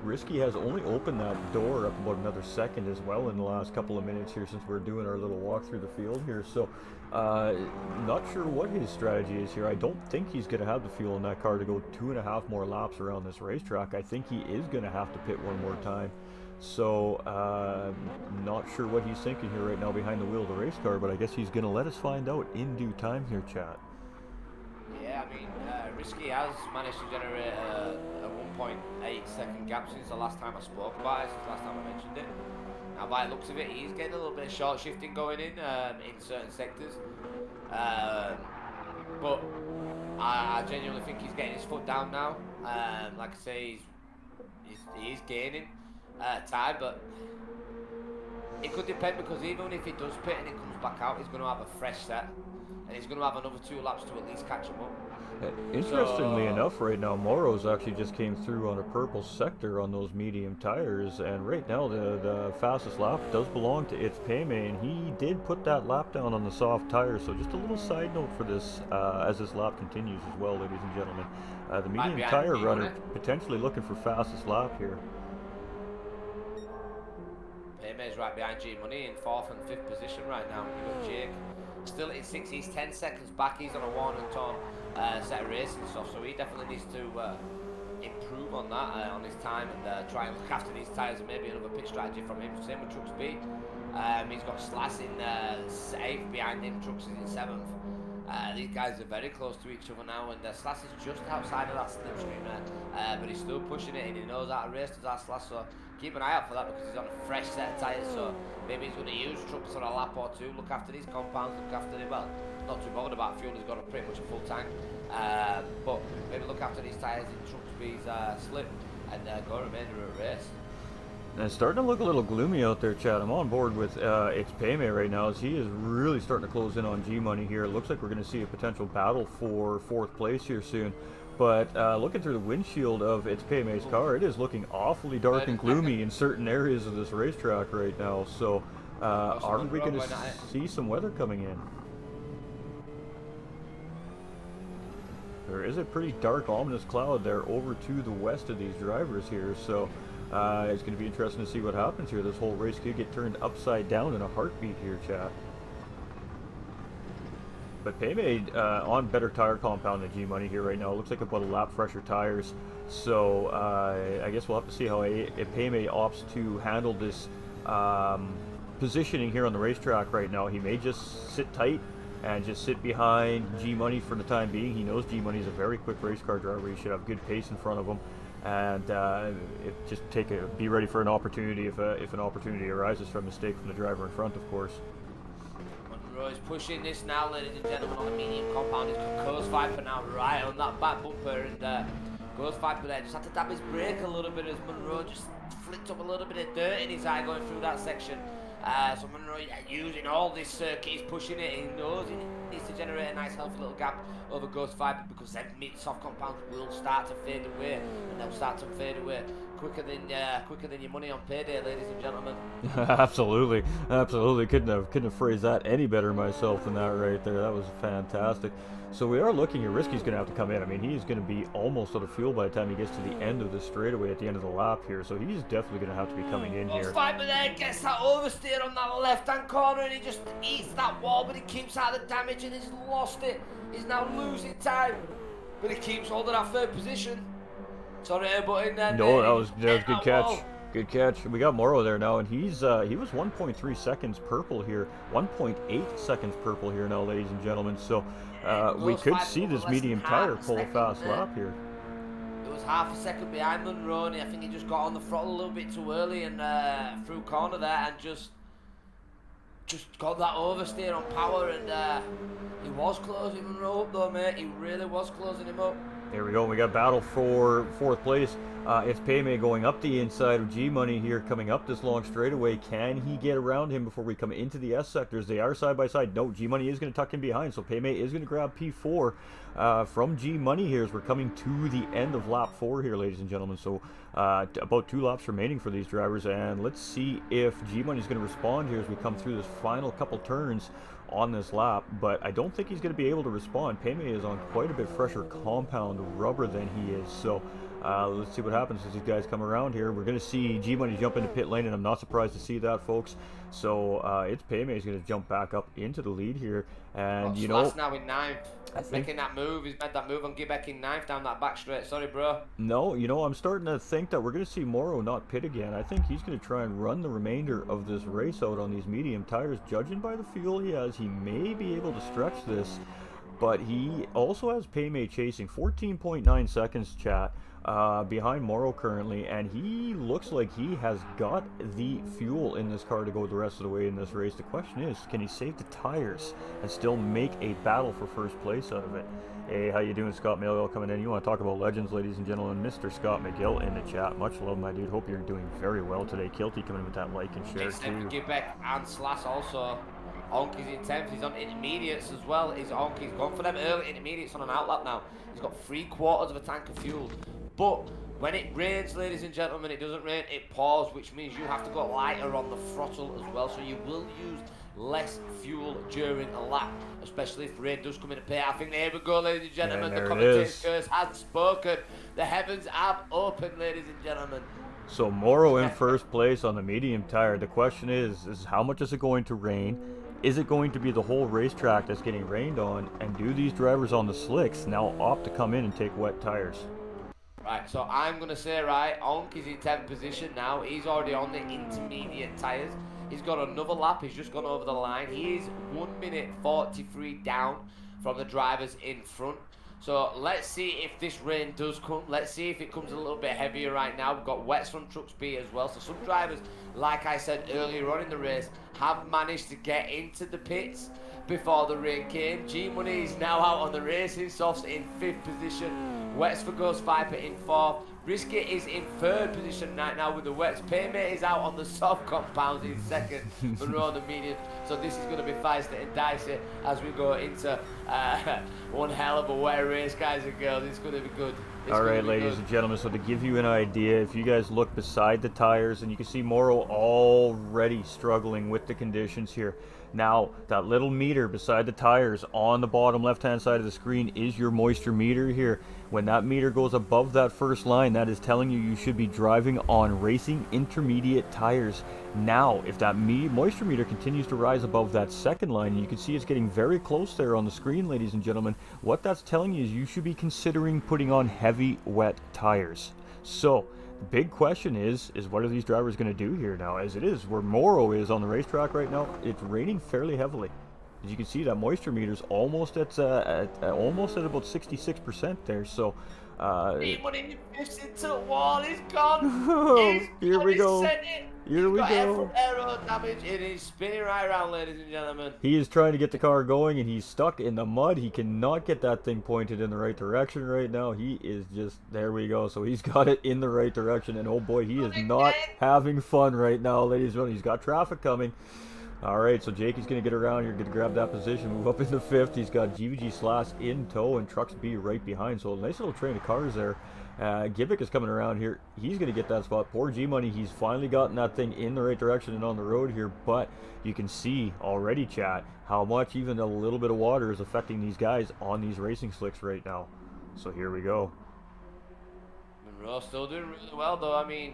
Risky has only opened that door up about another second as well in the last couple of minutes here since we're doing our little walk through the field here. So not sure what his strategy is here. I don't think he's going to have the fuel in that car to go 2.5 more laps around this racetrack. I think he is going to have to pit one more time. So not sure what he's thinking here right now behind the wheel of the race car, but I guess he's going to let us find out in due time here, chat. Yeah, I mean, Risky has managed to generate a 1.8 second gap since the last time I spoke about it, since the last time I mentioned it. Now, by the looks of it, he's getting a little bit of short shifting going in certain sectors. But I genuinely think he's getting his foot down now. Like I say, he is gaining time, but it could depend, because even if he does pit and it comes back out, he's going to have a fresh set, and he's going to have another 2 laps to at least catch him up. Interestingly enough, right now Morrow's actually just came through on a purple sector on those medium tires, and right now the fastest lap does belong to It's Payme, and he did put that lap down on the soft tires. So just a little side note for this as this lap continues as well, ladies and gentlemen. The medium tire runner potentially looking for fastest lap here. Payme's right behind G Money in 4th and 5th position right now. You've got Jake still at 6, he's 10 seconds back. He's on a 1 and torn set of racing stuff, so he definitely needs to improve on that, on his time, and try and look after these tyres, and maybe another pit strategy from him. Same with Trucks B. He's got Slass in 8th behind him, Trucks is in 7th. These guys are very close to each other now, and Slash is just outside of that slipstream there, but he's still pushing it, and he knows how to race to that Slash, so keep an eye out for that because he's on a fresh set of tyres, so maybe he's going to use trucks for a lap or two, look after these compounds, look after the, well, not too bothered about fuel, he's got a pretty much a full tank, but maybe look after these tyres in truck speeds slip, and go remainder of the race. And it's starting to look a little gloomy out there, Chad. I'm on board with It's Payme right now, as he is really starting to close in on G-Money here. It looks like we're going to see a potential battle for 4th place here soon. But looking through the windshield of It's Payme's car, it is looking awfully dark and gloomy in certain areas of this racetrack right now. So are we going to see some weather coming in? There is a pretty dark, ominous cloud there over to the west of these drivers here. So it's going to be interesting to see what happens here. This whole race could get turned upside down in a heartbeat here, chat. But Payme on better tire compound than G-Money here right now. It looks like about a lap fresher tires. So I guess we'll have to see how Payme opts to handle this positioning here on the racetrack right now. He may just sit tight and just sit behind G-Money for the time being. He knows G-Money is a very quick race car driver. He should have good pace in front of him. And just be ready for an opportunity if an opportunity arises from a mistake from the driver in front, of course. Monroe is pushing this now, ladies and gentlemen, on the medium compound. He's got Ghostviper now right on that back bumper, and Ghostviper there just had to tap his brake a little bit as Monroe just flicked up a little bit of dirt in his eye going through that section. So Monroe using all this circuit, he's pushing it, he knows he needs to generate a nice healthy little gap over Ghostviper because then mid-soft compounds will start to fade away, and they'll start to fade away quicker than your money on payday, ladies and gentlemen. Absolutely, absolutely. Couldn't have phrased that any better myself than that right there. That was fantastic. So we are looking here. Risky's going to have to come in. I mean, he's going to be almost out of fuel by the time he gets to the end of the straightaway at the end of the lap here. So he's definitely going to have to be coming in here. Ghostviper there gets that oversteer on that left-hand corner, and he just eats that wall, but he keeps out the damage, and he's lost it. He's now losing time, but he keeps holding that third position. Sorry, but in there. No, that was good catch. Wall. Good catch. We got Morrow there now, and he was 1.3 seconds purple here, 1.8 seconds purple here now, ladies and gentlemen. So we could see this medium tire pull a fast lap here. It was half a second behind Monroe, and I think he just got on the throttle a little bit too early and through corner there, and just got that oversteer on power, and he was closing Monroe up though, mate. He really was closing him up. There we go. We got battle for 4th place. It's Payme going up the inside of G-Money here, coming up this long straightaway. Can he get around him before we come into the S sectors? They are side by side. No, G-Money is going to tuck in behind, so Payme is going to grab P4 from G-Money here as we're coming to the end of lap 4 here, ladies and gentlemen. So about 2 laps remaining for these drivers, and let's see if G-Money is going to respond here as we come through this final couple turns on this lap, but I don't think he's going to be able to respond. Payme is on quite a bit fresher compound rubber than he is, so let's see what happens as these guys come around here. We're going to see G-Money jump into pit lane, and I'm not surprised to see that, folks. So it's Payme is going to jump back up into the lead here, and you know, now in 9th, making that move. He's made that move on Gibek in 9th down that back straight. Sorry, bro. No, you know, I'm starting to think that we're going to see Morrow not pit again. I think he's going to try and run the remainder of this race out on these medium tires. Judging by the fuel he has, he may be able to stretch this, but he also has Payme chasing 14.9 seconds, chat. Behind Morrow currently, and he looks like he has got the fuel in this car to go the rest of the way in this race. The question is, can he save the tires and still make a battle for first place out of it? Hey, how you doing, Scott McGill coming in? You want to talk about legends, ladies and gentlemen? Mr. Scott McGill in the chat. Much love, my dude. Hope you're doing very well today. Kilty coming in with that like and share too. Gibek and Slash also. Onky's in 10th, he's on intermediates as well. Onky's gone for them early intermediates on an outlap now. He's got 3/4 of a tank of fuel. But when it rains, ladies and gentlemen, it doesn't rain, it pours, which means you have to go lighter on the throttle as well. So you will use less fuel during a lap, especially if rain does come into play. I think there we go, ladies and gentlemen. The commentator's curse has spoken. The heavens have opened, ladies and gentlemen. So Morrow in first place on the medium tire. The question is how much is it going to rain? Is it going to be the whole racetrack that's getting rained on? And do these drivers on the slicks now opt to come in and take wet tires? Right, so I'm going to say, right, Onk is in 10th position now. He's already on the intermediate tyres. He's got another lap. He's just gone over the line. He is 1 minute 43 down from the drivers in front. So let's see if this rain does come. Let's see if it comes a little bit heavier right now. We've got wets from Trucks B as well. So some drivers, like I said earlier on in the race, have managed to get into the pits before the rain came. G-Money is now out on the racing softs in 5th position. Wets for Ghostviper in 4th. Risky is in 3rd position right now with the wets. Paymate is out on the soft compounds in 2nd. Monroe on the medium. So this is going to be feisty and dicey as we go into one hell of a wet race, guys and girls. It's going to be good. All right, ladies and gentlemen, so to give you an idea, if you guys look beside the tires, and you can see Morrow already struggling with the conditions here. Now, that little meter beside the tires on the bottom left-hand side of the screen is your moisture meter here. When that meter goes above that first line, that is telling you you should be driving on racing intermediate tires. Now, if that moisture meter continues to rise above that second line, you can see it's getting very close there on the screen, ladies and gentlemen, what that's telling you is you should be considering putting on heavy, wet tires. So, the big question is what are these drivers going to do here now? As it is, where Morrow is on the racetrack right now, it's raining fairly heavily. As you can see, that moisture meter's almost at about 66% there. So, Money into the wall. He's gone. Here we go. Here we go. Aero damage. It is spinning right around, ladies and gentlemen. He is trying to get the car going, and he's stuck in the mud. He cannot get that thing pointed in the right direction right now. He is just, there we go. So he's got it in the right direction, and oh boy, he is not having fun right now, ladies and gentlemen. He's got traffic coming. All right, so Jake is going to get around here, going to grab that position, move up into 5th. He's got GVG Slash in tow and Trucks B right behind. So a nice little train of cars there. Gibbik is coming around here. He's going to get that spot. Poor G-Money, he's finally gotten that thing in the right direction and on the road here. But you can see already, chat, how much even a little bit of water is affecting these guys on these racing slicks right now. So here we go. Monroe still doing really well, though. I mean,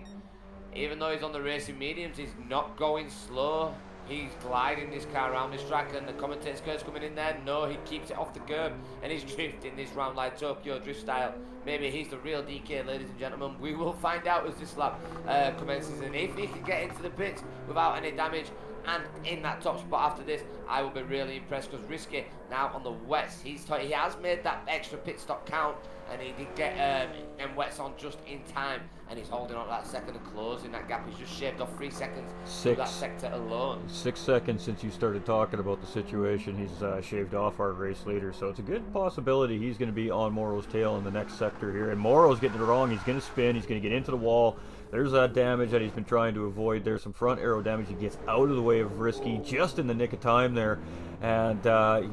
even though he's on the racing mediums, he's not going slow. He's gliding this car around this track, and the commentator's curve's coming in there. No, he keeps it off the curb, and he's drifting this round like Tokyo Drift style. Maybe he's the real DK, ladies and gentlemen. We will find out as this lap commences, and if he can get into the pits without any damage and in that top spot after this, I will be really impressed, because Risky now on the wets, he has made that extra pit stop count, and he did get them wets on just in time, and he's holding on to that second and closing that gap. He's just shaved off 3 seconds to that sector alone. 6 seconds since you started talking about the situation. He's shaved off our race leader, so it's a good possibility he's going to be on Morrow's tail in the next sector here. And Morrow's getting it wrong. He's going to spin. He's going to get into the wall. There's that damage that he's been trying to avoid. There's some front aero damage. He gets out of the way of Risky just in the nick of time there. And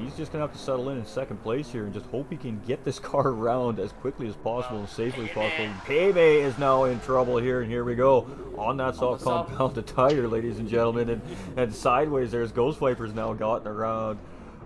he's just going to have to settle in second place here and just hope he can get this car around as quickly as possible and safely as possible. Payday is now in trouble here, and here we go on that soft compounded tire, ladies and gentlemen. And sideways there's Ghostviper's now gotten around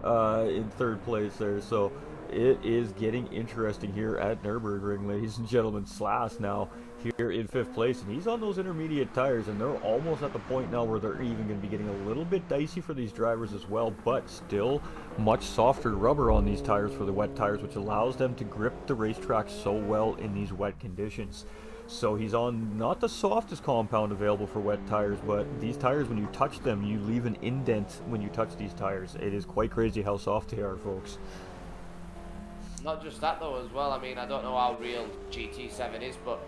in 3rd place there. So it is getting interesting here at Nürburgring, ladies and gentlemen. Slash now here in 5th place, and he's on those intermediate tires, and they're almost at the point now where they're even going to be getting a little bit dicey for these drivers as well, but still much softer rubber on these tires for the wet tires, which allows them to grip the racetrack so well in these wet conditions. So he's on not the softest compound available for wet tires, but these tires, when you touch them, you leave an indent when you touch these tires. It is quite crazy how soft they are, folks. Not just that though as well. I mean, I don't know how real GT7 is, but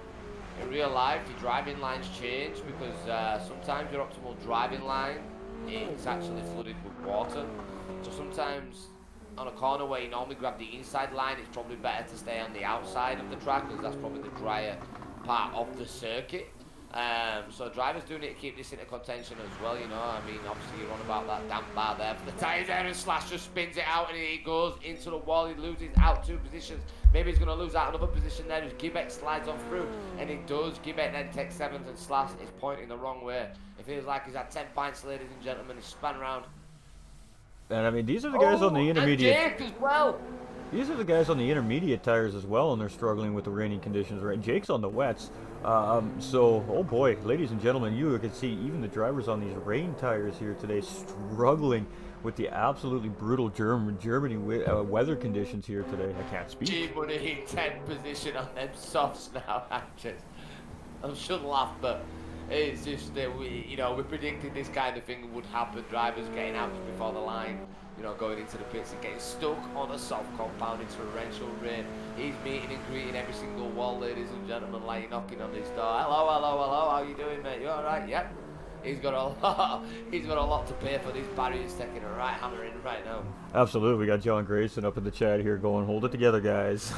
in real life your driving lines change, because sometimes your optimal driving line is actually flooded with water. So sometimes on a corner where you normally grab the inside line, it's probably better to stay on the outside of the track, because that's probably the drier part of the circuit. So drivers doing it to keep this into contention as well, you know. I mean, obviously you're on about that damp bar there for the tyres there, and Slash just spins it out and he goes into the wall. He loses out 2 positions. Maybe he's going to lose out another position there as Gibbek slides on through, and he does. Gibbek then takes 7th, and Slash is pointing the wrong way. It feels like he's had 10 pints, ladies and gentlemen. He's spun around. And I mean, these are the guys on the intermediate. And Jake as well. These are the guys on the intermediate tires as well, and they're struggling with the raining conditions, right? Jake's on the wets. So, oh boy, ladies and gentlemen, you can see even the drivers on these rain tires here today struggling with the absolutely brutal Germany weather conditions here today. I can't speak. G-Money in 10th position on them softs now. I shouldn't laugh, but It's just that we predicted this kind of thing would happen. Drivers getting out just before the line, going into the pits and getting stuck on a soft compound in torrential rain. He's meeting and greeting every single wall, ladies and gentlemen, like you're knocking on his door. Hello, hello, hello. How you doing, mate? You all right? Yep. He's got a lot. He's got a lot to pay for these barriers taking a right hammer in right now. Absolutely, we got John Grayson up in the chat here going, hold it together, guys.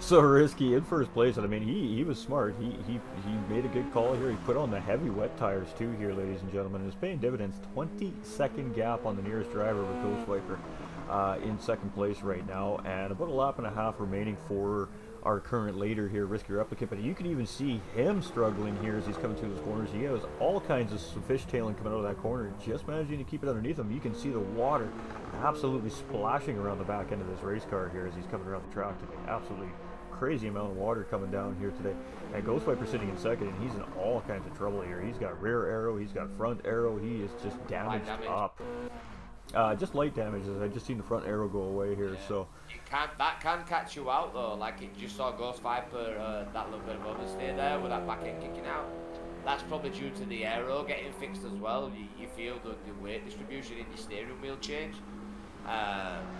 So Risky in first place, and I mean he was smart. He made a good call here. He put on the heavy wet tires too here, ladies and gentlemen. It's paying dividends. 20-second gap on the nearest driver with Ghostviper in second place right now, and about a lap and a half remaining for our current leader here, Risky Replicant. But you can even see him struggling here as he's coming through those corners. He has all kinds of fishtailing coming out of that corner, just managing to keep it underneath him. You can see the water absolutely splashing around the back end of this race car here as he's coming around the track today. Absolutely crazy amount of water coming down here today. And Ghostviper sitting in second, and he's in all kinds of trouble here. He's got rear aero, he's got front aero, he is just damaged up. Just light damages. I just seen the front aero go away here, so that can catch you out though. Like it just saw Ghostviper that little bit of oversteer there with that back end kicking out. That's probably due to the aero getting fixed as well. You feel the weight distribution in your steering wheel change,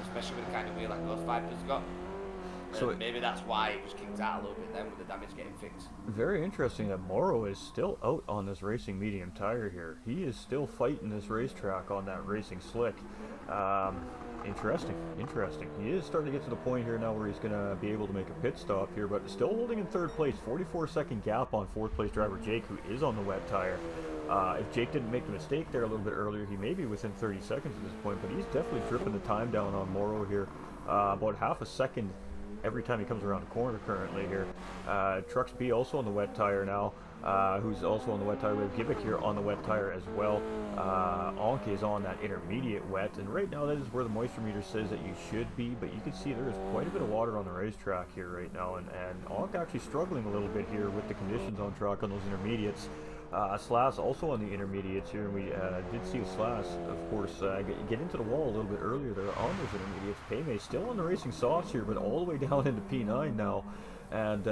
especially with the kind of wheel that Ghostviper's got. So maybe that's why it was kicked out a little bit then with the damage getting fixed. Very interesting that Morrow is still out on this racing medium tire here. He is still fighting this racetrack on that racing slick. Interesting. He is starting to get to the point here now where he's going to be able to make a pit stop here, but still holding in third place. 44-second gap on fourth place driver Jake, who is on the wet tire. If Jake didn't make the mistake there a little bit earlier, he may be within 30 seconds at this point, but he's definitely dripping the time down on Morrow here. About half a second every time he comes around a corner currently here. Trucks B also on the wet tire now, who's also on the wet tire. We have Givic here on the wet tire as well. Onk is on that intermediate wet, and right now that is where the moisture meter says that you should be, but you can see there is quite a bit of water on the racetrack here right now, and Onk actually struggling a little bit here with the conditions on track on those intermediates. Slash also on the intermediates here, and we did see Slash, of course, get into the wall a little bit earlier there on those intermediates. Paymay still on the racing softs here, but all the way down into P9 now, and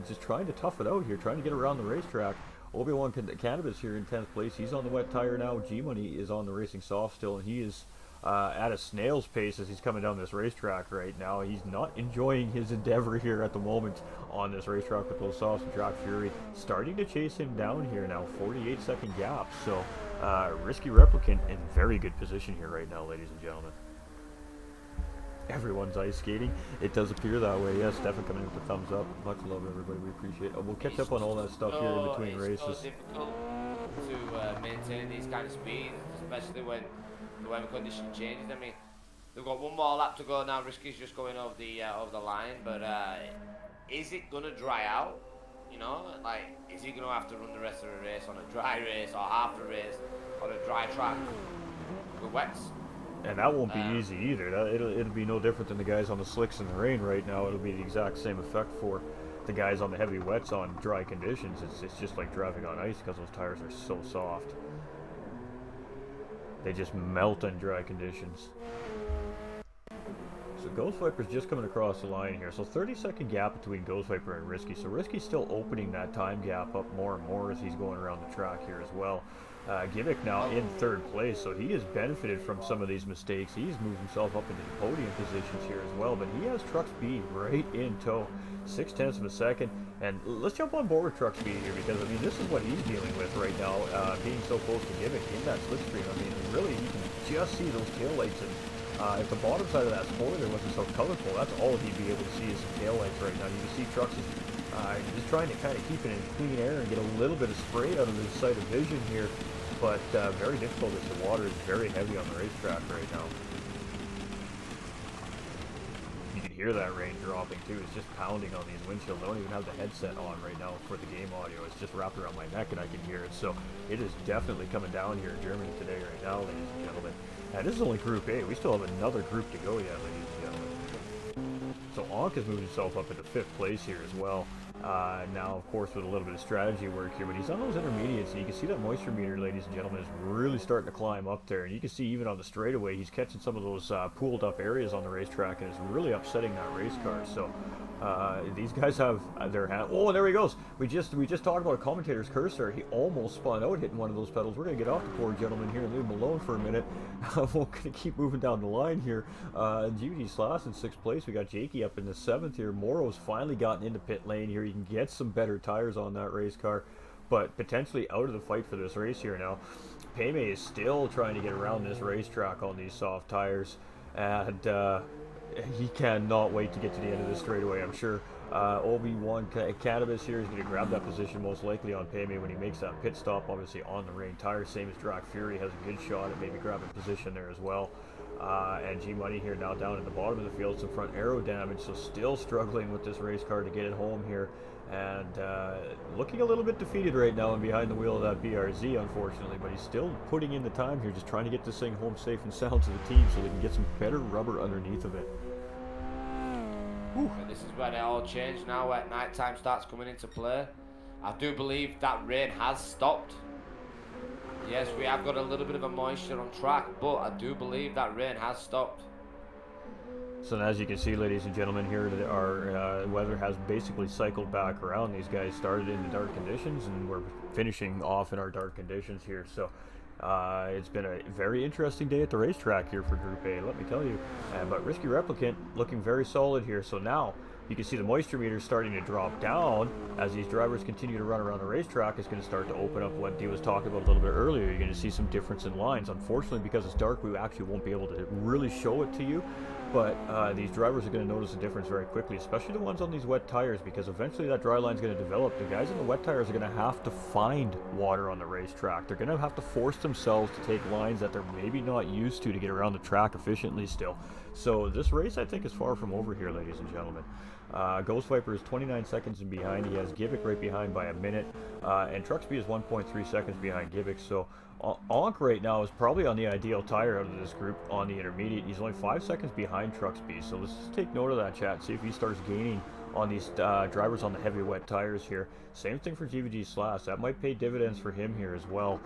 just trying to tough it out here, trying to get around the racetrack. Obi-Wan Cannabis here in 10th place. He's on the wet tire now. G-Money is on the racing soft still, and he is at a snail's pace as he's coming down this racetrack right now. He's not enjoying his endeavor here at the moment on this racetrack with those softs and Track Fury starting to chase him down here now. 48-second gap. So Risky Replicant in very good position here right now, ladies and gentlemen. Everyone's ice skating. It does appear that way. Yes, Stefan coming in with the thumbs up. Much love, everybody. We appreciate it. We'll catch up on all that stuff here in between races. It's so difficult to maintain these kind of speeds, especially when the weather condition changes. I mean, we've got one more lap to go now. Risky's just going over the line, but is it gonna dry out? Like, is he gonna have to run the rest of the race on a dry race or half the race on a dry track with wets? And that won't be easy either. It'll be no different than the guys on the slicks in the rain right now. It'll be the exact same effect for the guys on the heavy wets on dry conditions. It's just like driving on ice because those tires are so soft. They just melt in dry conditions. So Ghostviper's just coming across the line here. So 30-second gap between Ghostviper and Risky. So Risky's still opening that time gap up more and more as he's going around the track here as well. Givic now in third place, so he has benefited from some of these mistakes. He's moved himself up into the podium positions here as well, but he has Trucks B right in tow. 0.6 of a second, and let's jump on board with Trucks B here, because I mean this is what he's dealing with right now, being so close to Givic in that slipstream. I mean, really, you can just see those taillights, and if the bottom side of that spoiler wasn't so colorful, that's all he'd be able to see is some taillights right now. You can see Trucks is just trying to kind of keep it in clean air and get a little bit of spray out of his sight of vision here. But very difficult as the water is very heavy on the racetrack right now. You can hear that rain dropping too. It's just pounding on these windshields. I don't even have the headset on right now for the game audio. It's just wrapped around my neck and I can hear it. So it is definitely coming down here in Germany today right now, ladies and gentlemen. This is only Group A. We still have another group to go yet, ladies and gentlemen. So Onk has moved himself up into 5th place here as well. Now, of course, with a little bit of strategy work here, but he's on those intermediates, and you can see that moisture meter, ladies and gentlemen, is really starting to climb up there. And you can see even on the straightaway, he's catching some of those pooled up areas on the racetrack, and it's really upsetting that race car. So These guys have their hand. Oh, there he goes. We just talked about a commentator's cursor. He almost spun out hitting one of those pedals. We're gonna get off the poor gentleman here and leave him alone for a minute. We're gonna keep moving down the line here. GVG Slash in 6th place. We got Jakey up in the 7th here. Moro's finally gotten into pit lane here. You can get some better tires on that race car, but potentially out of the fight for this race here now. Payme is still trying to get around this racetrack on these soft tires, and he cannot wait to get to the end of this straightaway, I'm sure. Obi-Wan Cannabis here is going to grab that position most likely on Payme when he makes that pit stop, obviously on the rain tires, same as Drac Fury has a good shot at maybe grabbing position there as well. And G-Money here now down at the bottom of the field, some front aero damage, so still struggling with this race car to get it home here. And looking a little bit defeated right now and behind the wheel of that BRZ, unfortunately, but he's still putting in the time here, just trying to get this thing home safe and sound to the team so they can get some better rubber underneath of it. This is where it all changed now, where night time starts coming into play. I do believe that rain has stopped. Yes, we have got a little bit of a moisture on track, but I do believe that rain has stopped. So as you can see, ladies and gentlemen, here our weather has basically cycled back around. These guys started in the dark conditions and we're finishing off in our dark conditions here. So it's been a very interesting day at the racetrack here for Group A, let me tell you. But Risky Replicant looking very solid here. So now you can see the moisture meter starting to drop down as these drivers continue to run around the racetrack. It's going to start to open up what Dee was talking about a little bit earlier. You're going to see some difference in lines. Unfortunately, because it's dark, we actually won't be able to really show it to you. But these drivers are going to notice a difference very quickly, especially the ones on these wet tires, because eventually that dry line is going to develop. The guys in the wet tires are going to have to find water on the racetrack. They're going to have to force themselves to take lines that they're maybe not used to get around the track efficiently still. So this race, I think, is far from over here, ladies and gentlemen. Ghostviper is 29 seconds in behind. He has Givic right behind by a minute, and Truxby is 1.3 seconds behind Givic. So Onk right now is probably on the ideal tire out of this group on the intermediate. He's only 5 seconds behind Truxby. So let's just take note of that, chat. See if he starts gaining on these drivers on the heavy wet tires here. Same thing for GVG Slash. That might pay dividends for him here as well.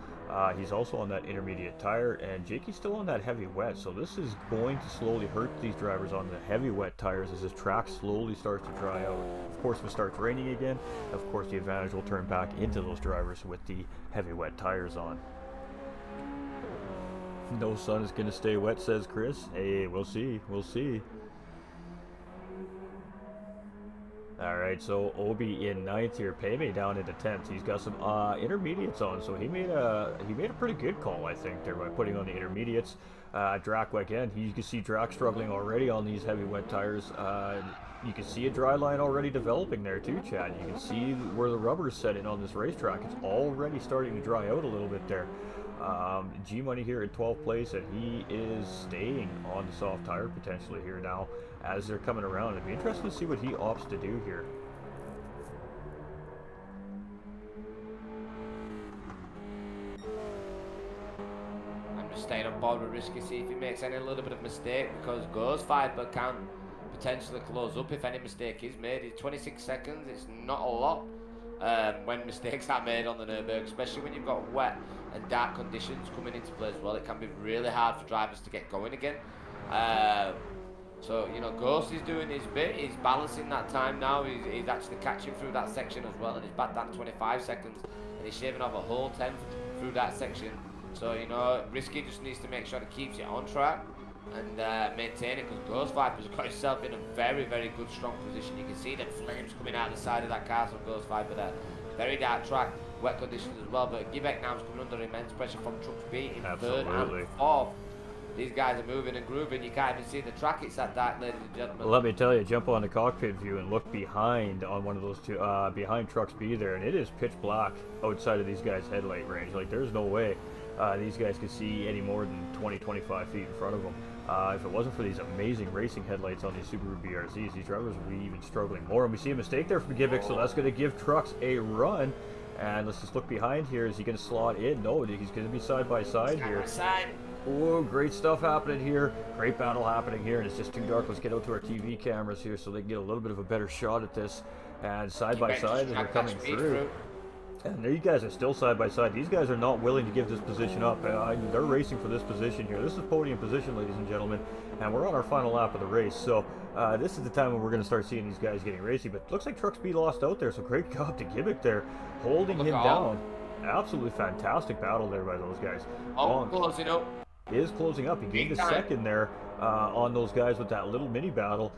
He's also on that intermediate tire, and Jakey's still on that heavy wet. So this is going to slowly hurt these drivers on the heavy wet tires as this track slowly starts to dry out. Of course, if it starts raining again, of course the advantage will turn back into those drivers with the heavy wet tires on. No sun is going to stay wet, says Chris. Hey, we'll see. We'll see. Alright, so Obi in 9th here, Payme down into 10th. He's got some intermediates on, so he made a pretty good call, I think, there by putting on the intermediates. Drac again, you can see Drac struggling already on these heavy wet tires. You can see a dry line already developing there too, Chad. You can see where the rubber's setting on this racetrack. It's already starting to dry out a little bit there. G-Money here in 12th place, and he is staying on the soft tire potentially here now as they're coming around. It'd be interesting to see what he opts to do here. I'm just staying on board with Risky, see if he makes any little bit of mistake, because Ghostviper can potentially close up if any mistake is made. It's 26 seconds, it's not a lot. When mistakes are made on the Nürburgring, especially when you've got wet and dark conditions coming into play as well, it can be really hard for drivers to get going again. So, you know, Ghost is doing his bit, he's balancing that time now, he's actually catching through that section as well, and he's back down 25 seconds, and he's shaving off a whole 10th through that section. So, you know, Risky just needs to make sure he keeps it on track and maintain it, because Ghostviper's got himself in a very, very good, strong position. You can see the flames coming out the side of that car from Ghostviper there. Very dark track, wet conditions as well, but Giveck now is coming under immense pressure from Truxby in 3rd and 4th. These guys are moving and grooving. You can't even see the track. It's that dark, ladies and gentlemen. Well, let me tell you, jump on the cockpit view and look behind on one of those two, behind Truxby there, and it is pitch black outside of these guys' headlight range. Like, there's no way these guys could see any more than 20-25 feet in front of them. If it wasn't for these amazing racing headlights on these Subaru BRZs, these drivers would be even struggling more. And we see a mistake there from Givic, so that's going to give Trucks a run. And let's just look behind here. Is he going to slot in? No, he's going to be side by side here. Oh, great stuff happening here. Great battle happening here, and it's just too dark. Let's get out to our TV cameras here so they can get a little bit of a better shot at this. And side by side as they're coming through. And these guys are still side by side. These guys are not willing to give this position up. They're racing for this position here. This is podium position, ladies and gentlemen, and we're on our final lap of the race. So this is the time when we're going to start seeing these guys getting racy. But looks like Truck Speed lost out there, so great job to Gimmick there, holding him down. Absolutely fantastic battle there by those guys. Closing up. Is closing up. He gained a second there on those guys with that little mini battle.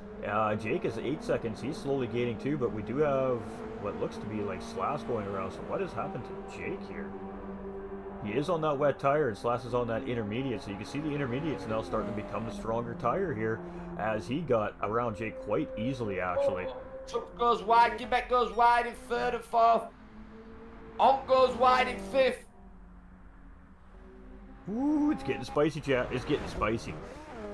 Jake is 8 seconds. He's slowly gaining too, but we do have what looks to be like Slash going around. So what has happened to Jake here? He is on that wet tire and Slash is on that intermediate. So you can see the intermediate's now starting to become the stronger tire here as he got around Jake quite easily actually. Truck goes wide, Quebec goes wide in third and fourth. On goes wide in fifth. Ooh, it's getting spicy, chat. It's getting spicy.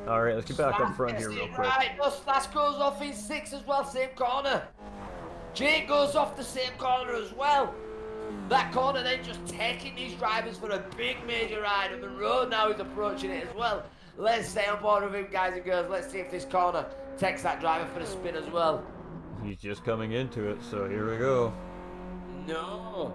All right, let's get back up front here real quick. Right, no, Slash goes off in sixth as well, same corner. Jake goes off the same corner as well. That corner then just taking these drivers for a big major ride, and the road now is approaching it as well. Let's stay on board with him, guys and girls. Let's see if this corner takes that driver for a spin as well. He's just coming into it, so here we go. No.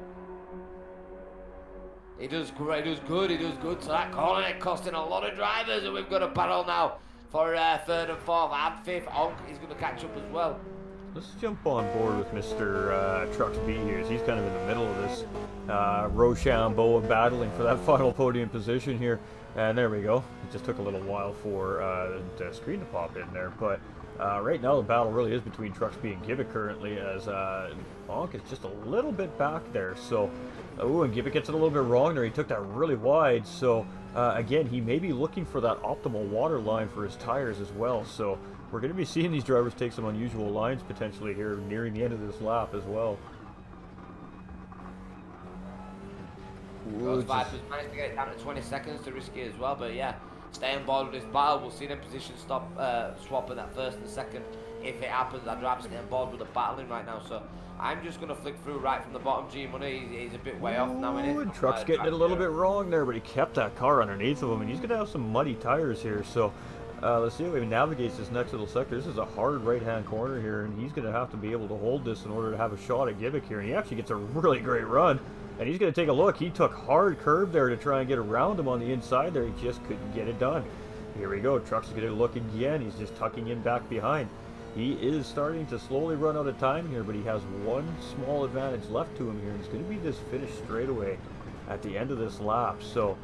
He does great, he does good. So that corner costing a lot of drivers, and we've got a battle now for third and fourth and fifth. Onk is going to catch up as well. Let's jump on board with Mr. Trucks B here, as he's kind of in the middle of this Rochambeau of battling for that final podium position here. And there we go. It just took a little while for the screen to pop in there, but right now the battle really is between Trucks B and Gibbet currently, as Onk is just a little bit back there. So, oh, and Gibbet gets it a little bit wrong there. He took that really wide. So again, he may be looking for that optimal water line for his tires as well. So we're going to be seeing these drivers take some unusual lines potentially here nearing the end of this lap as well. Ghostviper's managed to get it down to 20 seconds to risk it as well, but yeah, stay on board with this battle. We'll see them position swap at that first and second. If it happens, I'd rather stay on board with the battling right now, so I'm just going to flick through right from the bottom. G-Money, he's a bit way off now, isn't it? Truck's getting it a little bit wrong there, but he kept that car underneath of him, and he's going to have some muddy tires here, so let's see how he navigates this next little sector. This is a hard right-hand corner here, and he's going to have to be able to hold this in order to have a shot at Gibbik here, and he actually gets a really great run. And he's going to take a look. He took hard curb there to try and get around him on the inside there. He just couldn't get it done. Here we go. Truck's going to look again. He's just tucking in back behind. He is starting to slowly run out of time here, but he has one small advantage left to him here. It's going to be this finish straightaway at the end of this lap. So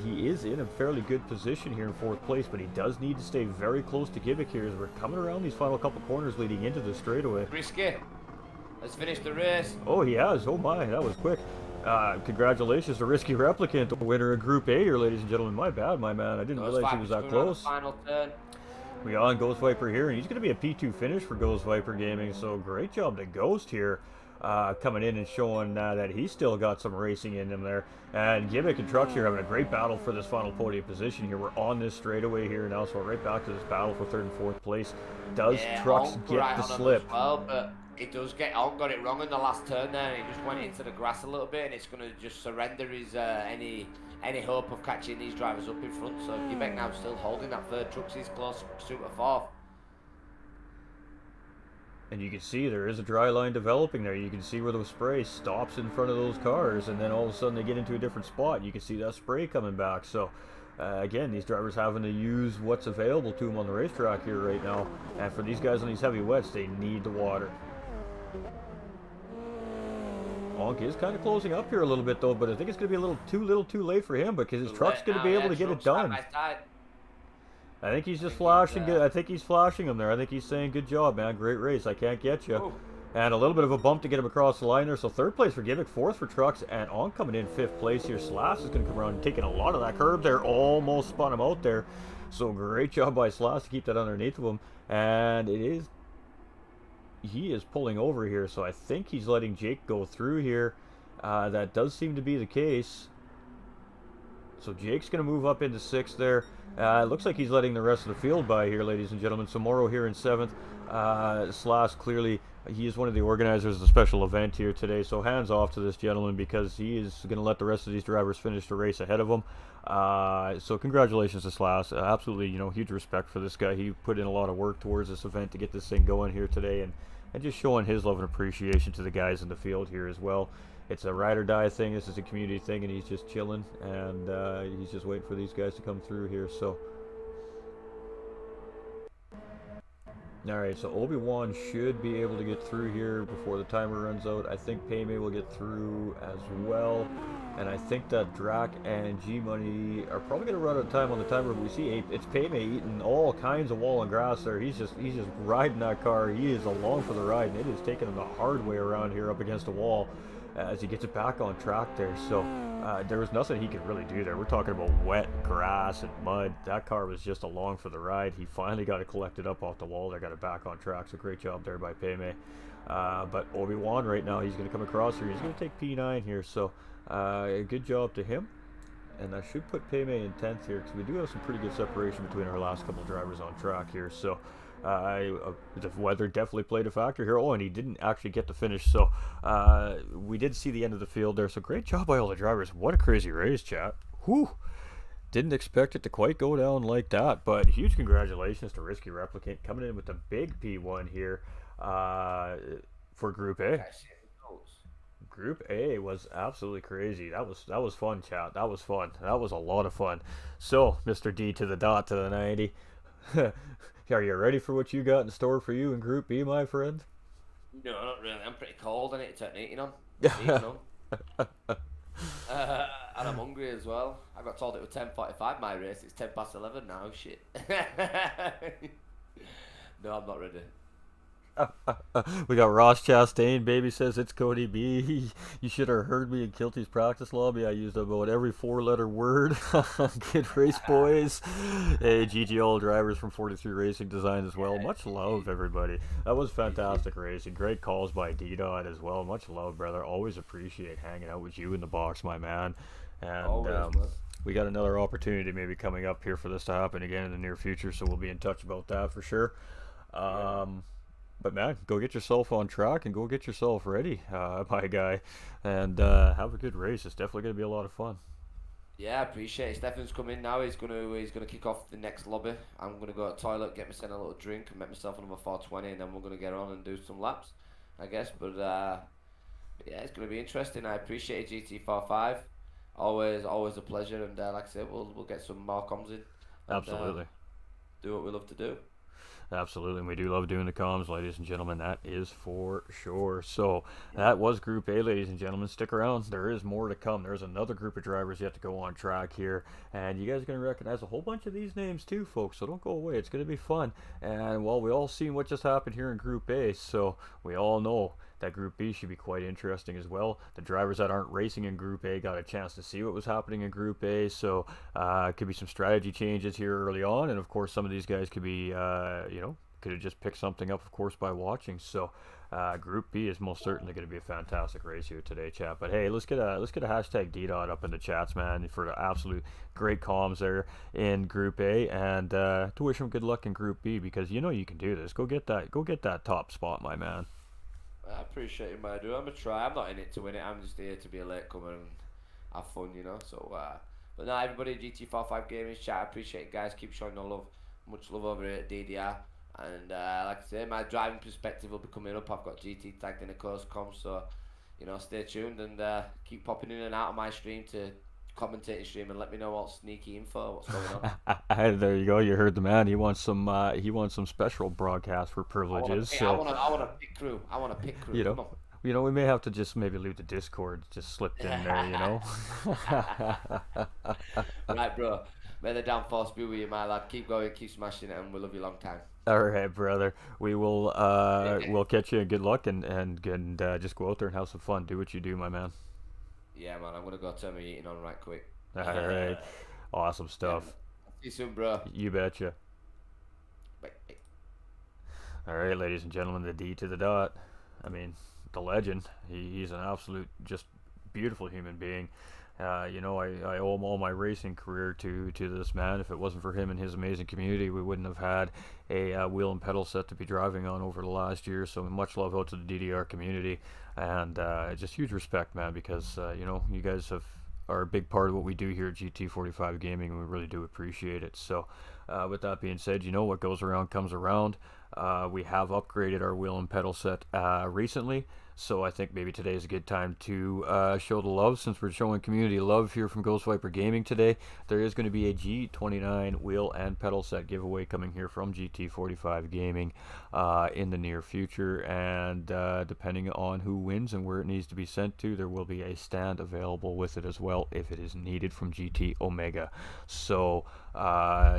he is in a fairly good position here in fourth place, but he does need to stay very close to Gibbik here as we're coming around these final couple corners leading into the straightaway. Risky. Let's finish the race. Oh, he has. Oh my, that was quick. Congratulations to Risky Replicant, the winner of Group A here, ladies and gentlemen. My bad, my man. I didn't realize he was that close. Final turn. We on Ghostviper here, and he's going to be a P2 finish for Ghostviper Gaming. So great job to Ghost here, coming in and showing that he's still got some racing in him there. And Gimmick and Trucks here having a great battle for this final podium position here. We're on this straightaway here now, so we're right back to this battle for third and fourth place. Does Trucks get the slip? Well, but it does get on. Got it wrong in the last turn there, and he just went into the grass a little bit, and it's going to just surrender his any hope of catching these drivers up in front. So Quebec now still holding that third. Trucks is close pursuit of fourth. And you can see there is a dry line developing there. You can see where the spray stops in front of those cars, and then all of a sudden they get into a different spot. You can see that spray coming back. So again, these drivers having to use what's available to them on the racetrack here right now. And for these guys on these heavy wets, they need the water. Onk is kind of closing up here a little bit though, but I think it's going to be a little too late for him because his truck's going to be able to get it done. I think he's just flashing. I think he's flashing him there. I think he's saying, "Good job, man. Great race. I can't get you." Ooh. And a little bit of a bump to get him across the line there. So third place for Gimmick, fourth for Trucks, and Onk coming in fifth place here. Slash is going to come around and taking a lot of that curb there. Almost spun him out there. So great job by Slash to keep that underneath of him. And he is pulling over here, so I think he's letting Jake go through here. That does seem to be the case. So Jake's going to move up into sixth there. It looks like he's letting the rest of the field by here, ladies and gentlemen. So Morrow here in seventh. Slash, clearly, he is one of the organizers of the special event here today. So hands off to this gentleman because he is going to let the rest of these drivers finish the race ahead of him. So congratulations to Slash. Absolutely, huge respect for this guy. He put in a lot of work towards this event to get this thing going here today, and just showing his love and appreciation to the guys in the field here as well. it's a ride or die thing. This is a community thing, and he's just chilling, and he's just waiting for these guys to come through here. So, all right, so Obi-Wan should be able to get through here before the timer runs out. I think Paymay will get through as well, and I think that Drac and G-Money are probably going to run out of time on the timer. But we see it's Paymay eating all kinds of wall and grass there. He's just riding that car. He is along for the ride, and it is taking him the hard way around here up against the wall as he gets it back on track there. So there was nothing he could really do there. We're talking about wet grass and mud. That car was just along for the ride. He finally got it collected up off the wall. They got it back on track. So great job there by Paymay. But Obi-Wan right now, he's going to come across here. He's going to take P9 here. So good job to him. And I should put Paymay in 10th here because we do have some pretty good separation between our last couple of drivers on track here. So the weather definitely played a factor here. Oh, and he didn't actually get to finish. So we did see the end of the field there. So great job by all the drivers. What a crazy race, chat. Whew. Didn't expect it to quite go down like that. But huge congratulations to Risky Replicant coming in with the big P1 here for Group A. Group A was absolutely crazy. That was fun, chat. That was fun. That was a lot of fun. So, Mr. D to the dot to the 90. Are you ready for what you got in store for you in Group B, my friend? No, not really. I'm pretty cold. I need to turn eating on. And I'm hungry as well. I got told it was 10:45 my race. It's 11:10 now. Shit. No, I'm not ready. We got Ross Chastain. Baby says it's Cody B. You should have heard me in Kilty's practice lobby. I used about every 4-letter word. Good race, boys. Hey, GGL drivers from 43 Racing Design as well. Much love, everybody. That was fantastic racing. Great calls by D-Dot as well. Much love, brother. Always appreciate hanging out with you in the box, my man. And we got another opportunity maybe coming up here for this to happen again in the near future, so we'll be in touch about that for sure. But man, go get yourself on track and go get yourself ready, my guy, and have a good race. It's definitely going to be a lot of fun. Yeah, I appreciate it. Stefan's coming now. He's gonna kick off the next lobby. I'm gonna go to the toilet, get myself a little drink, and make myself another 420, and then we're gonna get on and do some laps, I guess. But yeah, it's gonna be interesting. I appreciate it, GT45. Always a pleasure. And like I said, we'll get some more comms in. And, Absolutely. Do what we love to do. Absolutely, and we do love doing the comms, ladies and gentlemen. That is for sure. So that was Group A, ladies and gentlemen. Stick around. There is more to come. There's another group of drivers yet to go on track here, and you guys are going to recognize a whole bunch of these names too, folks. So don't go away. It's going to be fun. And well, we all seen what just happened here in Group A, so we all know that Group B should be quite interesting as well. The drivers that aren't racing in Group A got a chance to see what was happening in Group A, so could be some strategy changes here early on, and of course some of these guys could be, could have just picked something up, of course, by watching. So Group B is most certainly going to be a fantastic race here today, chat. But hey, let's get a hashtag DDOT up in the chats, man, for the absolute great comms there in Group A, and to wish them good luck in Group B, because you know you can do this. Go get that top spot, my man. I appreciate you, man. I'm gonna try. I'm not in it to win it. I'm just here to be a latecomer and have fun, you know. So, but now everybody, GT45 Gaming chat. I appreciate it, guys. Keep showing the love. Much love over here at DDR. And like I say, my driving perspective will be coming up. I've got GT tagged in a course com, so you know, stay tuned and keep popping in and out of my stream to commentating stream and let me know what sneaky info, what's going on. There you go. You heard the man. He wants some special broadcast for privileges. I want a pit crew. I want a pit crew. You know, we may have to just maybe leave the Discord just slipped in there. You know. Right, bro. May the downforce be with you, my lad. Keep going, keep smashing it, and we'll love you a long time. All right, brother. We will we'll catch you. Good luck and just go out there and have some fun. Do what you do, my man. Yeah, man. I'm gonna go turn my eating on right quick. All right. Awesome stuff. Yeah, see you soon, bro. You betcha. Bye. All right, ladies and gentlemen, the D to the dot. I mean, the legend. He's an absolute, just beautiful human being. I owe him all my racing career to this man. If it wasn't for him and his amazing community, we wouldn't have had a wheel and pedal set to be driving on over the last year. So much love out to the DDR community, and just huge respect, man, because you guys are a big part of what we do here at GT45 Gaming, and we really do appreciate it. So with that being said, what goes around comes around. We have upgraded our wheel and pedal set recently, so I think maybe today is a good time to show the love, since we're showing community love here from Ghostviper Gaming today. There is going to be a G29 wheel and pedal set giveaway coming here from GT45 Gaming in the near future, and depending on who wins and where it needs to be sent to, there will be a stand available with it as well if it is needed from GT Omega. So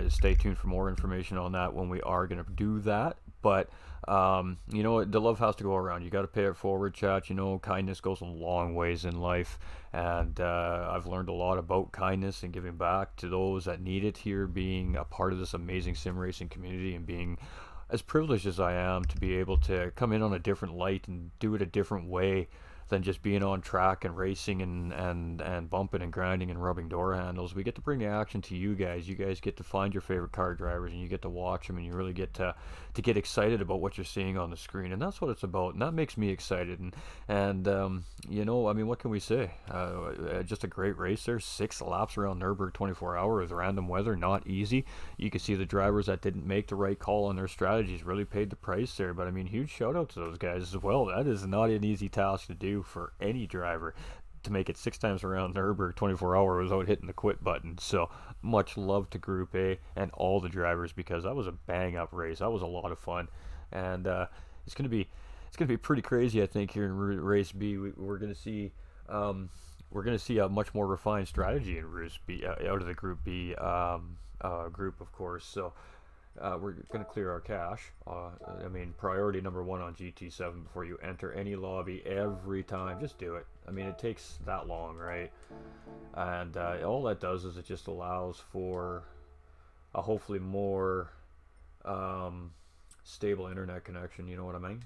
stay tuned for more information on that when we are going to do that. But you know, the love has to go around. You got to pay it forward, chat. You know, kindness goes a long ways in life, and I've learned a lot about kindness and giving back to those that need it here, being a part of this amazing sim racing community, and being as privileged as I am to be able to come in on a different light and do it a different way than just being on track and racing and bumping and grinding and rubbing door handles. We get to bring the action to you guys. You guys get to find your favorite car drivers, and you get to watch them, and you really get to get excited about what you're seeing on the screen, and that's what it's about, and that makes me excited. And you know, I mean, what can we say? Just a great race there. 6 laps around NURB24hr with random weather, not easy. You can see the drivers that didn't make the right call on their strategies really paid the price there, but I mean, huge shout out to those guys as well. That is not an easy task to do for any driver, to make it 6 times around NURB24hr without hitting the quit button. So much love to Group A and all the drivers, because that was a bang up race. That was a lot of fun, and it's gonna be pretty crazy, I think, here in race B. We're gonna see a much more refined strategy in race B, out of the Group B group, of course. So we're going to clear our cache. I mean, priority number 1 on GT7 before you enter any lobby every time. Just do it. I mean, it takes that long, right? And all that does is it just allows for a hopefully more stable internet connection. You know what I mean?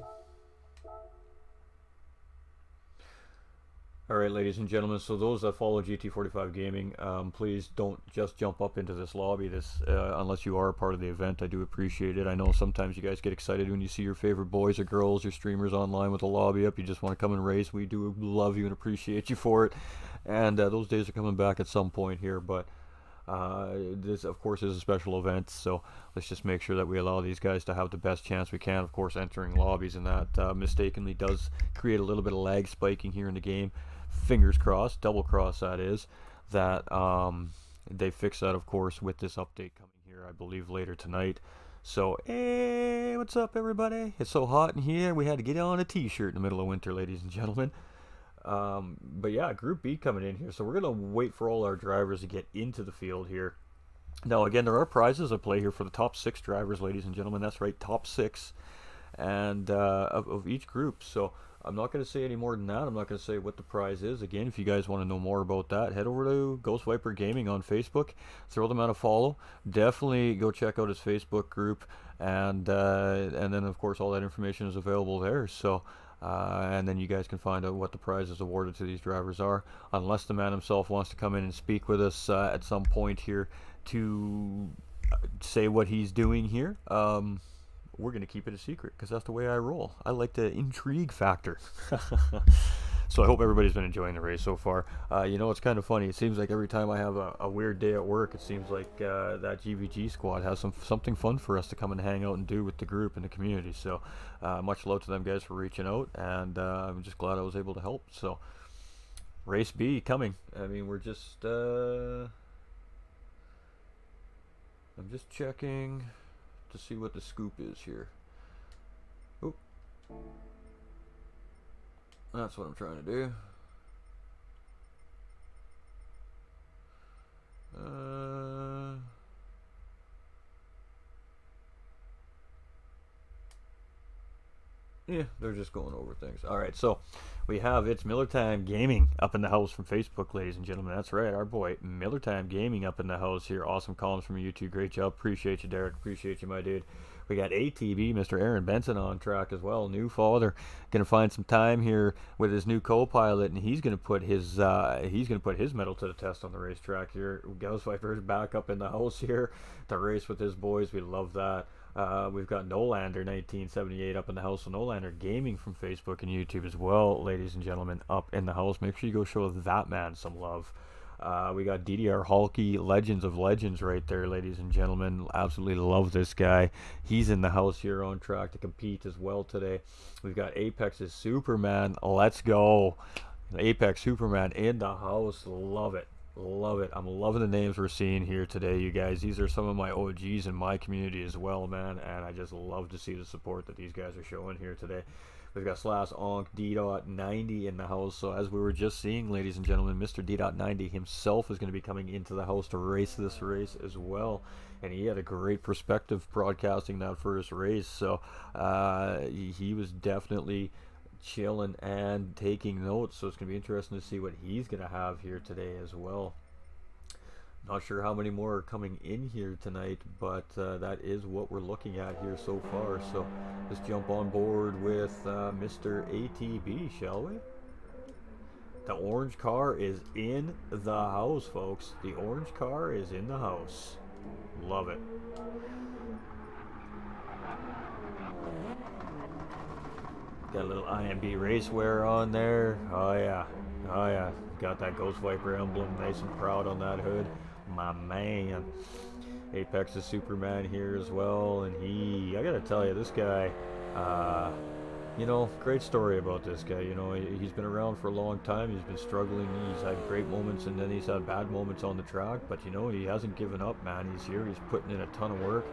Alright, ladies and gentlemen, so those that follow GT45 Gaming, please don't just jump up into this lobby unless you are a part of the event. I do appreciate it. I know sometimes you guys get excited when you see your favorite boys or girls or streamers online with a lobby up. You just want to come and race. We do love you and appreciate you for it. And those days are coming back at some point here, but this, of course, is a special event, so let's just make sure that we allow these guys to have the best chance we can. Of course, entering lobbies, and that mistakenly does create a little bit of lag spiking here in the game. Fingers crossed, double cross that is, that they fix that, of course, with this update coming here, I believe, later tonight. So, hey, what's up, everybody? It's so hot in here, we had to get on a t-shirt in the middle of winter, ladies and gentlemen. But yeah, Group B coming in here, so we're going to wait for all our drivers to get into the field here. Now, again, there are prizes at play here for the top 6 drivers, ladies and gentlemen. That's right, top 6 and of each group. So I'm not going to say any more than that. I'm not going to say what the prize is. Again, if you guys want to know more about that, head over to Ghostviper Gaming on Facebook. Throw them out a follow. Definitely go check out his Facebook group, and then, of course, all that information is available there. So and then you guys can find out what the prizes awarded to these drivers are, unless the man himself wants to come in and speak with us at some point here to say what he's doing here. We're going to keep it a secret, because that's the way I roll. I like the intrigue factor. So I hope everybody's been enjoying the race so far. You know, it's kind of funny. It seems like every time I have a weird day at work, it seems like that GVG squad has something fun for us to come and hang out and do with the group and the community. So much love to them guys for reaching out, and I'm just glad I was able to help. So race B coming. I mean, we're just I'm just checking to see what the scoop is here. Oh, that's what I'm trying to do. Yeah, they're just going over things. Alright, so we have It's Miller Time Gaming up in the house from Facebook, ladies and gentlemen. That's right, our boy Miller Time Gaming up in the house here. Awesome columns from you two. Great job. Appreciate you, Derek. Appreciate you, my dude. We got ATB, Mr. Aaron Benson, on track as well. New father, gonna find some time here with his new co-pilot, and he's gonna put his medal to the test on the racetrack here. Ghostviper's back up in the house here to race with his boys. We love that. We've got Nolander 1978 up in the house, so Nolander Gaming from Facebook and YouTube as well, ladies and gentlemen, up in the house. Make sure you go show that man some love. We got DDR Hulky, Legends of Legends right there, ladies and gentlemen. Absolutely love this guy. He's in the house here on track to compete as well today. We've got Apex's Superman. Let's go. Apex Superman in the house. Love it. Love it. I'm loving the names we're seeing here today, you guys. These are some of my OGs in my community as well, man. And I just love to see the support that these guys are showing here today. We've got /Onk D.90 in the house. So as we were just seeing, ladies and gentlemen, Mr. D.90 himself is going to be coming into the house to race this race as well. And he had a great perspective broadcasting that first race. So he was definitely chilling and taking notes. So it's going to be interesting to see what he's going to have here today as well. Not sure how many more are coming in here tonight, but that is what we're looking at here so far. So let's jump on board with Mr. ATB, shall we? The orange car is in the house, folks. The orange car is in the house. Love it. Got a little IMB racewear on there. Oh yeah. Oh yeah. Got that Ghostviper emblem nice and proud on that hood. My man. Apex is Superman here as well, and I gotta tell you, this guy, you know, great story about this guy. You know, he's been around for a long time. He's been struggling. He's had great moments, and then he's had bad moments on the track. But you know, he hasn't given up, man. He's here. He's putting in a ton of work.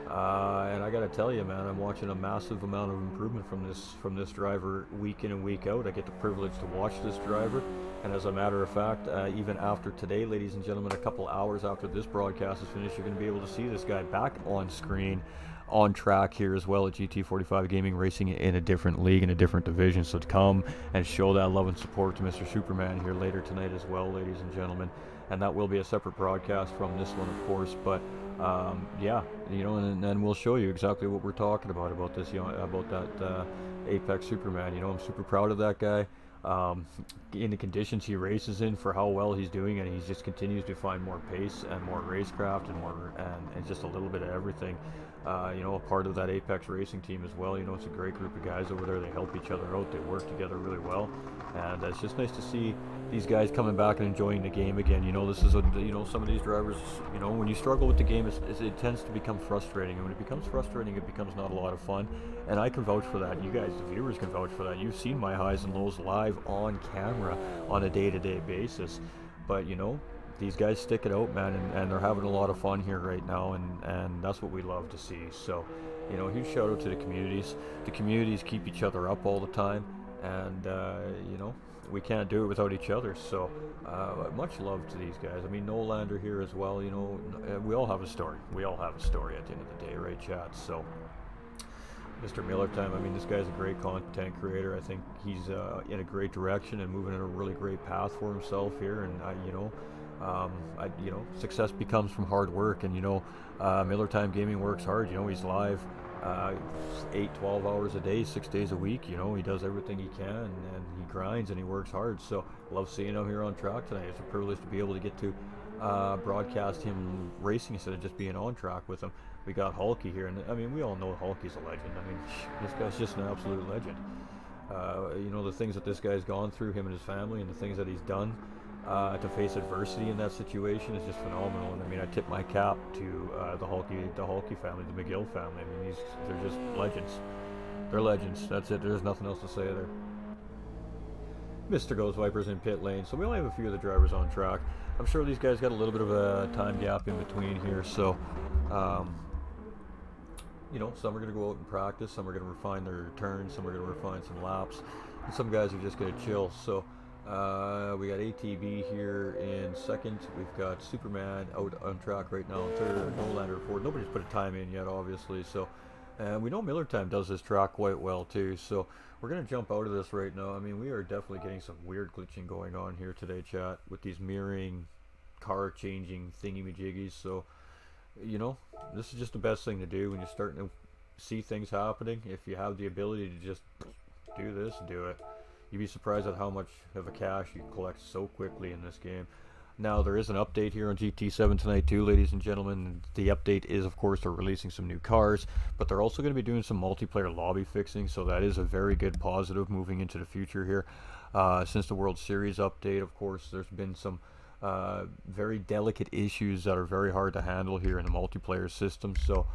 And I gotta tell you, man, I'm watching a massive amount of improvement from this driver week in and week out. I get the privilege to watch this driver, and as a matter of fact, even after today, ladies and gentlemen, a couple hours after this broadcast is finished, you're going to be able to see this guy back on screen, on track here as well at GT45 Gaming, racing in a different league, in a different division. So to come and show that love and support to Mr. Superman here later tonight as well, ladies and gentlemen. And that will be a separate broadcast from this one, of course, but yeah, you know, and then we'll show you exactly what we're talking about this, you know, about that Apex Superman. You know, I'm super proud of that guy. In the conditions he races in, for how well he's doing, and he just continues to find more pace and more racecraft and more and just a little bit of everything. You know, a part of that Apex racing team as well. You know, it's a great group of guys over there. They help each other out. They work together really well, and it's just nice to see these guys coming back and enjoying the game again. You know, this is you know, some of these drivers, you know, when you struggle with the game, it tends to become frustrating, and when it becomes frustrating, it becomes not a lot of fun. And I can vouch for that. You guys, the viewers, can vouch for that. You've seen my highs and lows live on camera on a day-to-day basis. But you know, these guys stick it out, man, and they're having a lot of fun here right now, and that's what we love to see. So, you know, huge shout out to the communities. The communities keep each other up all the time, and you know, we can't do it without each other. So much love to these guys. I mean, Nolander here as well. You know, we all have a story. We all have a story at the end of the day, right, chat? So Mr. Miller Time, I mean, this guy's a great content creator. I think he's in a great direction and moving in a really great path for himself here. And you know, you know, success becomes from hard work. And you know, Miller Time Gaming works hard. You know, he's live 8-12 hours a day, 6 days a week. You know, he does everything he can, and he grinds and he works hard. So love seeing him here on track tonight. It's a privilege to be able to get to broadcast him racing instead of just being on track with him. We got Hulky here, and I mean, we all know Hulky's a legend. I mean, this guy's just an absolute legend. You know, the things that this guy's gone through, him and his family, and the things that he's done to face adversity in that situation is just phenomenal. And I mean, I tip my cap to the Hulky family, the McGill family. I mean, they're just legends. They're legends. That's it. There's nothing else to say there. Mr. Ghostviper's in pit lane, so we only have a few of the drivers on track. I'm sure these guys got a little bit of a time gap in between here, so you know, some are going to go out and practice, some are going to refine their turns, some are going to refine some laps, and some guys are just going to chill. So we got ATB here in second. We've got Superman out on track right now in third. Nolander fourth. Nobody's put a time in yet, obviously. So we know Miller Time does this track quite well too. So we're going to jump out of this right now. I mean, we are definitely getting some weird glitching going on here today, chat, with these mirroring, car changing thingy-majiggies. So, you know, this is just the best thing to do when you're starting to see things happening. If you have the ability to just do this, do it. You'd be surprised at how much of a cash you collect so quickly in this game. Now, there is an update here on GT7 tonight too, ladies and gentlemen. The update is, of course, they're releasing some new cars, but they're also going to be doing some multiplayer lobby fixing, so that is a very good positive moving into the future here. Since the World Series update, of course, there's been some very delicate issues that are very hard to handle here in the multiplayer system. So,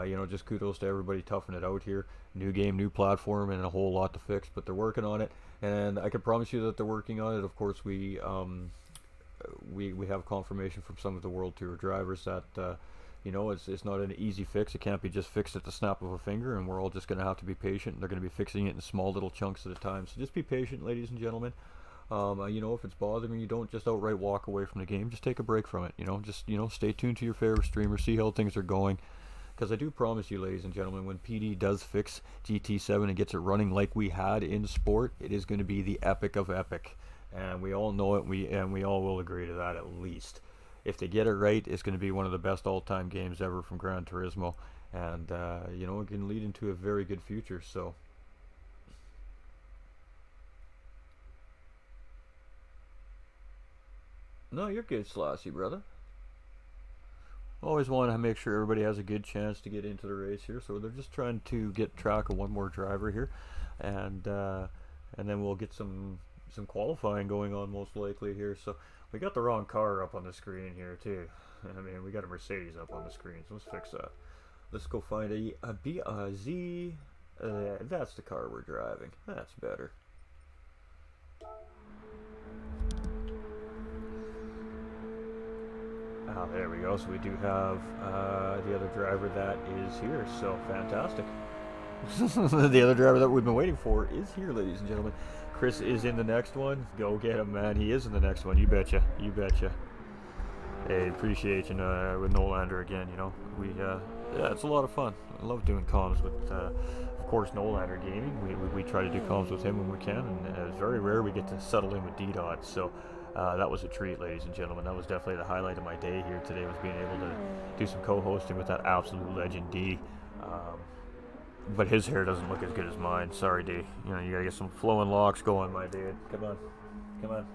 you know, just kudos to everybody toughing it out here. New game, new platform, and a whole lot to fix, but they're working on it. And I can promise you that they're working on it. Of course, we have confirmation from some of the World Tour drivers that you know, it's not an easy fix. It can't be just fixed at the snap of a finger, and we're all just going to have to be patient. They're going to be fixing it in small little chunks at a time. So just be patient, ladies and gentlemen. You know, if it's bothering you, don't just outright walk away from the game. Just take a break from it. You know, just, you know, stay tuned to your favorite streamer, see how things are going. Because I do promise you, ladies and gentlemen, when PD does fix GT7 and gets it running like we had in sport, it is going to be the epic of epic. And we all know it, and we all will agree to that at least. If they get it right, it's going to be one of the best all-time games ever from Gran Turismo. And, you know, it can lead into a very good future, so... No, you're good, Slossy, brother. Always want to make sure everybody has a good chance to get into the race here, so they're just trying to get track of one more driver here, and then we'll get some qualifying going on most likely here. So we got the wrong car up on the screen here too. I mean, we got a Mercedes up on the screen, so let's fix that. Let's go find a Z. That's the car we're driving. That's better. Ah, there we go. So we do have the other driver that is here. So fantastic. The other driver that we've been waiting for is here, ladies and gentlemen. Chris is in the next one. Go get him, man. He is in the next one. You betcha. You betcha. Hey, appreciate you with Nolander again. You know, yeah, it's a lot of fun. I love doing comms with, of course, Nolander Gaming. We try to do comms with him when we can, and it's very rare we get to settle in with D-Dot. So that was a treat, ladies and gentlemen. That was definitely the highlight of my day here today, was being able to do some co-hosting with that absolute legend D. But his hair doesn't look as good as mine. Sorry, D. You know, you gotta get some flowing locks going, my dude. Come on. Come on.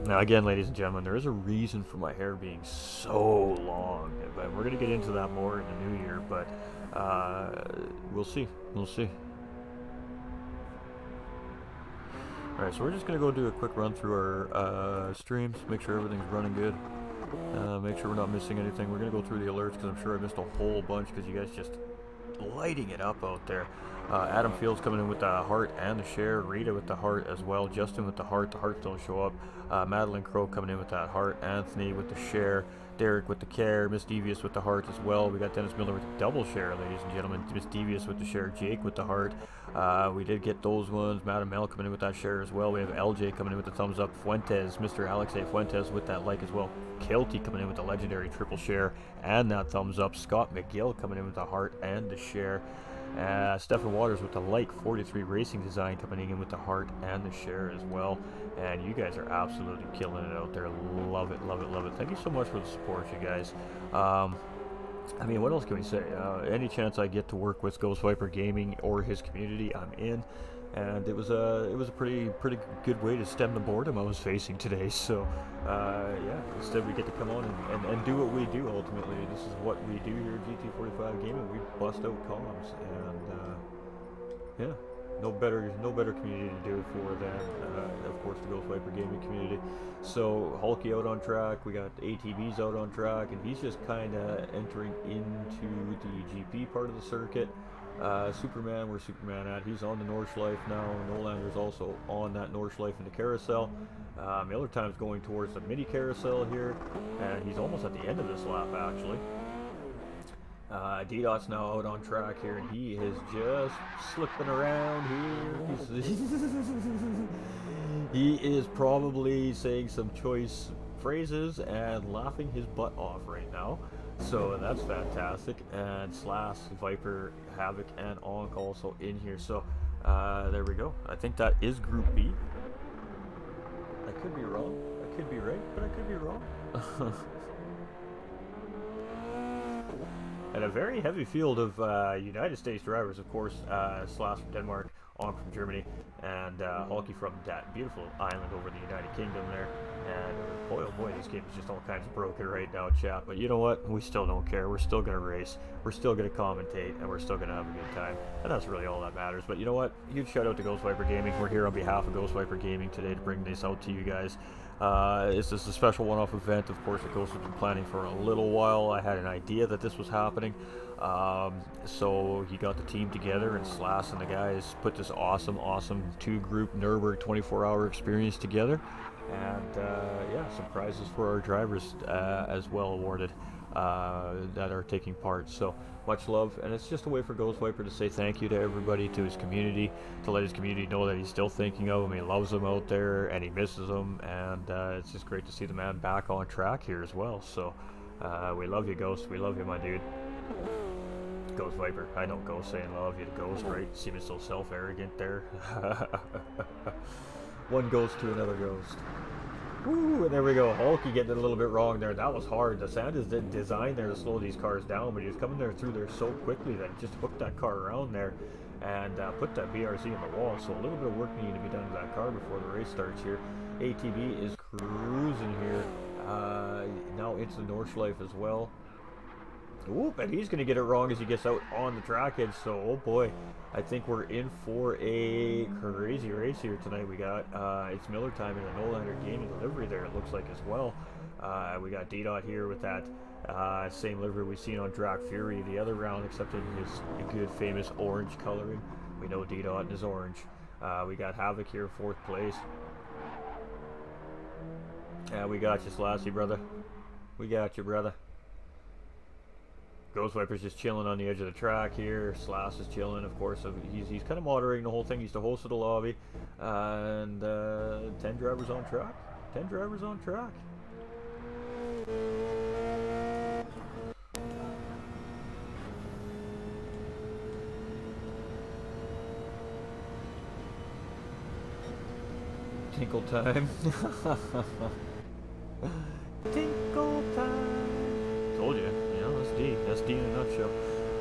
Now, again, ladies and gentlemen, there is a reason for my hair being so long. But we're gonna get into that more in the new year, but we'll see. We'll see. Alright, so we're just gonna go do a quick run through our streams, make sure everything's running good. Make sure we're not missing anything. We're going to go through the alerts because I'm sure I missed a whole bunch because you guys just lighting it up out there. Adam Fields coming in with the heart and the share. Rita with the heart as well. Justin with the heart. The hearts don't show up. Madeline Crow coming in with that heart. Anthony with the share. Derek with the care. Miss Devious with the heart as well. We got Dennis Miller with the double share, ladies and gentlemen. Miss Devious with the share. Jake with the heart. We did get those ones. Madam Mel coming in with that share as well. We have LJ coming in with the thumbs up. Fuentes, Mr. Alex A. Fuentes with that like as well. Kelty coming in with the legendary triple share and that thumbs up. Scott McGill coming in with the heart and the share. Stephen Waters with the like. 43 Racing Design coming in with the heart and the share as well. And you guys are absolutely killing it out there. Love it, love it, love it. Thank you so much for the support, you guys. I mean, what else can we say? Any chance I get to work with Ghostviper Gaming or his community, I'm in. And it was a pretty good way to stem the boredom I was facing today. So yeah, instead we get to come on and do what we do. Ultimately, this is what we do here at GT45 Gaming. We bust out comms, and yeah, no better community to do it for than of course the Ghostviper Gaming community. So Hulky out on track, we got ATVs out on track, and he's just kind of entering into the GP part of the circuit. Superman, where's Superman at? He's on the Nordschleife now. Nolander's also on that Nordschleife in the carousel. Miller Time's going towards the mini carousel here, and he's almost at the end of this lap actually. D-Dot's now out on track here, and he is just slipping around here. He is probably saying some choice phrases and laughing his butt off right now. So that's fantastic. And Slash, Viper, Havoc, and Onk also in here. So there we go. I think that is Group B. I could be wrong. I could be right, but I could be wrong. And a very heavy field of United States drivers, of course. Slash from Denmark, Onk from Germany, and Hulky from that beautiful island over in the United Kingdom there. And boy, oh boy, this game is just all kinds of broken right now, chat. But you know what? We still don't care. We're still going to race. We're still going to commentate, and we're still going to have a good time. And that's really all that matters. But you know what? Huge shout out to Ghostviper Gaming. We're here on behalf of Ghostviper Gaming today to bring this out to you guys. This is a special one-off event. Of course, the Ghost has been planning for a little while. I had an idea that this was happening. So he got the team together, and Slash and the guys put this awesome 2-group Nurburgring 24-hour experience together. And yeah, some prizes for our drivers as well awarded that are taking part. So much love, and it's just a way for Ghostviper to say thank you to everybody, to his community, to let his community know that he's still thinking of them, he loves them out there, and he misses them, and it's just great to see the man back on track here as well. So we love you, Ghost. We love you, my dude. Ghostviper. I know Ghost saying love you to Ghost, right? Seeming so self-arrogant there. One ghost to another ghost. Woo, and there we go. Hulky getting it a little bit wrong there. That was hard. The Sand is designed there to slow these cars down, but he was coming through there so quickly that he just hooked that car around there and put that BRZ in the wall. So a little bit of work needed to be done to that car before the race starts here. ATV is cruising here. Now into the Nordschleife as well. Whoop, and he's going to get it wrong as he gets out on the track edge. So, oh boy, I think we're in for a crazy race here tonight. We got, it's Miller time in the Nolander Gaming livery there, it looks like, as well. We got D-Dot here with that same livery we've seen on Drac Fury the other round, except in his good famous orange coloring. We know D-Dot is orange. We got Havoc here, 4th place. We got you, Slashy, brother. We got you, brother. Ghostviper's just chilling on the edge of the track here. Slash is chilling, of course. He's kind of moderating the whole thing. He's the host of the lobby. And 10 drivers on track. 10 drivers on track. Tinkle time. Tinkle time. Told you. That's D in a nutshell.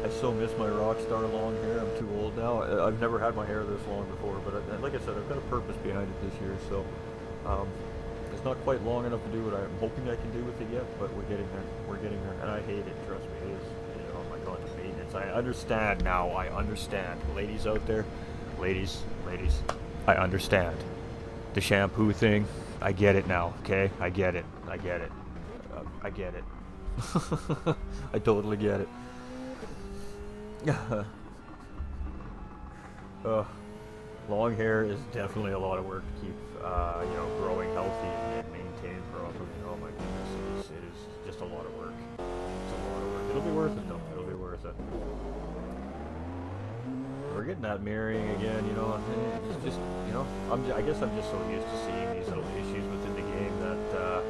I so miss my Rockstar long hair. I'm too old now. I've never had my hair this long before, but like I said, I've got a purpose behind it this year, so it's not quite long enough to do what I'm hoping I can do with it yet, but we're getting there. We're getting there, and I hate it. Trust me, it is. Oh my God, the maintenance. I understand now. I understand, ladies out there, ladies. I understand the shampoo thing. I get it now. Okay, I get it. I get it. I get it. I totally get it. Long hair is definitely a lot of work to keep, growing healthy and maintained properly. Oh my goodness, it is just a lot of work. It's a lot of work. It'll be worth it though. It'll be worth it. We're getting that mirroring again, it's just, I guess I'm just so used to seeing these little issues within the game that,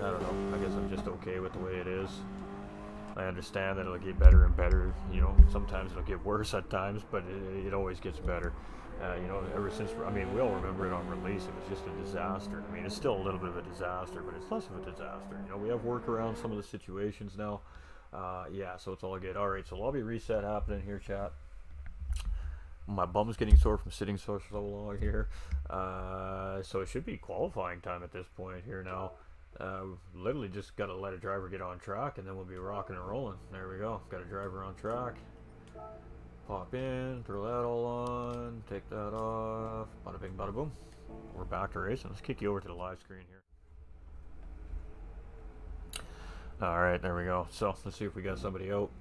I don't know, I guess I'm just okay with the way it is. I understand that it'll get better and better, sometimes it'll get worse at times, but it always gets better. Ever since, we all remember it on release, it was just a disaster. It's still a little bit of a disaster, but it's less of a disaster. We have work around some of the situations now. Yeah, so it's all good. Alright, so lobby reset happening here, chat. My bum's getting sore from sitting so long here. So it should be qualifying time at this point here now. Literally just got to let a driver get on track and then we'll be rocking and rolling. There we go. Got a driver on track. Pop in, throw that all on, take that off. Bada bing, bada boom. We're back to racing. Let's kick you over to the live screen here. Alright, there we go. So let's see if we got somebody out.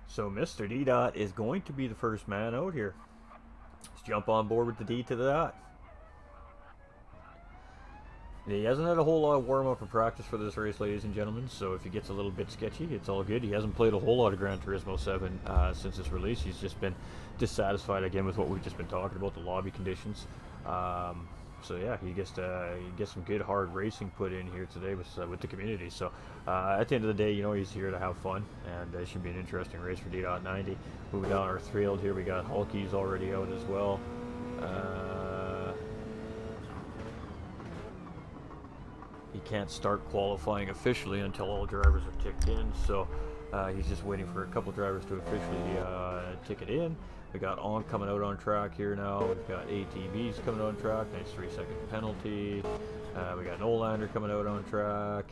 So Mr. D-Dot is going to be the first man out here. Let's jump on board with the D to that. He hasn't had a whole lot of warm-up or practice for this race, ladies and gentlemen, so if he gets a little bit sketchy, it's all good. He hasn't played a whole lot of Gran Turismo 7 since its release. He's just been dissatisfied, again, with what we've just been talking about, the lobby conditions. So yeah, he gets some good hard racing put in here today with the community. So at the end of the day, he's here to have fun, and it should be an interesting race for D.90. Moving down our field here, we got Hulky's already out as well. He can't start qualifying officially until all drivers are ticked in, so he's just waiting for a couple drivers to officially tick it in. We got On coming out on track here now. We've got ATVs coming on track. Nice 3-second penalty. We got Nolander coming out on track.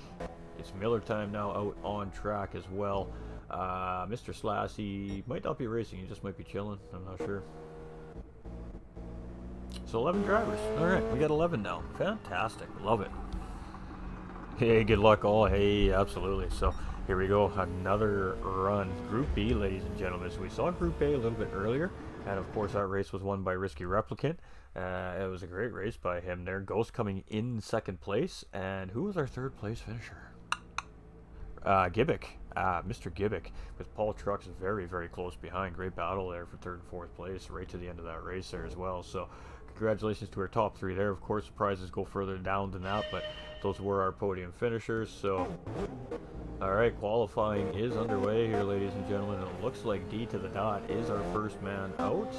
It's Miller time now out on track as well. Mr. Slash, he might not be racing. He just might be chilling. I'm not sure. So 11 drivers. All right, we got 11 now. Fantastic. Love it. Hey, good luck all. Hey, absolutely. So here we go. Another run. Group B, ladies and gentlemen. So we saw Group A little bit earlier. And of course, that race was won by Risky Replicant. It was a great race by him there. Ghost coming in second place. And who was our third place finisher? Gibbik. Mr. Gibbik. With Paul Trucks very, very close behind. Great battle there for third and fourth place right to the end of that race there as well. So congratulations to our top three there. Of course, the prizes go further down than that, but those were our podium finishers. So, all right, qualifying is underway here, ladies and gentlemen. It looks like D to the dot is our first man out.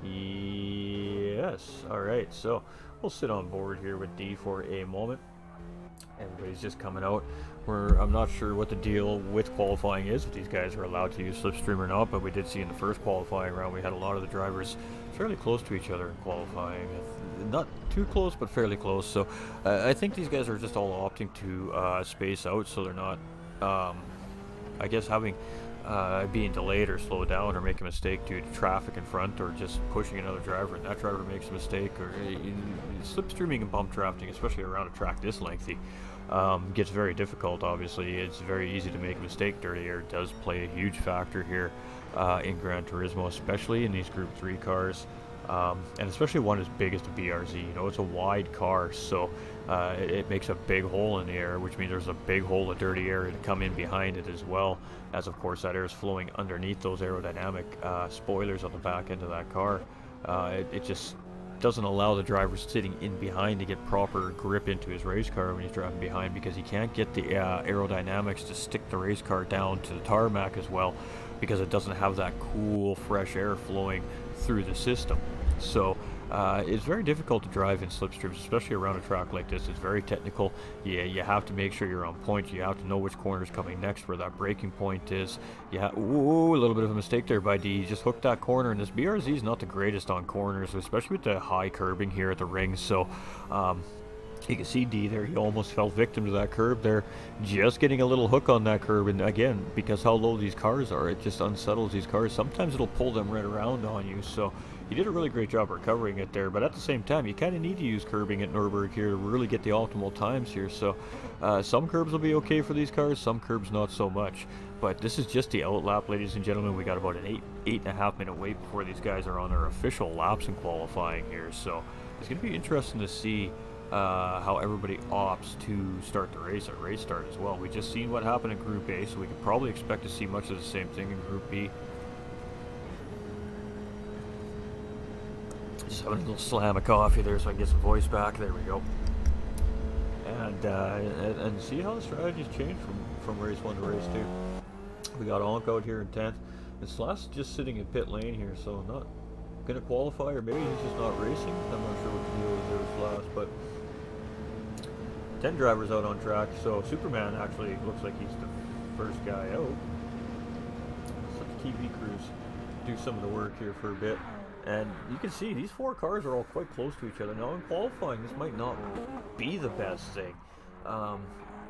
Yes. All right, so we'll sit on board here with D for a moment. Everybody's just coming out. I'm not sure what the deal with qualifying is, if these guys are allowed to use Slipstream or not, but we did see in the first qualifying round we had a lot of the drivers fairly close to each other in qualifying. Not too close, but fairly close. So I think these guys are just all opting to space out, so they're not, I guess, having being delayed or slowed down or make a mistake due to traffic in front, or just pushing another driver and that driver makes a mistake, or slipstreaming and bump drafting, especially around a track this lengthy, gets very difficult. Obviously, it's very easy to make a mistake. Dirty air does play a huge factor here in Gran Turismo, especially in these Group 3 cars, and especially one as big as the BRZ. You know, it's a wide car, so it makes a big hole in the air, which means there's a big hole of dirty air to come in behind it as well, as of course that air is flowing underneath those aerodynamic spoilers on the back end of that car. It just doesn't allow the driver sitting in behind to get proper grip into his race car when he's driving behind, because he can't get the aerodynamics to stick the race car down to the tarmac as well, because it doesn't have that cool fresh air flowing through the system. So it's very difficult to drive in slipstreams, especially around a track like this. It's very technical. Yeah, you have to make sure you're on point. You have to know which corner is coming next, where that braking point is. Ooh, a little bit of a mistake there by D. He just hooked that corner, and this BRZ is not the greatest on corners, especially with the high curbing here at the ring. So you can see D there, he almost fell victim to that curb there, just getting a little hook on that curb. And again, because how low these cars are, it just unsettles these cars. Sometimes it'll pull them right around on you. So he did a really great job recovering it there, but at the same time, you kind of need to use curbing at Nürburgring here to really get the optimal times here. So some curbs will be okay for these cars, some curbs not so much. But this is just the outlap, ladies and gentlemen. We got about an 8.5 minute wait before these guys are on their official laps in qualifying here. So it's going to be interesting to see how everybody opts to start the race at race start as well. We just seen what happened in Group A, so we can probably expect to see much of the same thing in Group B. Just having a little slam of coffee there so I can get some voice back. There we go. And see how the strategies change from race 1 to race 2. We got Onk out here in 10th. And Slash just sitting in pit lane here, so not going to qualify, or maybe he's just not racing. I'm not sure what the deal is there with Slash, but 10 drivers out on track, so Superman actually looks like he's the first guy out. So the TV crews do some of the work here for a bit. And you can see these 4 cars are all quite close to each other. Now in qualifying, this might not be the best thing.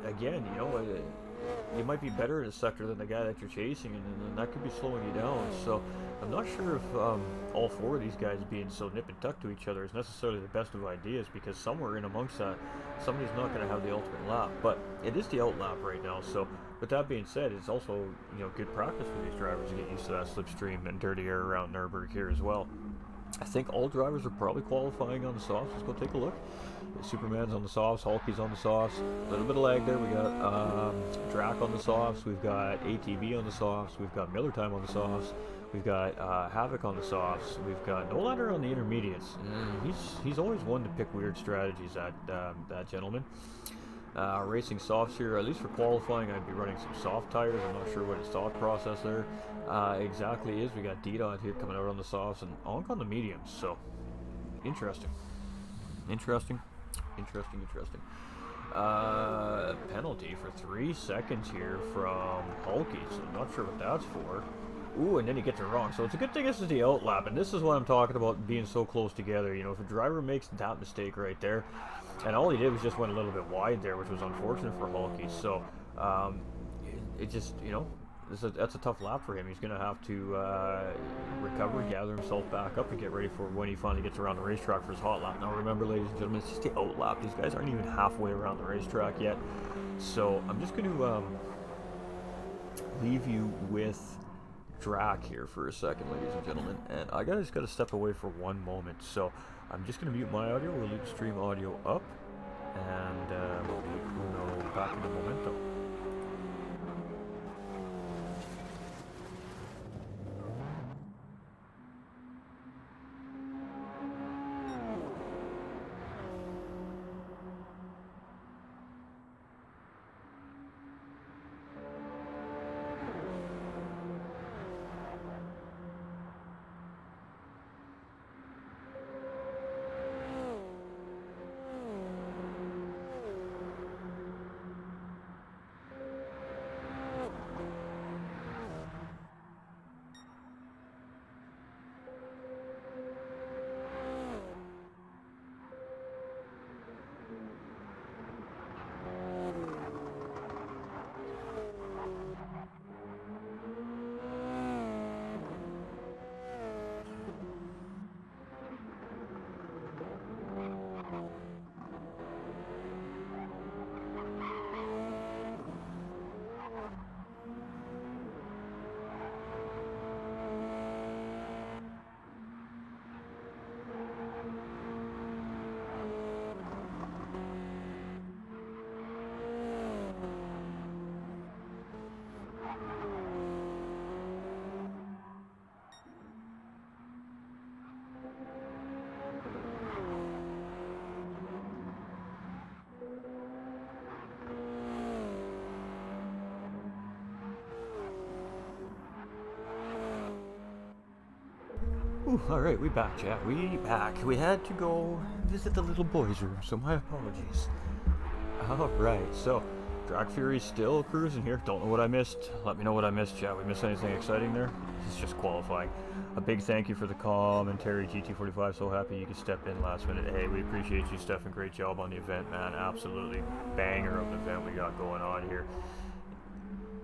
Again, you know, you might be better in a sector than the guy that you're chasing, and that could be slowing you down. So I'm not sure if all 4 of these guys being so nip and tuck to each other is necessarily the best of ideas, because somewhere in amongst that, somebody's not going to have the ultimate lap. But it is the outlap right now, so with that being said, it's also, you know, good practice for these drivers to get used to that slipstream and dirty air around Nürburgring here as well. I think all drivers are probably qualifying on the softs. Let's go take a look. Superman's on the softs, Hulky's on the softs. A little bit of lag there. We got Drac on the softs. We've got ATV on the softs. We've got Miller Time on the softs. We've got Havoc on the softs. We've got Nolander on the intermediates. He's always one to pick weird strategies, that gentleman. Racing softs here, at least for qualifying, I'd be running some soft tires. I'm not sure what his thought process there exactly is. We got D-Dot here coming out on the softs and Onk on the mediums. So interesting. Penalty for 3 seconds here from Hulky, so I'm not sure what that's for. Ooh, and then he gets it wrong. So it's a good thing this is the outlap, and this is what I'm talking about, being so close together. You know, if a driver makes that mistake right there, and all he did was just went a little bit wide there, which was unfortunate for Hulky. So it just, you know, that's a tough lap for him. He's going to have to recover, gather himself back up, and get ready for when he finally gets around the racetrack for his hot lap. Now remember, ladies and gentlemen, it's just the out lap. These guys aren't even halfway around the racetrack yet. So I'm just going to leave you with Drac here for a second, ladies and gentlemen. And I just got to step away for one moment. So I'm just going to mute my audio. We'll leave the stream audio up. And we'll be back in a momento. Ooh, alright, we back, chat. We back. We had to go visit the little boys' room, so my apologies. Alright, so Drac Fury's still cruising here. Don't know what I missed. Let me know what I missed, chat. We missed anything exciting there? It's just qualifying. A big thank you for the commentary, GT45. So happy you could step in last minute. Hey, we appreciate you, Stefan. Great job on the event, man. Absolutely banger of an event we got going on here.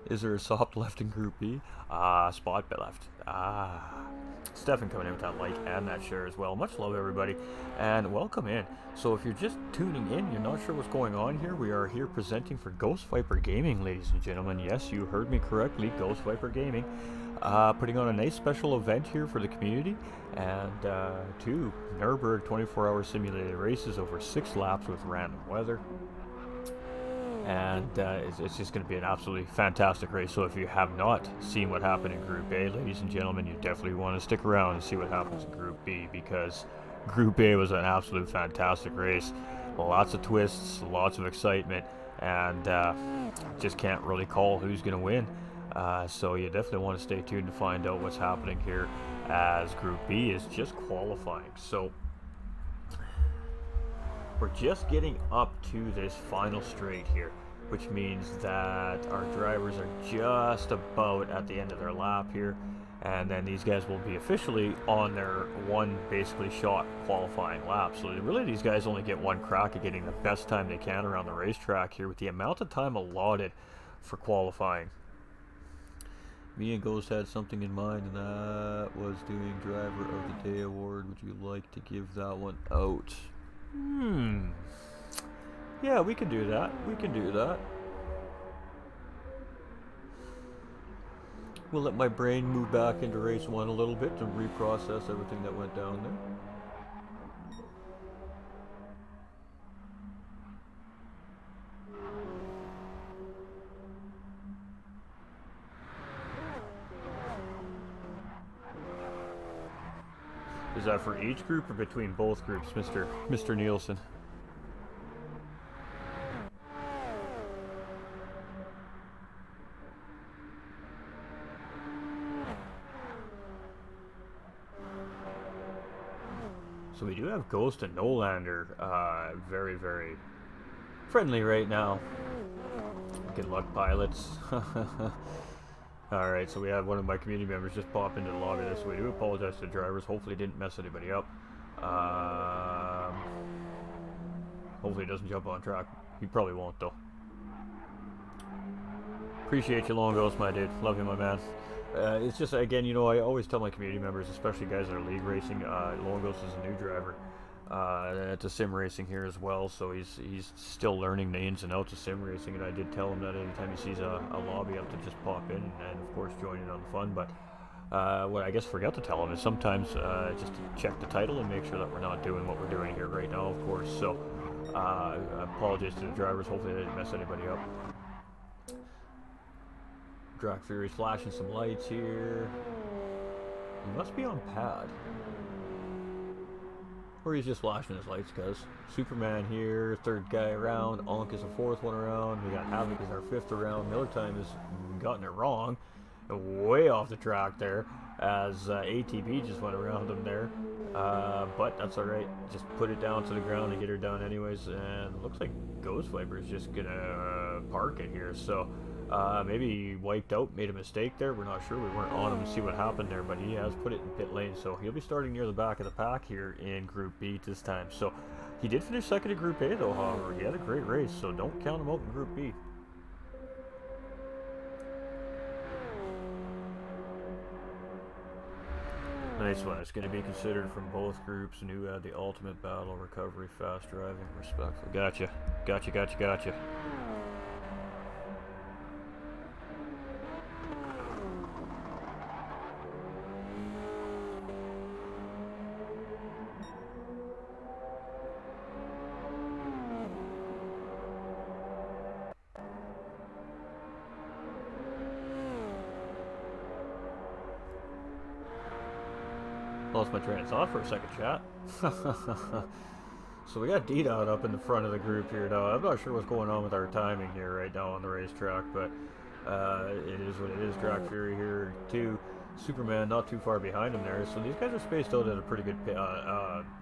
Is there a soft left in Group B? Spot left. Stefan coming in with that like and that share as well. Much love, everybody, and welcome in. So if you're just tuning in, you're not sure what's going on here, we are here presenting for Ghostviper Gaming, ladies and gentlemen. Yes, you heard me correctly, Ghostviper Gaming. Putting on a nice special event here for the community, and 2 Nurburgring 24-hour simulated races over 6 laps with random weather. And it's just going to be an absolutely fantastic race. So if you have not seen what happened in Group A, ladies and gentlemen, you definitely want to stick around and see what happens in Group B, because Group A was an absolute fantastic race. Lots of twists, lots of excitement, and just can't really call who's going to win. So you definitely want to stay tuned to find out what's happening here, as Group B is just qualifying. So we're just getting up to this final straight here, which means that our drivers are just about at the end of their lap here, and then these guys will be officially on their one basically shot qualifying lap. So really these guys only get one crack at getting the best time they can around the racetrack here with the amount of time allotted for qualifying. Me and Ghost had something in mind, and that was doing Driver of the Day award. Would you like to give that one out? Yeah, we can do that. We can do that. We'll let my brain move back into race 1 a little bit to reprocess everything that went down there. Is that for each group or between both groups, Mr. Nielsen? So we do have Ghost and Nolander very, very friendly right now. Good luck, pilots. Alright, so we had one of my community members just pop into the lobby there, so we do apologize to the drivers. Hopefully didn't mess anybody up. Hopefully he doesn't jump on track. He probably won't, though. Appreciate you, Long Ghost, my dude. Love you, my man. It's just, again, you know, I always tell my community members, especially guys that are league racing, Long Ghost is a new driver to sim racing here as well, so he's still learning the ins and outs of sim racing, and I did tell him that anytime he sees a lobby up to just pop in and of course join in on the fun. But what I guess forgot to tell him is sometimes just to check the title and make sure that we're not doing what we're doing here right now, of course. So I apologize to the drivers, hopefully I didn't mess anybody up. Drag Fury's flashing some lights here. He must be on pad. Or he's just flashing his lights, cuz. Superman here, third guy around. Onk is the fourth one around. We got Havoc as our fifth around. Miller Time has gotten it wrong. Way off the track there, as ATB just went around him there. But that's alright. Just put it down to the ground and get her done anyways. And it looks like Ghostviper is just gonna park it here. So maybe he wiped out, made a mistake there. We're not sure. We weren't on him to see what happened there, but he has put it in pit lane. So he'll be starting near the back of the pack here in Group B this time. So he did finish second in Group A though, however. He had a great race, so don't count him out in Group B. Nice one. It's going to be considered from both groups. And who had the ultimate battle, recovery, fast driving, respectful. Gotcha. Gotcha, gotcha, gotcha. Lost my train of thought for a second, chat. So we got D-Dot up in the front of the group here now. I'm not sure what's going on with our timing here right now on the racetrack, but it is what it is. Drag Fury here too. Superman not too far behind him there. So these guys are spaced out at a pretty good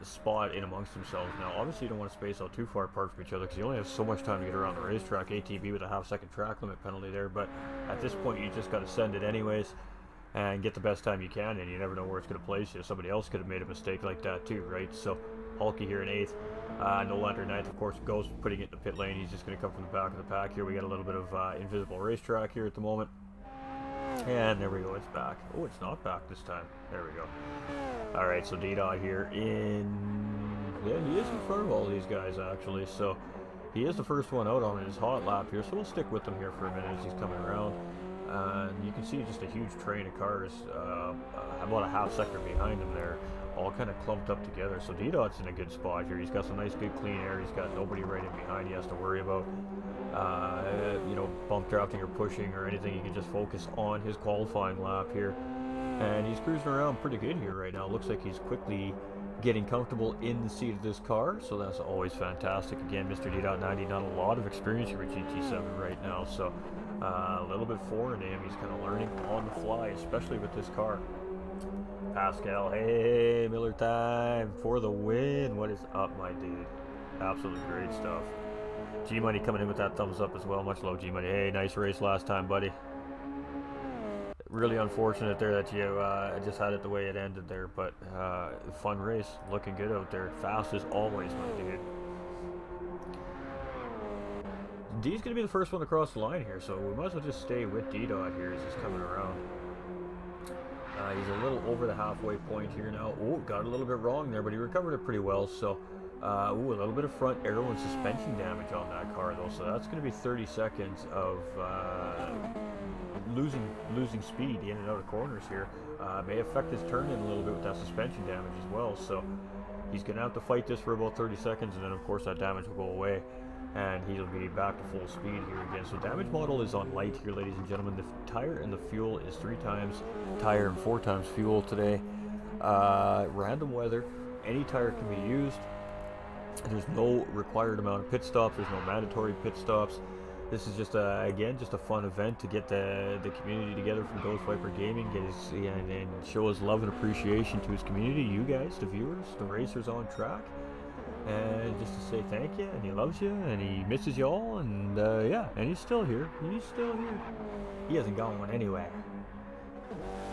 spot in amongst themselves. Now, obviously you don't want to space out too far apart from each other because you only have so much time to get around the racetrack. ATV with a half-second track limit penalty there, but at this point you just got to send it anyways and get the best time you can, and you never know where it's going to place you. Somebody else could have made a mistake like that too, right? So Hulky here in 8th, No Lantern 9th, of course. Ghost putting it in the pit lane. He's just going to come from the back of the pack here. We got a little bit of invisible racetrack here at the moment, and there we go, it's back. Oh, it's not back this time. There we go. All right, so D-Dot here in, yeah, he is in front of all these guys actually, so he is the first one out on his hot lap here, so we'll stick with him here for a minute as he's coming around. And you can see just a huge train of cars, about a half sector behind him there, all kind of clumped up together. So D-Dot's in a good spot here. He's got some nice, good, clean air. He's got nobody right in behind he has to worry about, you know, bump drafting or pushing or anything. He can just focus on his qualifying lap here. And he's cruising around pretty good here right now. Looks like he's quickly getting comfortable in the seat of this car, so that's always fantastic. Again, Mr. D.90, not a lot of experience here with GT7 right now, so a little bit foreign to him. He's kind of learning on the fly, especially with this car. Pascal, hey, Miller Time for the win. What is up, my dude? Absolutely great stuff. G-Money coming in with that thumbs up as well. Much love, G-Money. Hey, nice race last time, buddy. Really unfortunate there that you just had it the way it ended there, but fun race. Looking good out there. Fast as always, my dude. D's going to be the first one to cross the line here, so we might as well just stay with D-Dot here as he's coming around. He's a little over the halfway point here now. Oh, got a little bit wrong there, but he recovered it pretty well. So, ooh, a little bit of front aero and suspension damage on that car, though. So that's going to be 30 seconds of losing speed in and out of corners here. May affect his turn in a little bit with that suspension damage as well. So he's going to have to fight this for about 30 seconds, and then, of course, that damage will go away. And he'll be back to full speed here again. So damage model is on light here, ladies and gentlemen. The tire and the fuel is 3 times tire and 4 times fuel today. Random weather, any tire can be used. There's no required amount of pit stops. There's no mandatory pit stops. This is just again just a fun event to get the community together from Ghostviper Gaming, and show his love and appreciation to his community, you guys, the viewers, the racers on track. And just to say thank you, and he loves you, and he misses you all, and yeah, and he's still here. He's still here. He hasn't gone anywhere.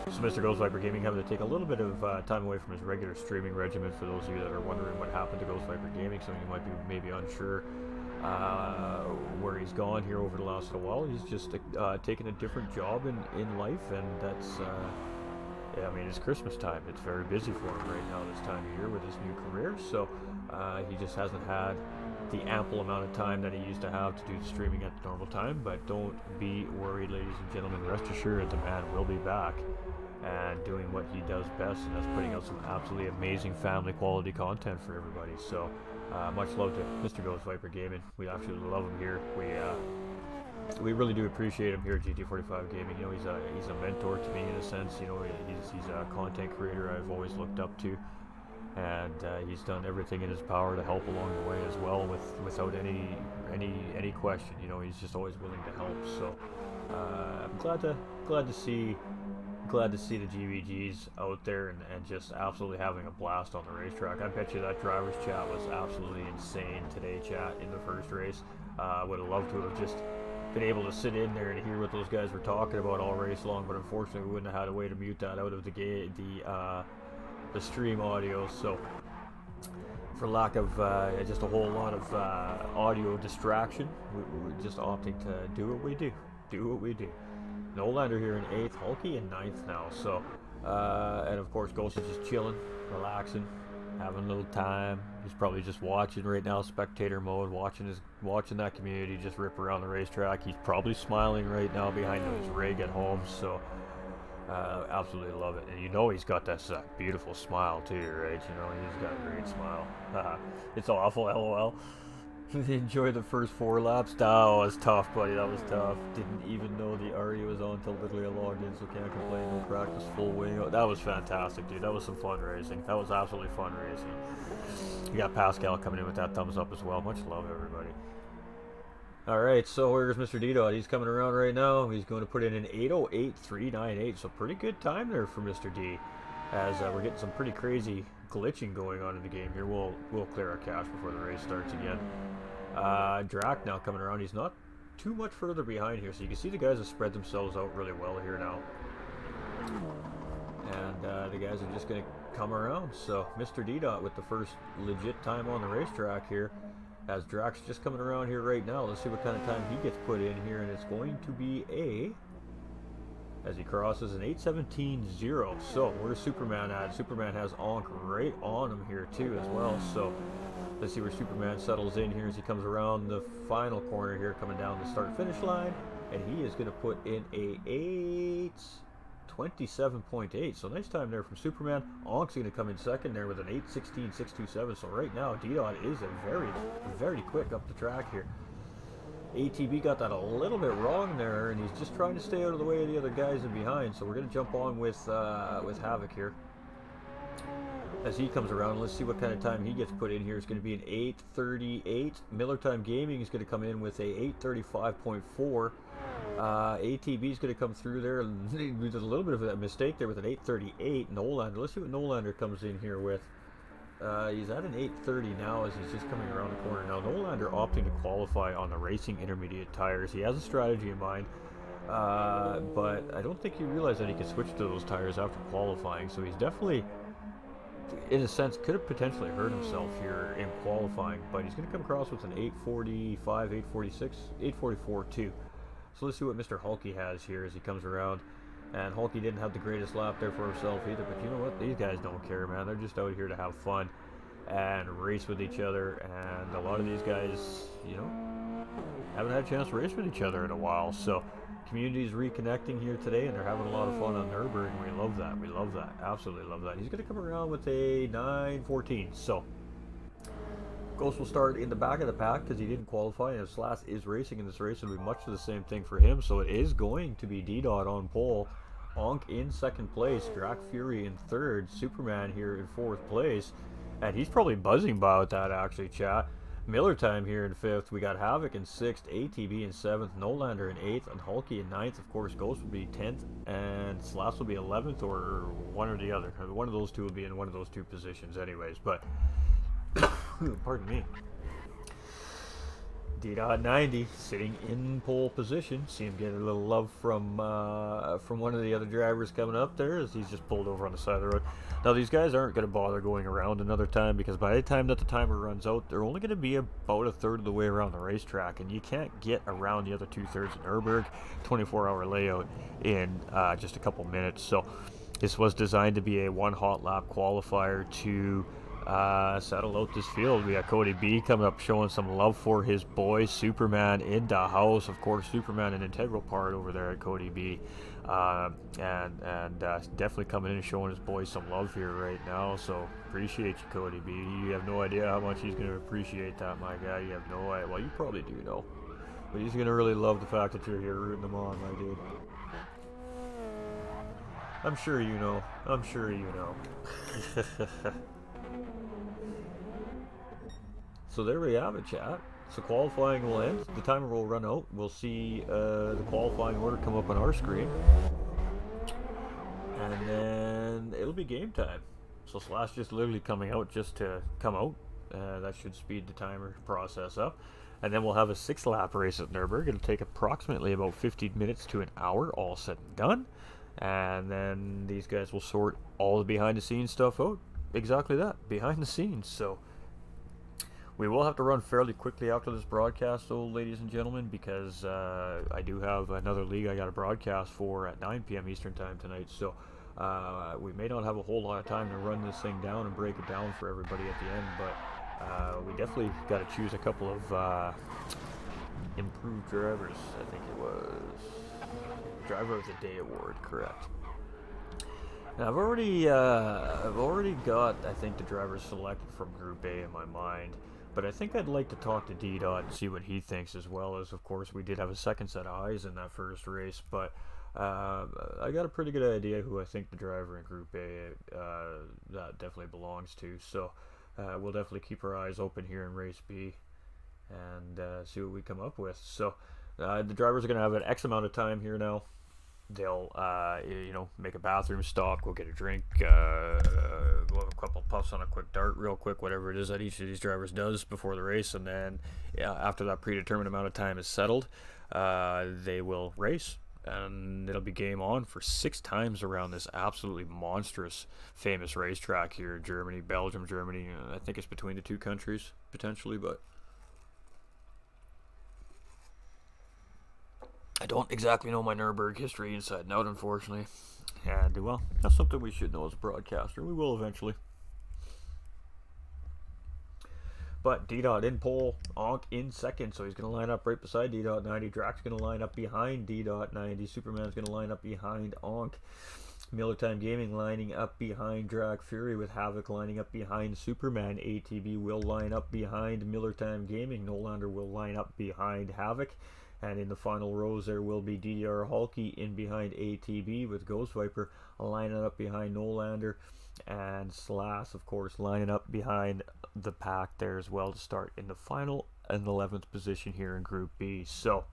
So Mr. Ghostviper Gaming having to take a little bit of time away from his regular streaming regimen. For those of you that are wondering what happened to Ghostviper Gaming, some of you might be maybe unsure. where he's gone here over the last little while. He's just taken a different job in life, and that's yeah, I mean, it's Christmas time. It's very busy for him right now this time of year with his new career, so he just hasn't had the ample amount of time that he used to have to do the streaming at the normal time. But don't be worried, ladies and gentlemen. Rest assured, the man will be back and doing what he does best, and that's putting out some absolutely amazing family quality content for everybody. So much love to Mr. Ghostviper Gaming. We absolutely love him here. We really do appreciate him here at GT45 Gaming. You know, he's a mentor to me in a sense. You know, he's a content creator I've always looked up to, and he's done everything in his power to help along the way as well, without any question. You know, he's just always willing to help. So I'm glad to see the GVGs out there and just absolutely having a blast on the racetrack. I bet you that driver's chat was absolutely insane today, chat, in the first race. Would have loved to have just been able to sit in there and hear what those guys were talking about all race long, but unfortunately we wouldn't have had a way to mute that out of the stream audio. So for lack of just a whole lot of audio distraction, we're just opting to do what we do. Nolander here in 8th, Hulky in 9th now. So and of course Ghost is just chilling, relaxing, having a little time. He's probably just watching right now, spectator mode, watching that community just rip around the racetrack. He's probably smiling right now behind his rig at home. So absolutely love it. And you know he's got that beautiful smile too, right? You know, he's got a great smile. It's awful, LOL. Enjoy the first 4 laps. That was tough, buddy. That was tough. Didn't even know the RE was on until literally I logged in, so can't complain. No practice, full wing. Oh, that was fantastic, dude. That was some fun racing. That was absolutely fun racing. You got Pascal coming in with that thumbs up as well. Much love, everybody. Alright, so where's Mr. D-Dot? He's coming around right now. He's going to put in an 8:08.398, so pretty good time there for Mr. D, as we're getting some pretty crazy glitching going on in the game here. We'll clear our cache before the race starts again. Drac now coming around. He's not too much further behind here, so you can see the guys have spread themselves out really well here now. And the guys are just going to come around. So Mr. D-Dot with the first legit time on the racetrack here, as Drac's just coming around here right now. Let's see what kind of time he gets put in here, and it's going to be as he crosses an 8:17.0. So where's Superman at? Superman has Onk right on him here too as well. So let's see where Superman settles in here as he comes around the final corner here, coming down the start finish line, and he is going to put in a 8:27.8. So nice time there from Superman. Onk's going to come in second there with an 8:16.627. So right now D-Dot is a very quick up the track here. ATB got that a little bit wrong there, and he's just trying to stay out of the way of the other guys in behind. So we're going to jump on with Havoc here as he comes around. Let's see what kind of time he gets put in here. It's going to be an 8:38. Miller Time Gaming is going to come in with a 8:35.4. ATB is going to come through there. We did a little bit of a mistake there with an 8:38. Nolander. Let's see what Nolander comes in here with. He's at an 8:30 now as he's just coming around the corner. Now Nolander opting to qualify on the racing intermediate tires. He has a strategy in mind, but I don't think he realized that he could switch to those tires after qualifying. So he's definitely, in a sense, could have potentially hurt himself here in qualifying. But he's going to come across with an 8:45, 8:46, 8:44 too. So let's see what Mr. Hulky has here as he comes around. And Hulky didn't have the greatest lap there for himself either, but you know what? These guys don't care, man. They're just out here to have fun and race with each other. And a lot of these guys, you know, haven't had a chance to race with each other in a while. So community's reconnecting here today, and they're having a lot of fun on Nürburgring, and we love that. We love that. Absolutely love that. He's going to come around with a 9:14. So Ghost will start in the back of the pack because he didn't qualify, and if Slash is racing in this race, it'll be much of the same thing for him. So it is going to be D-Dot on pole, Onk in second place, Drac Fury in third, Superman here in fourth place, and he's probably buzzing about that actually, chat. Miller Time here in fifth. We got Havoc in sixth, ATB in seventh, Nolander in eighth, and Hulky in ninth. Of course, Ghost will be 10th, and Slash will be 11th, or one or the other. One of those two will be in one of those two positions anyways, but pardon me. D.90 sitting in pole position. See him get a little love from one of the other drivers coming up there as he's just pulled over on the side of the road. Now these guys aren't going to bother going around another time because by the time that the timer runs out, they're only going to be about a third of the way around the racetrack, and you can't get around the other 2/3 of Nürburgring 24-hour layout in just a couple minutes. So this was designed to be a one hot lap qualifier to settle out this field. We got Cody B coming up showing some love for his boy Superman in the house. Of course, Superman an integral part over there at Cody B, and definitely coming in and showing his boy some love here right now. So appreciate you, Cody B. You have no idea how much he's going to appreciate that, my guy. You have no idea. Well, you probably do know, but he's going to really love the fact that you're here rooting him on, my dude. I'm sure you know. I'm sure you know. So there we have it, chat. So qualifying will end. The timer will run out. We'll see the qualifying order come up on our screen. And then it'll be game time. So Slash just literally coming out just to come out. That should speed the timer process up. And then we'll have a 6-lap race at Nürburgring. It'll take approximately about 15 minutes to an hour, all said and done. And then these guys will sort all the behind-the-scenes stuff out. Exactly that, behind the scenes. So we will have to run fairly quickly after this broadcast, though, ladies and gentlemen, because I do have another league I got to broadcast for at 9 p.m. Eastern Time tonight. So we may not have a whole lot of time to run this thing down and break it down for everybody at the end, but we definitely got to choose a couple of improved drivers. I think it was Driver of the Day award, correct? And I've already got, I think, the drivers selected from Group A in my mind. But I think I'd like to talk to D-Dot and see what he thinks, as well as, of course, we did have a second set of eyes in that first race. But I got a pretty good idea who I think the driver in Group A that definitely belongs to. So we'll definitely keep our eyes open here in Race B and see what we come up with. So the drivers are going to have an X amount of time here now. They'll, make a bathroom stop, go get a drink, go have a couple puffs on a quick dart real quick, whatever it is that each of these drivers does before the race, and then after that predetermined amount of time is settled, they will race, and it'll be game on for 6 times around this absolutely monstrous, famous racetrack here in Germany, Belgium, Germany. I think it's between the two countries, potentially, but I don't exactly know my Nürburgring history inside and out, unfortunately. And, well, that's something we should know as a broadcaster. We will eventually. But D-Dot in pole, Onk in second, so he's going to line up right beside D-Dot 90. Drax going to line up behind D-Dot 90. Superman's going to line up behind Onk. Miller Time Gaming lining up behind Drag Fury, with Havoc lining up behind Superman. ATB will line up behind Miller Time Gaming. Nolander will line up behind Havoc. And in the final rows, there will be DDR Hulky in behind ATB, with Ghostviper lining up behind Nolander. And Slash, of course, lining up behind the pack there as well to start in the final and 11th position here in Group B. So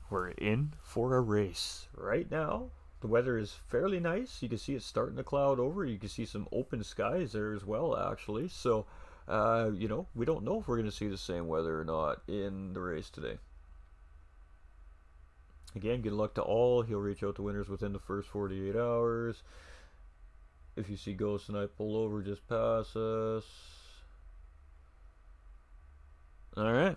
we're in for a race right now. The weather is fairly nice. You can see it starting to cloud over. You can see some open skies there as well, actually. So we don't know if we're going to see the same weather or not in the race today. Again, good luck to all. He'll reach out to winners within the first 48 hours. If you see Ghost and I pull over, just pass us. Alright.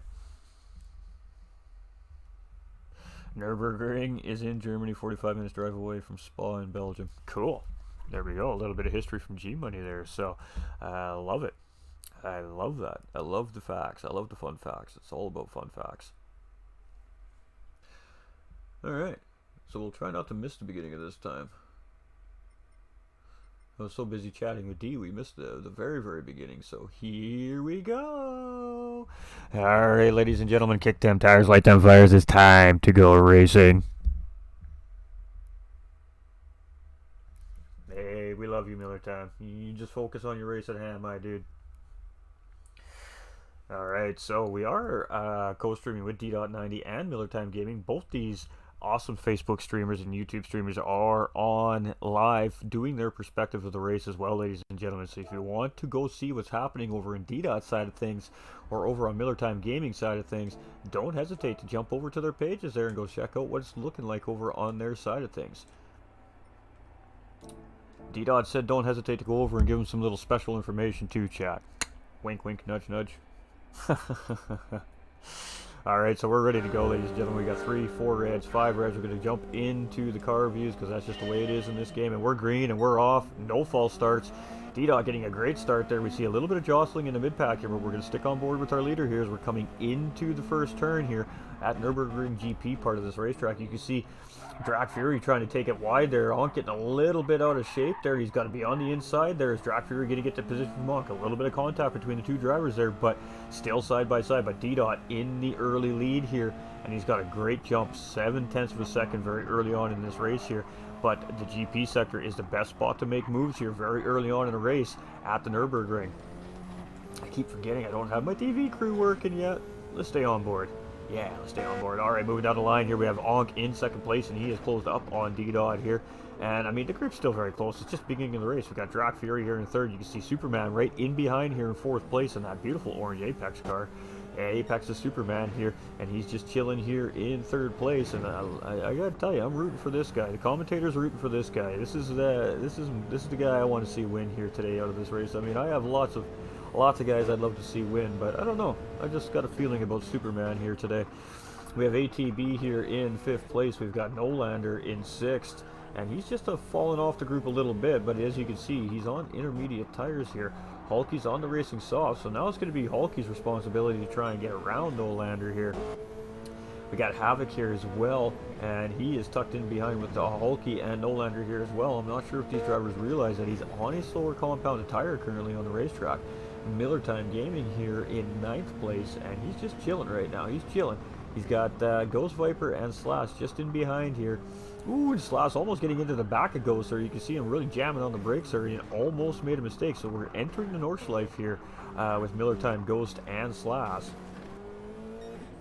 Nürburgring is in Germany, 45 minutes drive away from Spa in Belgium. Cool. There we go. A little bit of history from G-Money there. So, I love it. I love that. I love the facts. I love the fun facts. It's all about fun facts. Alright. So we'll try not to miss the beginning of this time. I was so busy chatting with D, we missed the very, very beginning. So here we go. Alright, ladies and gentlemen, kick them tires, light them fires. It's time to go racing. Hey, we love you, Miller Time. You just focus on your race at hand, my dude. Alright, so we are co-streaming with D.90 and Miller Time Gaming. Both these awesome Facebook streamers and YouTube streamers are on live doing their perspective of the race as well, ladies and gentlemen. So if you want to go see what's happening over in DDOT side of things or over on Miller Time Gaming side of things, don't hesitate to jump over to their pages there and go check out what it's looking like over on their side of things. DDOT said don't hesitate to go over and give them some little special information too, chat. Wink, wink, nudge, nudge. Alright, so we're ready to go, ladies and gentlemen. We got 3, 4 reds, 5 reds. We're going to jump into the car reviews because that's just the way it is in this game. And we're green and we're off. No false starts. DDOT getting a great start there. We see a little bit of jostling in the mid-pack here, but we're going to stick on board with our leader here as we're coming into the first turn here at Nürburgring GP part of this racetrack. You can see Drac Fury trying to take it wide there. Onk getting a little bit out of shape there. He's got to be on the inside there as Drac Fury going to get to position from Onk. A little bit of contact between the two drivers there, but still side by side. But DDOT in the early lead here, and he's got a great jump, 7/10 of a second very early on in this race here. But the GP sector is the best spot to make moves here very early on in the race at the Nürburgring. I keep forgetting I don't have my TV crew working yet. Let's stay on board. Yeah, let's stay on board. Alright, moving down the line here, we have Onk in second place, and he is closed up on DDOT here. And, I mean, the group's still very close. It's just beginning of the race. We've got Drac Fury here in third. You can see Superman right in behind here in fourth place in that beautiful orange Apex car. Apex is Superman here, and he's just chilling here in third place. And I gotta tell you, I'm rooting for this guy. The commentators are rooting for this guy. This is the guy I want to see win here today out of this race. I mean, I have lots of guys I'd love to see win, but I don't know. I just got a feeling about Superman here today. We have ATB here in fifth place. We've got Nolander in sixth, and he's just fallen off the group a little bit, but as you can see, he's on intermediate tires here. Hulky's on the racing soft, so now it's going to be Hulky's responsibility to try and get around Nolander here. We got Havoc here as well, and he is tucked in behind with the Hulky and Nolander here as well. I'm not sure if these drivers realize that he's on a slower compounded tire currently on the racetrack. Miller Time Gaming here in ninth place, and he's just chilling right now. He's chilling. He's got Ghostviper and Slash just in behind here. Ooh, and Slash almost getting into the back of Ghost there. You can see him really jamming on the brakes there and almost made a mistake. So we're entering the Nordschleife here with Miller Time, Ghost, and Slash.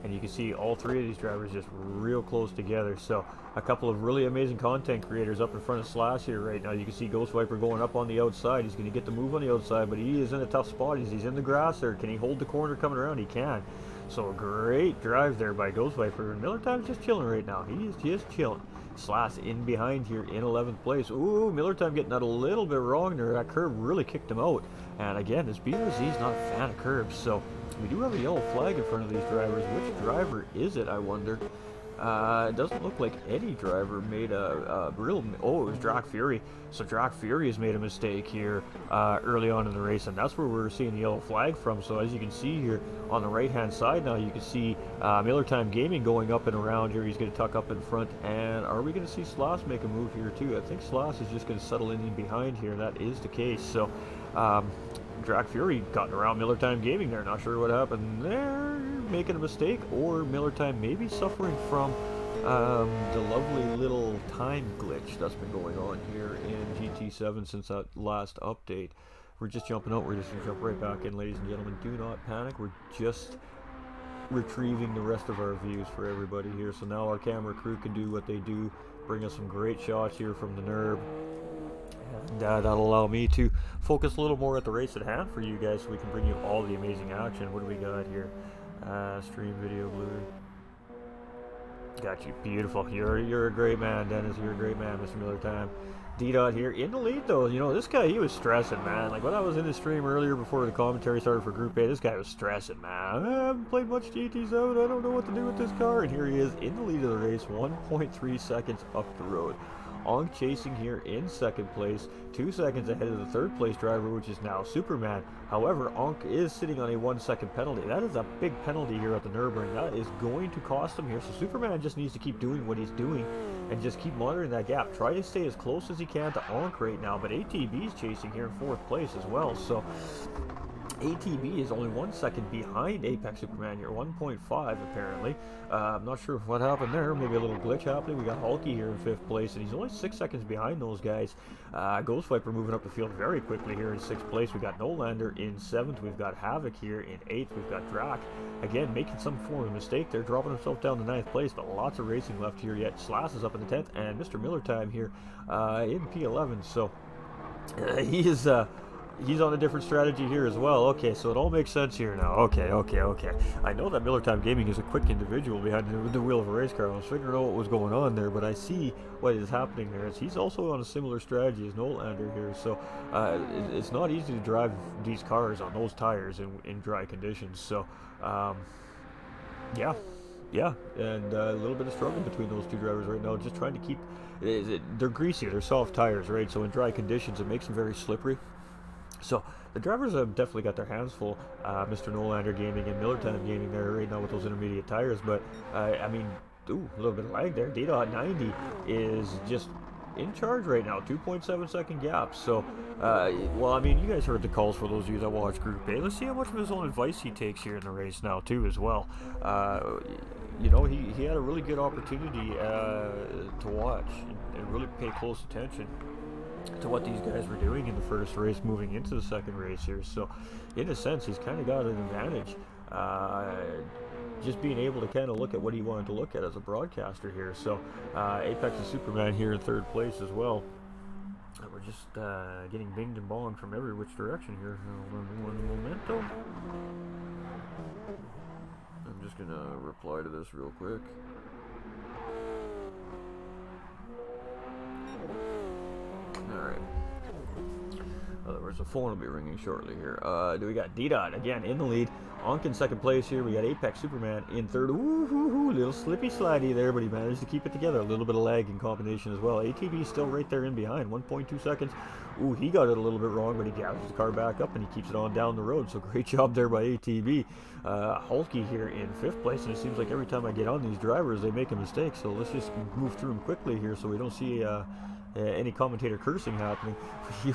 And you can see all three of these drivers just real close together. So a couple of really amazing content creators up in front of Slash here right now. You can see Ghostviper going up on the outside. He's going to get the move on the outside, but he is in a tough spot. He's in the grass there. Can he hold the corner coming around? He can. So a great drive there by Ghostviper. And Miller Time's just chilling right now. He is just chilling. Slash in behind here in 11th place. Ooh, Miller Time getting that a little bit wrong there. That curb really kicked him out. And again, this BRZ's not a fan of curbs, so we do have a yellow flag in front of these drivers. Which driver is it, I wonder? It doesn't look like any driver made a real... Oh, it was Drac Fury. So Drac Fury has made a mistake here early on in the race, and that's where we're seeing the yellow flag from. So as you can see here on the right-hand side now, you can see Miller Time Gaming going up and around here. He's going to tuck up in front, and are we going to see Slash make a move here too? I think Slash is just going to settle in behind here. That is the case. So Drac Fury cutting around Miller Time Gaming there. Not sure what happened there. Making a mistake, or Miller Time maybe suffering from the lovely little time glitch that's been going on here in GT7 since that last update. We're just jumping out. We're just going to jump right back in, ladies and gentlemen. Do not panic. We're just retrieving the rest of our views for everybody here. So now our camera crew can do what they do, bring us some great shots here from the NURB. And that'll allow me to focus a little more at the race at hand for you guys, so we can bring you all the amazing action. What do we got here? Stream video blue. Got you. Beautiful. You're a great man, Dennis. You're a great man, Mr. Miller Time. DDOT here in the lead, though. You know, this guy, he was stressing, man. Like, when I was in the stream earlier before the commentary started for Group A, this guy was stressing, man. I haven't played much GT7. I don't know what to do with this car. And here he is in the lead of the race, 1.3 seconds up the road. Onk chasing here in second place, 2 seconds ahead of the third place driver, which is now Superman. However, Onk is sitting on a 1 second penalty. That is a big penalty here at the Nürburgring. That is going to cost him here. So Superman just needs to keep doing what he's doing and just keep monitoring that gap. Try to stay as close as he can to Onk right now, but ATB is chasing here in fourth place as well. So ATB is only 1 second behind Apex Superman here, 1.5 apparently. I'm not sure what happened there, maybe a little glitch happening. We got Hulky here in 5th place, and he's only 6 seconds behind those guys. Ghostviper moving up the field very quickly here in 6th place. We got Nolander in 7th, we've got Havoc here in 8th, we've got Drac, again, making some form of mistake there, dropping himself down to 9th place, but lots of racing left here yet. Slash is up in the 10th, and Mr. Miller Time here in P11, so he's on a different strategy here as well. Okay, so it all makes sense here now. Okay. I know that Miller Time Gaming is a quick individual behind the wheel of a race car. I was figuring out what was going on there, but I see what is happening there. He's also on a similar strategy as Nolander here, so it's not easy to drive these cars on those tires in dry conditions. So, yeah, and a little bit of struggle between those two drivers right now, just trying to keep... They're greasy, they're soft tires, right? So in dry conditions, it makes them very slippery. So the drivers have definitely got their hands full, Mr. Nolander Gaming and Miller Time Gaming there right now with those intermediate tires, but I mean, ooh, a little bit of lag there. D.90 is just in charge right now, 2.7 second gap. So, well, I mean, you guys heard the calls for those of you that watch Group A. Let's see how much of his own advice he takes here in the race now, too, as well. You know, he had a really good opportunity to watch and really pay close attention to what these guys were doing in the first race moving into the second race here. So in a sense, he's kind of got an advantage, just being able to kind of look at what he wanted to look at as a broadcaster here. So Apex and Superman here in 3rd place as well. We're just getting binged and bonged from every which direction here. One momento. I'm just gonna reply to this real quick. Alright. Otherwise, the phone will be ringing shortly here. We got D-Dot again in the lead. Onk in 2nd place here. We got Apex Superman in 3rd. Ooh, little slippy slidey there, but he managed to keep it together. A little bit of lag in combination as well. ATB still right there in behind, 1.2 seconds. Ooh, he got it a little bit wrong, but he gathers the car back up and he keeps it on down the road. So great job there by ATB. Hulky here in 5th place, and it seems like every time I get on these drivers, they make a mistake. So let's just move through them quickly here so we don't see any commentator cursing happening.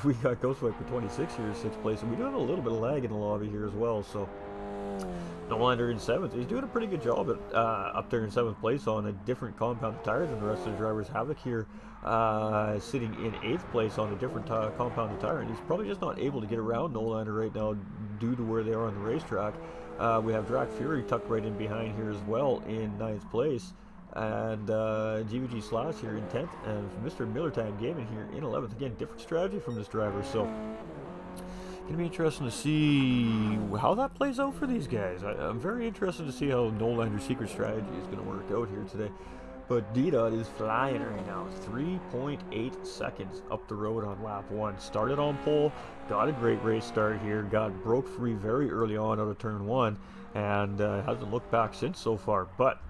We got Ghostviper 26 here in 6th place, and we do have a little bit of lag in the lobby here as well. So Nolander in 7th. He's doing a pretty good job at, up there in 7th place on a different compound tire than the rest of the drivers. Havoc here sitting in 8th place on a different compounded tire, and he's probably just not able to get around Nolander right now due to where they are on the racetrack. We have Drac Fury tucked right in behind here as well in 9th place. And GVG Slash here in 10th, and Mr. Miller Time Gaming here in 11th. Again, different strategy from this driver, so gonna be interesting to see how that plays out for these guys. I'm very interested to see how Nolander's secret strategy is gonna work out here today. But D-Dot is flying right now, 3.8 seconds up the road on lap 1. Started on pole, got a great race start here, broke free very early on out of turn 1, and hasn't looked back since so far. But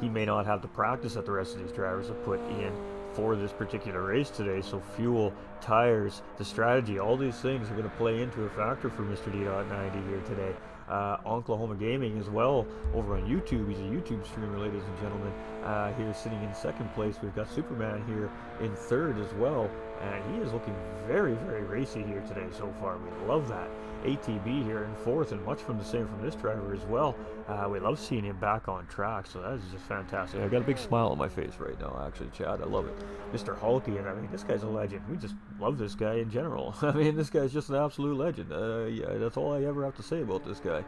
he may not have the practice that the rest of these drivers have put in for this particular race today. So fuel, tires, the strategy, all these things are going to play into a factor for Mr. D.90 here today. Oklahoma Gaming as well over on YouTube. He's a YouTube streamer, ladies and gentlemen. Here sitting in 2nd place. We've got Superman here in 3rd as well. And he is looking very, very racy here today so far. We love that. ATB here in 4th, and much from the same from this driver as well. We love seeing him back on track, so that is just fantastic. I got a big smile on my face right now, actually, Chad. I love it. Mr. Hulky, and I mean, this guy's a legend. We just love this guy in general. I mean, this guy's just an absolute legend. Yeah, that's all I ever have to say about this guy.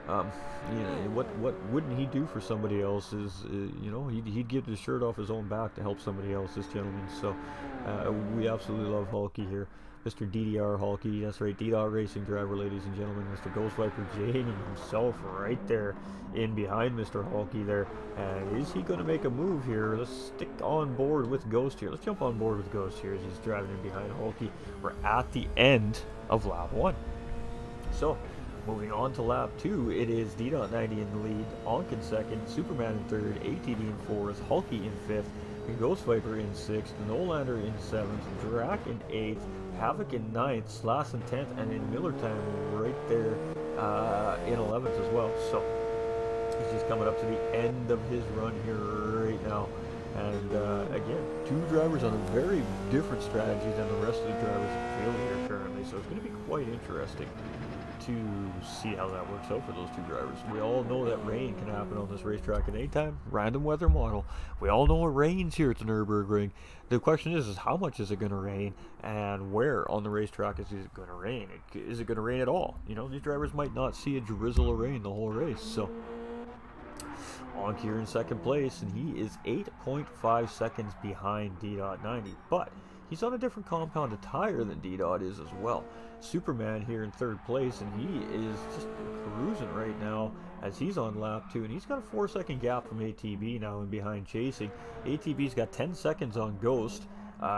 You know, what wouldn't he do for somebody else is, you know, he'd give his shirt off his own back to help somebody else, this gentleman. So we absolutely love Hulky here. Mr. DDR Hulky, that's right, D-Dot Racing driver, ladies and gentlemen. Mr. Ghostviper Gaming himself right there in behind Mr. Hulky there. And is he going to make a move here? Let's stick on board with Ghost here. Let's jump on board with Ghost here as he's driving in behind Hulky. We're at the end of lap 1. So, moving on to lap 2, it is D.90 in the lead, Onk in 2nd, Superman in 3rd, ATD in 4th, Hulky in 5th, Ghostviper in 6th, Nolander in 7th, Drac in 8th, Havoc in 9th, Slash in 10th, and in Miller Time right there in 11th as well. So he's just coming up to the end of his run here right now. And again, 2 drivers on a very different strategy than the rest of the drivers in the field here currently. So it's going to be quite interesting to see how that works out for those two drivers. We all know that rain can happen on this racetrack at any time. Random weather model. We all know it rains here at the Nürburgring. The question is how much is it going to rain, and where on the racetrack is it going to rain? Is it going to rain at all? You know, these drivers might not see a drizzle of rain the whole race. So, Onk here in second place, and he is 8.5 seconds behind D.90, but he's on a different compounded tire than D-Dot is as well. Superman here in third place, and he is just cruising right now as he's on lap 2, and he's got a 4-second gap from ATB now and behind chasing. ATB's got 10 seconds on Ghost.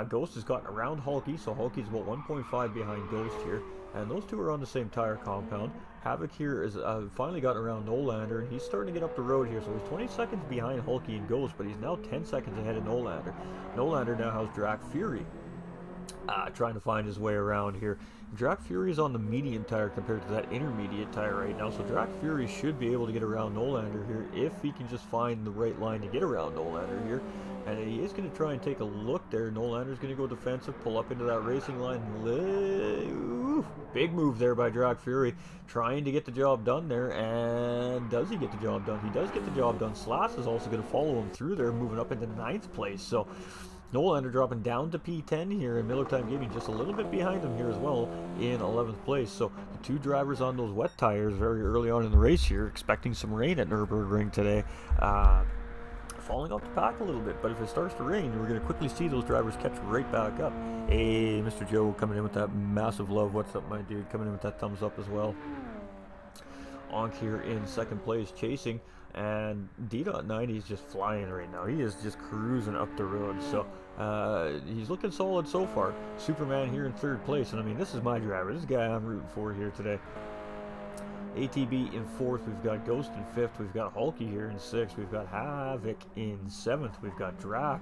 Ghost has gotten around Hulky, so Hulky's about 1.5 behind Ghost here, and those two are on the same tire compound. Havoc here is finally gotten around Nolander, and he's starting to get up the road here, so he's 20 seconds behind Hulky and Ghost, but he's now 10 seconds ahead of Nolander. Nolander now has Drac Fury trying to find his way around here. Drac Fury is on the medium tire compared to that intermediate tire right now, so Drac Fury should be able to get around Nolander here if he can just find the right line to get around Nolander here. And he is going to try and take a look there. Nolander's going to go defensive, pull up into that racing line. Ooh, big move there by Drac Fury, trying to get the job done there. And does he get the job done? He does get the job done. Slash is also going to follow him through there, moving up into 9th place. So Nolander dropping down to P10 here, and Miller Time Gaming just a little bit behind him here as well in 11th place. So the two drivers on those wet tires very early on in the race here, expecting some rain at Nürburgring today, falling off the pack a little bit. But if it starts to rain, we're going to quickly see those drivers catch right back up. Hey, Mr. Joe coming in with that massive love. What's up, my dude? Coming in with that thumbs up as well. Onk here in second place chasing, and D.90 is just flying right now. He is just cruising up the road, so he's looking solid so far. Superman here in third place, and I mean, this is my driver. This guy I'm rooting for here today. ATB in fourth, we've got Ghost in fifth, we've got Hulky here in sixth, we've got Havoc in seventh, we've got Drac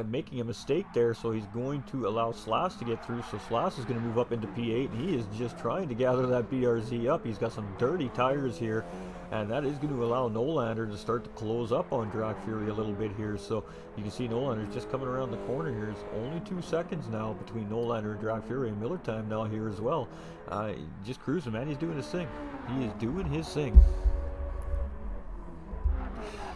making a mistake there, so he's going to allow Slash to get through. So Slash is going to move up into P8, and he is just trying to gather that BRZ up. He's got some dirty tires here, and that is going to allow Nolander to start to close up on Drac Fury a little bit here. So you can see Nolander's just coming around the corner here. It's only 2 seconds now between Nolander and Drac Fury, and Miller Time now here as well. Just cruising, man. He's doing his thing. He is doing his thing.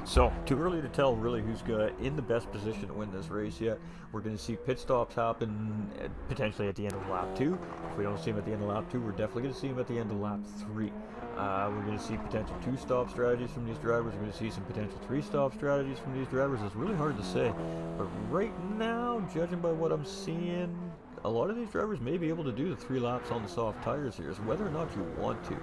So, too early to tell really who's in the best position to win this race yet. We're going to see pit stops happen potentially at the end of lap 2. If we don't see him at the end of lap 2, we're definitely going to see him at the end of lap 3. We're going to see potential 2-stop strategies from these drivers. We're going to see some potential 3-stop strategies from these drivers. It's really hard to say. But right now, judging by what I'm seeing, a lot of these drivers may be able to do the 3 laps on the soft tires here. So whether or not you want to.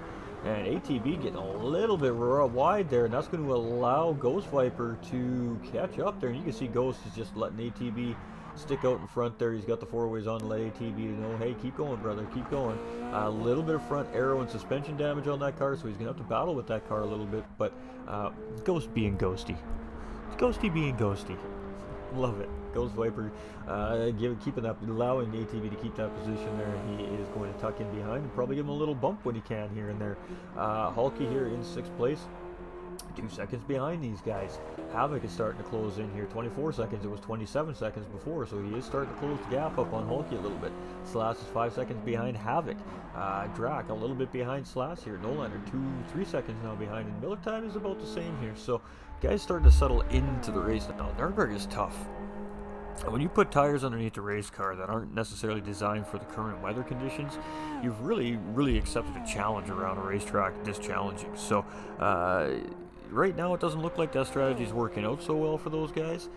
And ATB getting a little bit wide there, and that's going to allow Ghostviper to catch up there. And you can see Ghost is just letting ATB stick out in front there. He's got the 4-ways on to let ATB know, hey, keep going, brother, keep going. A little bit of front aero and suspension damage on that car, so he's going to have to battle with that car a little bit. But Ghost being Ghosty. Ghosty being Ghosty. Love it. Ghostviper allowing ATB to keep that position there, and he is going to tuck in behind and probably give him a little bump when he can here and there. Hulky here in 6th place, 2 seconds behind these guys. Havoc is starting to close in here, 24 seconds. It was 27 seconds before, so he is starting to close the gap up on Hulky a little bit. Slash is 5 seconds behind Havoc. Drac a little bit behind Slash here. Nolander 3 seconds now behind, and Miller Time is about the same here. So guys starting to settle into the race now. Nürburgring is tough. When you put tires underneath a race car that aren't necessarily designed for the current weather conditions, you've really accepted a challenge around a racetrack this challenging. So right now it doesn't look like that strategy is working out so well for those guys,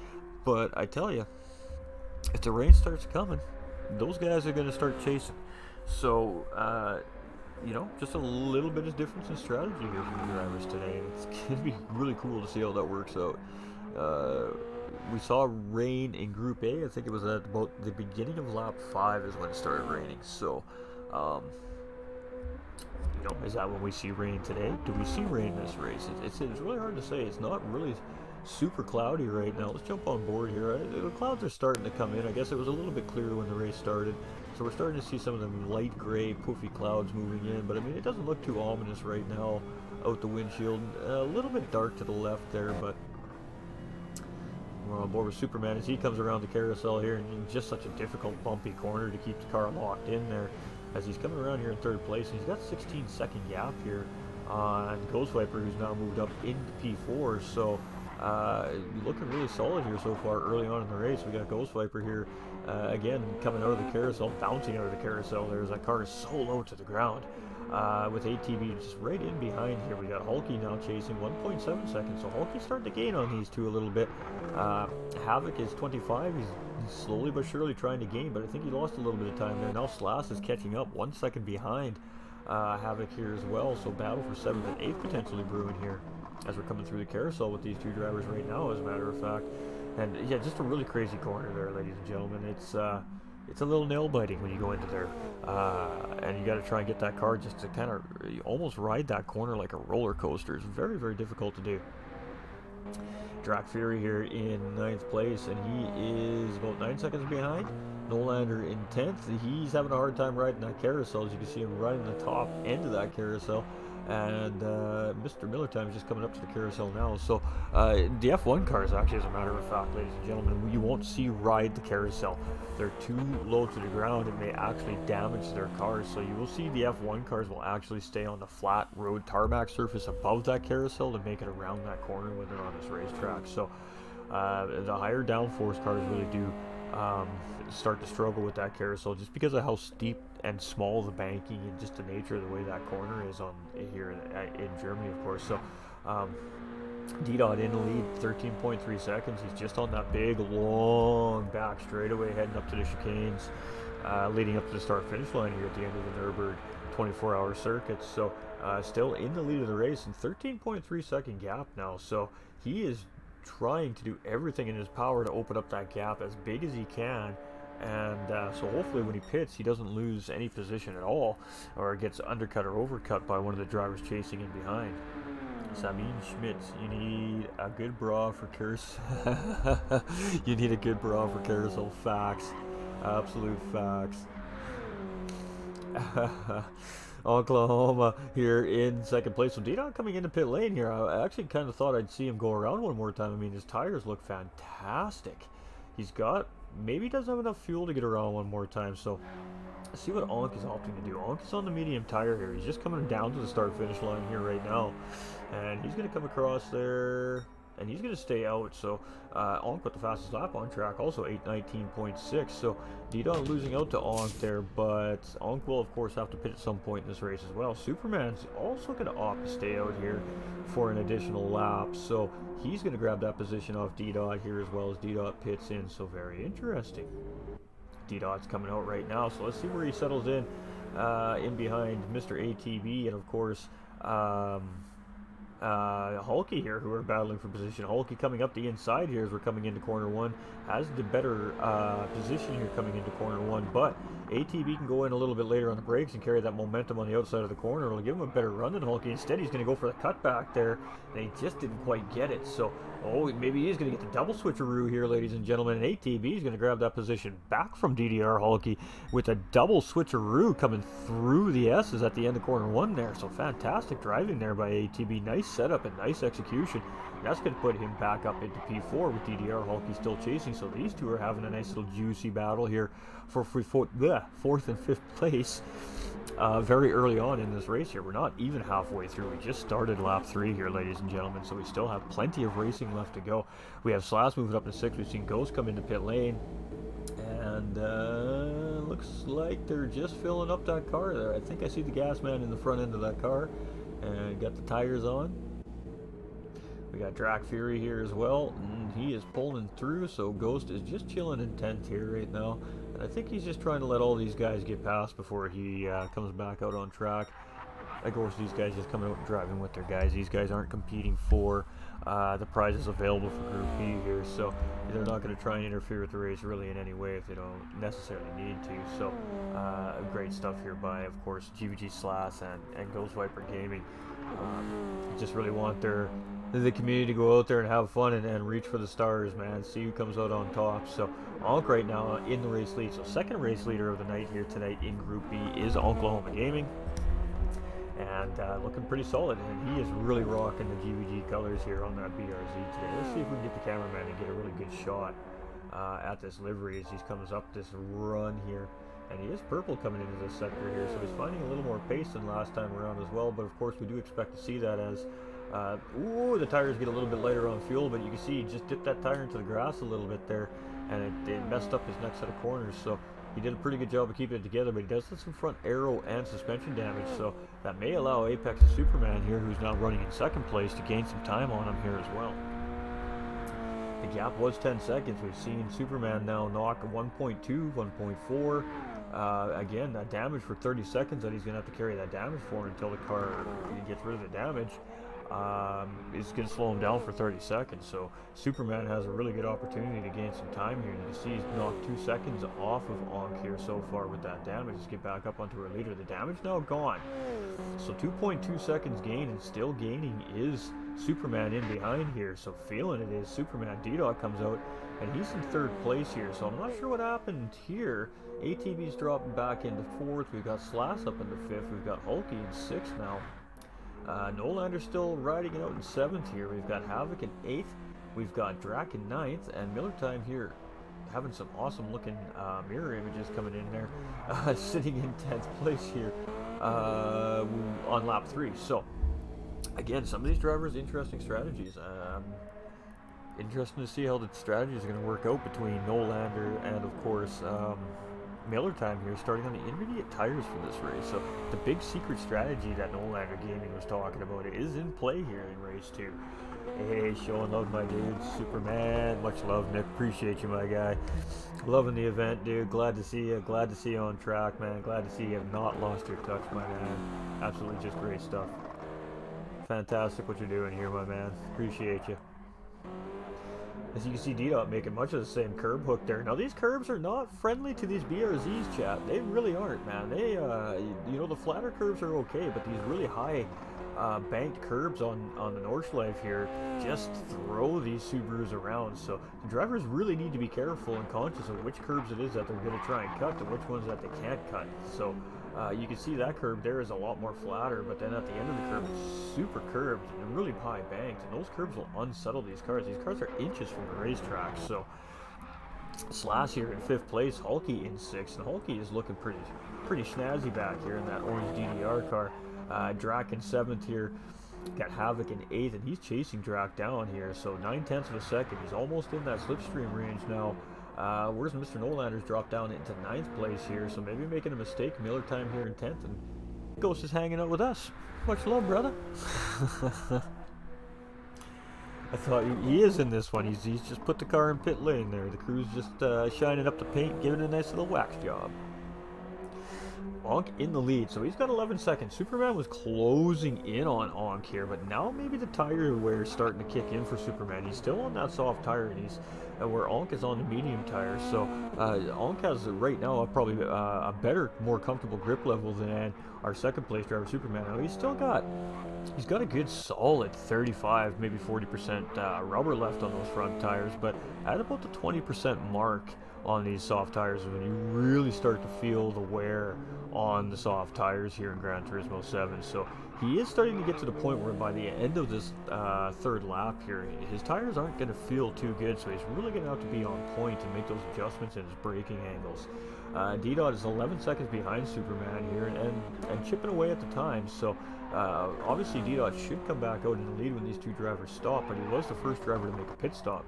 but I tell you, if the rain starts coming, those guys are going to start chasing. So you know, just a little bit of difference in strategy here for the drivers today. It's going to be really cool to see how that works out. We saw rain in Group A. I think it was at about the beginning of lap 5 is when it started raining. So, you know, is that when we see rain today? Do we see rain in this race? It's really hard to say. It's not really super cloudy right now. Let's jump on board here. The clouds are starting to come in. I guess it was a little bit clearer when the race started. So we're starting to see some of them light gray, poofy clouds moving in. But I mean, it doesn't look too ominous right now out the windshield. A little bit dark to the left there, but we're on board with Superman as he comes around the carousel here, and just such a difficult bumpy corner to keep the car locked in there. as he's coming around here in third place. And he's got 16-second gap here on Ghostviper, who's now moved up into P4. So looking really solid here so far early on in the race. We got Ghostviper here again coming out of the carousel, bouncing out of the carousel. There's that car is so low to the ground. With ATB just right in behind here. We got Hulky now chasing 1.7 seconds. So Hulky's starting to gain on these two a little bit. Havoc is 25. He's slowly but surely trying to gain, but I think he lost a little bit of time there. Now Slash is catching up 1 second behind Havoc here as well. So battle for 7th and 8th potentially brewing here as we're coming through the carousel with these two drivers right now, as a matter of fact. And yeah, just a really crazy corner there, ladies and gentlemen. It's a little nail biting when you go into there, and you got to try and get that car just to kind of almost ride that corner like a roller coaster. It's very, very difficult to do. Drac Fury here in 9th place, and he is about 9 seconds behind. Nolander in 10th. He's having a hard time riding that carousel. As you can see him riding the top end of that carousel. And Mr. Miller Time is just coming up to the carousel now. So the F1 cars, actually, as a matter of fact, ladies and gentlemen, you won't see ride the carousel. They're too low to the ground. It may actually damage their cars. So you will see the F1 cars will actually stay on the flat road tarmac surface above that carousel to make it around that corner when they're on this racetrack. So the higher downforce cars really do start to struggle with that carousel, just because of how steep and small the banking and just the nature of the way that corner is on here in Germany, of course. So D-Dot in the lead, 13.3 seconds. He's just on that big long back straightaway heading up to the chicanes, leading up to the start finish line here at the end of the Nürburgring 24-hour circuit. So still in the lead of the race, and 13.3 second gap now. So he is trying to do everything in his power to open up that gap as big as he can, and so hopefully when he pits he doesn't lose any position at all or gets undercut or overcut by one of the drivers chasing in behind. Sabine Schmitz, you need a good bra for you need a good bra for carousel. Facts, absolute facts. Oklahoma here in second place. So D-Dot coming into pit lane here. I actually kind of thought I'd see him go around one more time. I mean, his tires look fantastic. He's got, maybe he doesn't have enough fuel to get around one more time. So let's see what Onk is opting to do. Onk is on the medium tire here. He's just coming down to the start finish line here right now, and he's going to come across there, and he's going to stay out. So Onk with the fastest lap on track, also 8:19.6. So D-Dot losing out to Onk there, but Onk will of course have to pit at some point in this race as well. Superman's also going to opt to stay out here for an additional lap, so he's going to grab that position off D-Dot here as well as D-Dot pits in. So very interesting. D-Dot's coming out right now, so let's see where he settles in behind Mr. ATB and of course Hulky here, who are battling for position. Hulky coming up the inside here as we're coming into corner one, has the better position here coming into corner one, but ATB can go in a little bit later on the brakes and carry that momentum on the outside of the corner. It'll give him a better run than Hulky. Instead, he's going to go for the cutback there, and he just didn't quite get it. So, maybe he's going to get the double switcheroo here, ladies and gentlemen, and ATB is going to grab that position back from DDR Hulky with a double switcheroo coming through the S's at the end of corner one there. So, fantastic driving there by ATB. Nice setup and nice execution. That's going to put him back up into P4 with DDR Hulky still chasing. So these two are having a nice little juicy battle here for fourth and fifth place very early on in this race here. We're not even halfway through. We just started lap 3 here, ladies and gentlemen, so we still have plenty of racing left to go. We have Slash moving up to 6. We've seen Ghost come into pit lane, and looks like they're just filling up that car there. I think I see the gas man in the front end of that car, and got the tires on. We got Drac Fury here as well, and he is pulling through, so Ghost is just chilling in 10th here right now. And I think he's just trying to let all these guys get past before he comes back out on track. Of course, these guys just coming out and driving with their guys. These guys aren't competing for the prizes available for Group B here, so they're not going to try and interfere with the race really in any way if they don't necessarily need to. So great stuff here by, of course, GVG Slash and Ghostviper Gaming. Just really want the community to go out there and have fun and reach for the stars, man. See who comes out on top. So Onk right now in the race lead. So second race leader of the night here tonight in Group B is Oklahoma Gaming, and looking pretty solid. And he is really rocking the GVG colors here on that BRZ today. Let's see if we can get the cameraman and get a really good shot at this livery as he comes up this run here. And he is purple coming into this sector here, so he's finding a little more pace than last time around as well. But of course, we do expect to see that as ooh, the tires get a little bit lighter on fuel. But you can see he just dipped that tire into the grass a little bit there, and it messed up his next set of corners. So he did a pretty good job of keeping it together, but he does have some front aero and suspension damage, so that may allow Apex and Superman here, who's now running in second place, to gain some time on him here as well. The gap was 10 seconds. We've seen Superman now knock 1.2, 1.4. Again, that damage for 30 seconds that he's going to have to carry that damage for until the car gets rid of the damage. Is going to slow him down for 30 seconds. So Superman has a really good opportunity to gain some time here. And you can see he's knocked 2 seconds off of Onk here so far with that damage. Let's get back up onto our leader. The damage now gone. So 2.2 seconds gain, and still gaining is Superman in behind here. So feeling it is Superman. D-Dog comes out and he's in third place here. So I'm not sure what happened here. ATV's dropping back into fourth. We've got Slash up into fifth. We've got Hulky in sixth now. Nolander's still riding it out in 7th here. We've got Havoc in 8th. We've got Drac in 9th. And Miller Time here having some awesome looking mirror images coming in there. Sitting in 10th place here on lap 3. So, again, some of these drivers, interesting strategies. Interesting to see how the strategies are going to work out between Nolander and, of course, Miller Time here, starting on the intermediate tires for this race. So the big secret strategy that Nolander Gaming was talking about is in play here in race 2. Hey, showing love, my dude. Superman, much love, Nick. Appreciate you, my guy. Loving the event, dude. Glad to see you. Glad to see you on track, man. Glad to see you have not lost your touch, my man. Absolutely just great stuff. Fantastic what you're doing here, my man. Appreciate you. As you can see, D-Dot making much of the same curb hook there. Now, these curbs are not friendly to these BRZs, chat. They really aren't, man. They, you know, the flatter curves are okay, but these really high banked curbs on the Nordschleife here just throw these Subarus around. So the drivers really need to be careful and conscious of which curbs it is that they're going to try and cut and which ones that they can't cut. So you can see that curb there is a lot more flatter, but then at the end of the curb it's super curved and really high banked, and those curbs will unsettle these cars. These cars are inches from the racetrack. So Slash here in 5th place, Hulky in 6th, and Hulky is looking pretty snazzy back here in that orange DDR car. Drac in 7th here, got Havoc in 8th, and he's chasing Drac down here, so 9/10 of a second. He's almost in that slipstream range now. Where's Mr. Nolander's dropped down into 9th place here, so maybe making a mistake. Miller Time here in 10th, and Ghost is hanging out with us. Much love, brother. I thought he is in this one. He's just put the car in pit lane there. The crew's just shining up the paint, giving it a nice little wax job. Onk in the lead, so he's got 11 seconds. Superman was closing in on Onk here, but now maybe the tire wear is starting to kick in for Superman. He's still on that soft tire, and he's where Onk is on the medium tire. So Onk has right now probably a better, more comfortable grip level than our second place driver Superman. Now he's got a good solid 35, maybe 40% rubber left on those front tires, but at about the 20% mark on these soft tires when you really start to feel the wear on the soft tires here in Gran Turismo 7. So he is starting to get to the point where by the end of this third lap here, his tires aren't going to feel too good, so he's really going to have to be on point and make those adjustments in his braking angles. D-Dot is 11 seconds behind Superman here and chipping away at the time, so obviously D-Dot should come back out in the lead when these two drivers stop, but he was the first driver to make a pit stop.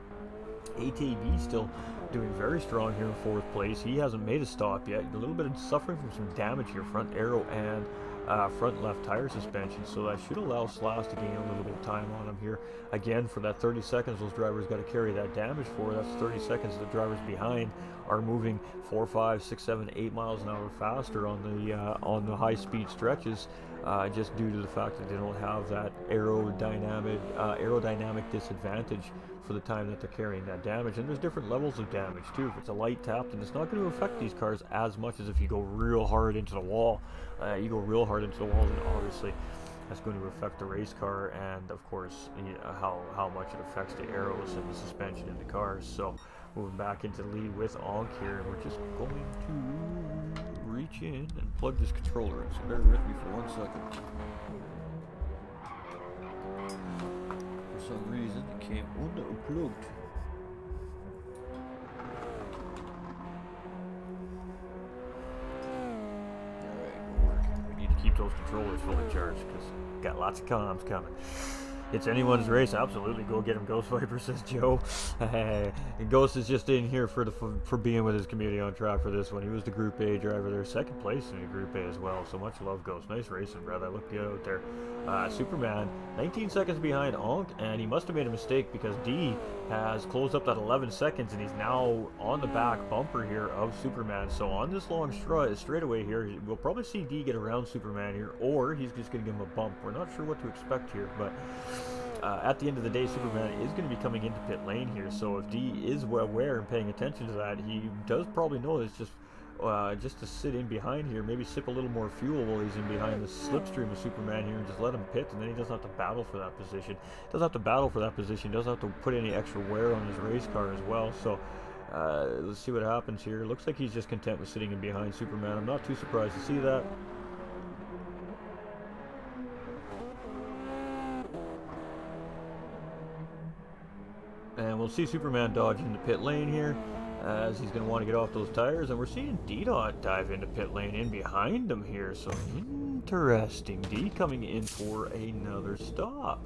ATV still doing very strong here in 4th place. He hasn't made a stop yet. A little bit of suffering from some damage here, front aero and front left tire suspension, so that should allow Slash to gain a little bit of time on him here. Again, for that 30 seconds those drivers got to carry that damage for. That's 30 seconds the drivers behind are moving 4, 5, 6, 7, 8 miles an hour faster on the high speed stretches, just due to the fact that they don't have that aerodynamic disadvantage for the time that they're carrying that damage. And there's different levels of damage too. If it's a light tap, then it's not going to affect these cars as much as if you go real hard into the wall. You go real hard into the wall, then obviously that's going to affect the race car, and of course how much it affects the aeros and the suspension in the cars. So moving back into the lead with Onk here, and we're just going to reach in and plug this controller in, so bear with me for 1 second. For some reason it came unplugged. keep those controllers fully charged, because got lots of comms coming. It's anyone's race, absolutely. Go get him, Ghostviper, says Joe. And Ghost is just in here for being with his community on track for this one. He was the Group A driver there, second place in the Group A as well. So much love, Ghost. Nice racing, brother. Look good out there. Superman, 19 seconds behind Onk, and he must have made a mistake because D has closed up that 11 seconds, and he's now on the back bumper here of Superman. So on this long straightaway here, we'll probably see D get around Superman here, or he's just going to give him a bump. We're not sure what to expect here, but at the end of the day, Superman is going to be coming into pit lane here, so if D is aware and paying attention to that, he does probably know it's just to sit in behind here, maybe sip a little more fuel while he's in behind the slipstream of Superman here and just let him pit, and then he doesn't have to battle for that position. Doesn't have to battle for that position, doesn't have to put any extra wear on his race car as well, so let's see what happens here. Looks like he's just content with sitting in behind Superman. I'm not too surprised to see that. And we'll see Superman dodge into pit lane here, as he's going to want to get off those tires. And we're seeing D-Dot dive into pit lane in behind him here. So interesting. D coming in for another stop.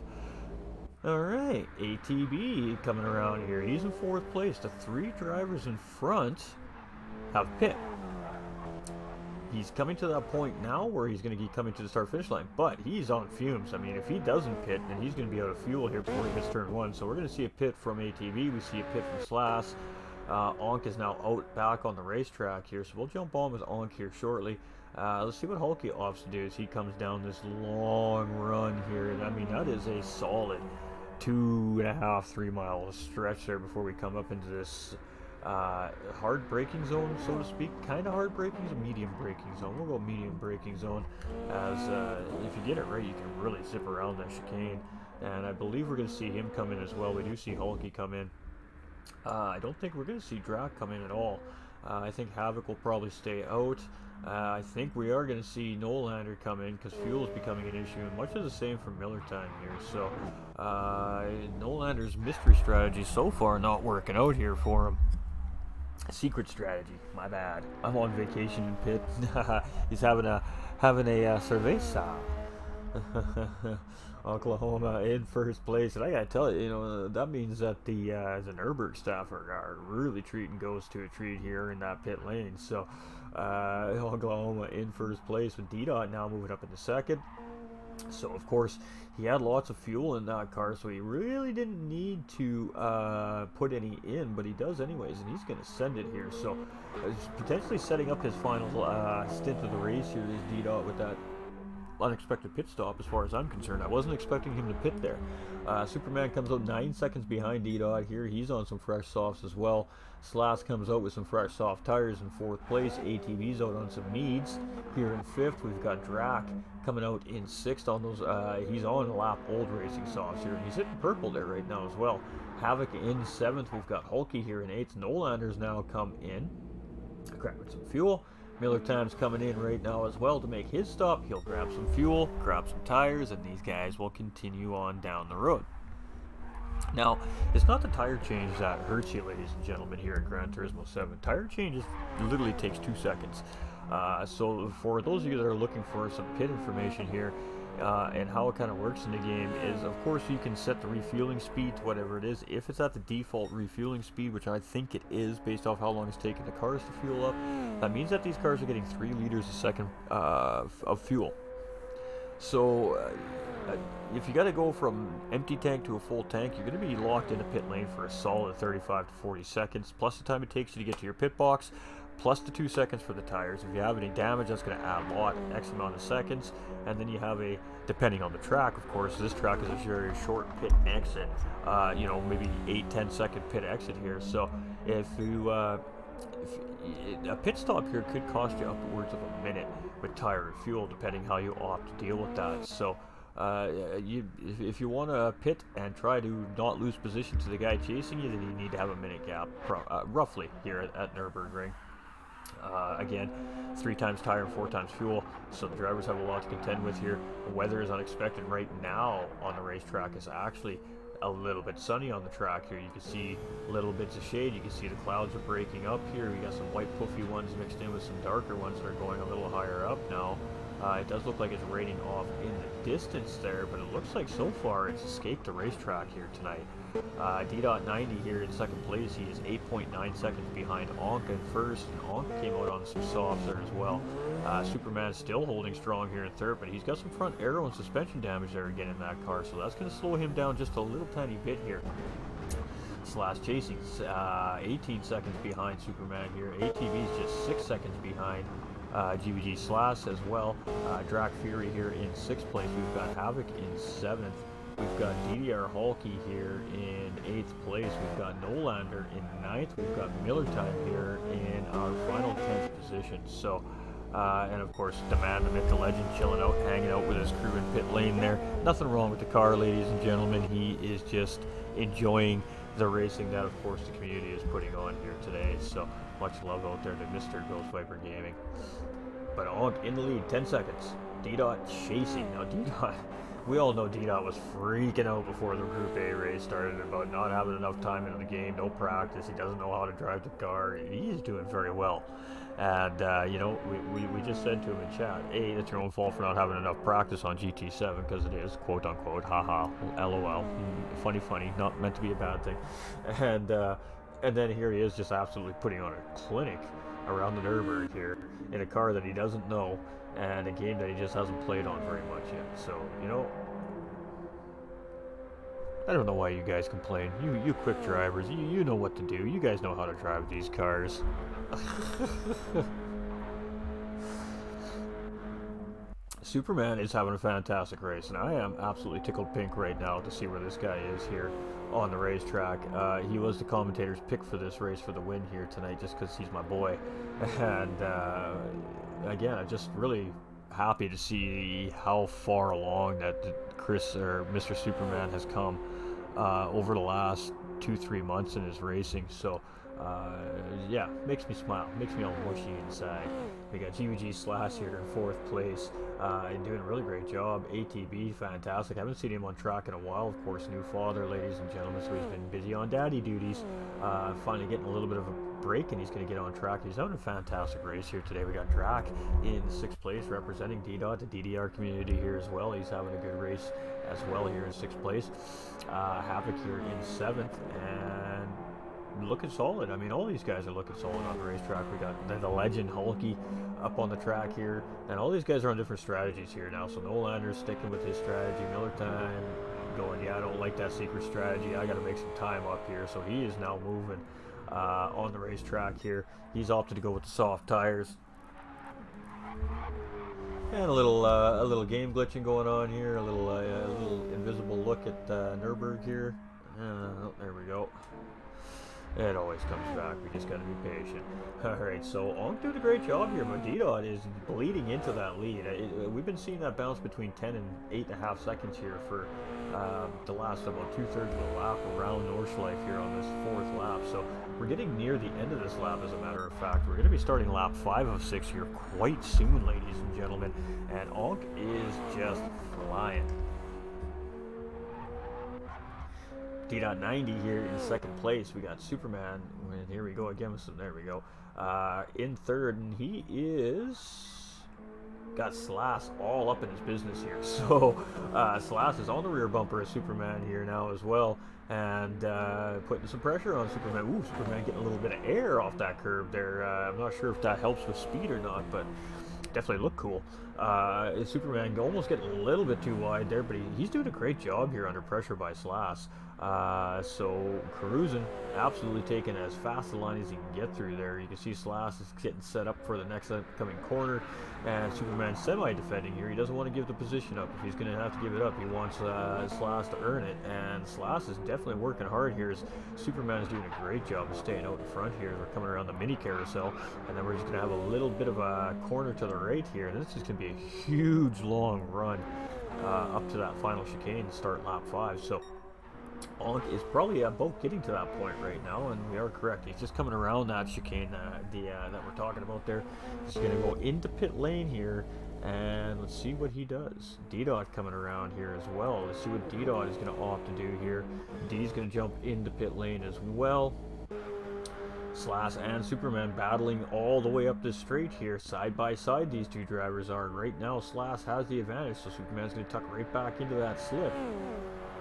Alright, ATB coming around here. He's in 4th place. The 3 drivers in front have pit. He's coming to that point now where he's going to be coming to the start-finish line, but he's on fumes. I mean, if he doesn't pit, then he's going to be out of fuel here before he hits turn 1. So we're going to see a pit from ATV. We see a pit from Slash. Onk is now out back on the racetrack here, so we'll jump on with Onk here shortly. Let's see what Hulky opts to do as he comes down this long run here. And I mean, that is a solid 2.5, 3 mile stretch there before we come up into this hard braking zone, so to speak. Kind of hard braking zone, medium braking zone. We'll go medium braking zone, as if you get it right, you can really zip around that chicane. And I believe we're going to see him come in as well. We do see Hulky come in. I don't think we're going to see Drac come in at all. I think Havoc will probably stay out. I think we are going to see Nolander come in because fuel is becoming an issue, and much of the same for Miller time here. So Nolander's mystery strategy so far not working out here for him. Secret strategy, my bad. I'm on vacation in pit. He's having a cerveza. Oklahoma in 1st place, and I gotta tell you, you know, that means that the Nurburg staff are really treating Ghost to a treat here in that pit lane. So Oklahoma in 1st place with D-Dot now moving up into 2nd. So of course he had lots of fuel in that car, so he really didn't need to put any in, but he does anyways, and he's going to send it here. So potentially setting up his final stint of the race here is D-Dot with that unexpected pit stop. As far as I'm concerned, I wasn't expecting him to pit there. Superman comes out 9 seconds behind D-Dot here. He's on some fresh softs as well. Slash comes out with some fresh soft tires in 4th place. ATV's out on some needs here in 5th. We've got Drac coming out in 6th on those. He's on lap old racing softs here, and he's hitting purple there right now as well. Havoc in 7th. We've got Hulky here in 8th. Nolander's now come in, grabbing some fuel. Miller Time's coming in right now as well to make his stop. He'll grab some fuel, grab some tires, and these guys will continue on down the road. Now, it's not the tire change that hurts you, ladies and gentlemen, here at Gran Turismo 7. Tire changes literally takes 2 seconds. So for those of you that are looking for some pit information here, and how it kind of works in the game is, of course, you can set the refueling speed to whatever it is. If it's at the default refueling speed, which I think it is based off how long it's taking the cars to fuel up, that means that these cars are getting 3 liters a second of fuel. So if you got to go from empty tank to a full tank, you're going to be locked in a pit lane for a solid 35 to 40 seconds, plus the time it takes you to get to your pit box, plus the 2 seconds for the tires. If you have any damage, that's going to add a lot, X amount of seconds. And then you have a, depending on the track, of course, this track is a very short pit exit, you know, maybe 8-10 second pit exit here. So if you, a pit stop here could cost you upwards of a minute with tire and fuel, depending how you opt to deal with that. So if you want to pit and try to not lose position to the guy chasing you, then you need to have a minute gap, roughly, here at Nürburgring. Again, 3 times tire and 4 times fuel, so the drivers have a lot to contend with here. The weather is unexpected right now on the racetrack. It's actually a little bit sunny on the track here. You can see little bits of shade. You can see the clouds are breaking up here. We got some white puffy ones mixed in with some darker ones that are going a little higher up now. It does look like it's raining off in the distance there, but it looks like so far it's escaped the racetrack here tonight. D.90 here in second place. He is 8.9 seconds behind Onk in first, and Onk came out on some softs there as well. Superman still holding strong here in third, but he's got some front aero and suspension damage there again in that car, so that's going to slow him down just a little tiny bit here. Slash chasing 18 seconds behind Superman here. ATV is just 6 seconds behind GVG Slash as well. Drac Fury here in 6th place. We've got Havoc in 7th. We've got DDR Hulky here in 8th place. We've got Nolander in 9th. We've got Miller Time here in our final 10th position. So, and of course, the man, the myth, the legend, chilling out, hanging out with his crew in pit lane there. Nothing wrong with the car, ladies and gentlemen. He is just enjoying the racing that, of course, the community is putting on here today. So, much love out there to Mr. Ghostviper Gaming. But Onk in the lead, 10 seconds. D-Dot chasing. Now, D-Dot, we all know D-Dot was freaking out before the Group A race started about not having enough time into the game, no practice. He doesn't know how to drive the car. He's doing very well. And, you know, we just said to him in chat, hey, it's your own fault for not having enough practice on GT7, because it is, quote unquote, haha, LOL, funny, not meant to be a bad thing. And then here he is just absolutely putting on a clinic around the Nürburgring here in a car that he doesn't know and a game that he just hasn't played on very much yet. So, you know, I don't know why you guys complain. You quick drivers, you know what to do. You guys know how to drive these cars. Superman is having a fantastic race, and I am absolutely tickled pink right now to see where this guy is here on the racetrack. He was the commentator's pick for this race for the win here tonight, just because he's my boy. And again, I'm just really happy to see how far along that Chris, or Mr. Superman, has come over the last 2-3 months in his racing. So yeah, makes me smile, makes me all mushy inside. We got GVG Slash here in 4th place, and doing a really great job. ATB, fantastic. I haven't seen him on track in a while. Of course, new father, ladies and gentlemen, so he's been busy on daddy duties. Finally getting a little bit of a break, and he's going to get on track. He's having a fantastic race here today. We got Drac in 6th place, representing D-Dot, the DDR community here as well. He's having a good race as well here in 6th place. Havoc here in 7th, and looking solid. I mean, all these guys are looking solid on the racetrack. We got the legend Hulky up on the track here, and all these guys are on different strategies here now. So Nolander's sticking with his strategy. Miller Time going, yeah, I don't like that secret strategy. I got to make some time up here. So he is now moving on the racetrack here. He's opted to go with the soft tires. And a little game glitching going on here. A little invisible look at Nürburgring here. Oh, there we go. It always comes back. We just got to be patient. Alright, so Onk doing a great job here, but D-Dot is bleeding into that lead. We've been seeing that bounce between 10 and 8.5 seconds here for the last about 2/3 of the lap around Nordschleife here on this 4th lap. So we're getting near the end of this lap, as a matter of fact. We're going to be starting lap 5 of 6 here quite soon, ladies and gentlemen. And Onk is just flying. D.90 here in 2nd place. We got Superman, and here we go again with some, there we go, in 3rd, and he is got Slash all up in his business here. So Slash is on the rear bumper of Superman here now as well, and putting some pressure on Superman. Ooh, Superman getting a little bit of air off that curve there. I'm not sure if that helps with speed or not, but definitely look cool. Superman almost getting a little bit too wide there, but he's doing a great job here under pressure by Slash. So cruising, absolutely taking as fast a line as he can get through there. You can see Slash is getting set up for the next upcoming corner, and Superman semi-defending here. He doesn't want to give the position up. If he's going to have to give it up, he wants Slash to earn it, and Slash is definitely working hard here. As Superman is doing a great job of staying out in front here. They're coming around the mini carousel, and then we're just going to have a little bit of a corner to the right here, and this is going to be a huge long run up to that final chicane to start lap 5. So Onk is probably about getting to that point right now, and we are correct. He's just coming around that chicane that we're talking about there. He's going to go into pit lane here, and let's see what he does. D-Dot coming around here as well. Let's see what D-Dot is going to opt to do here. D's going to jump into pit lane as well. Slash and Superman battling all the way up the straight here. Side by side these two drivers are. Right now Slash has the advantage, so Superman's going to tuck right back into that slip.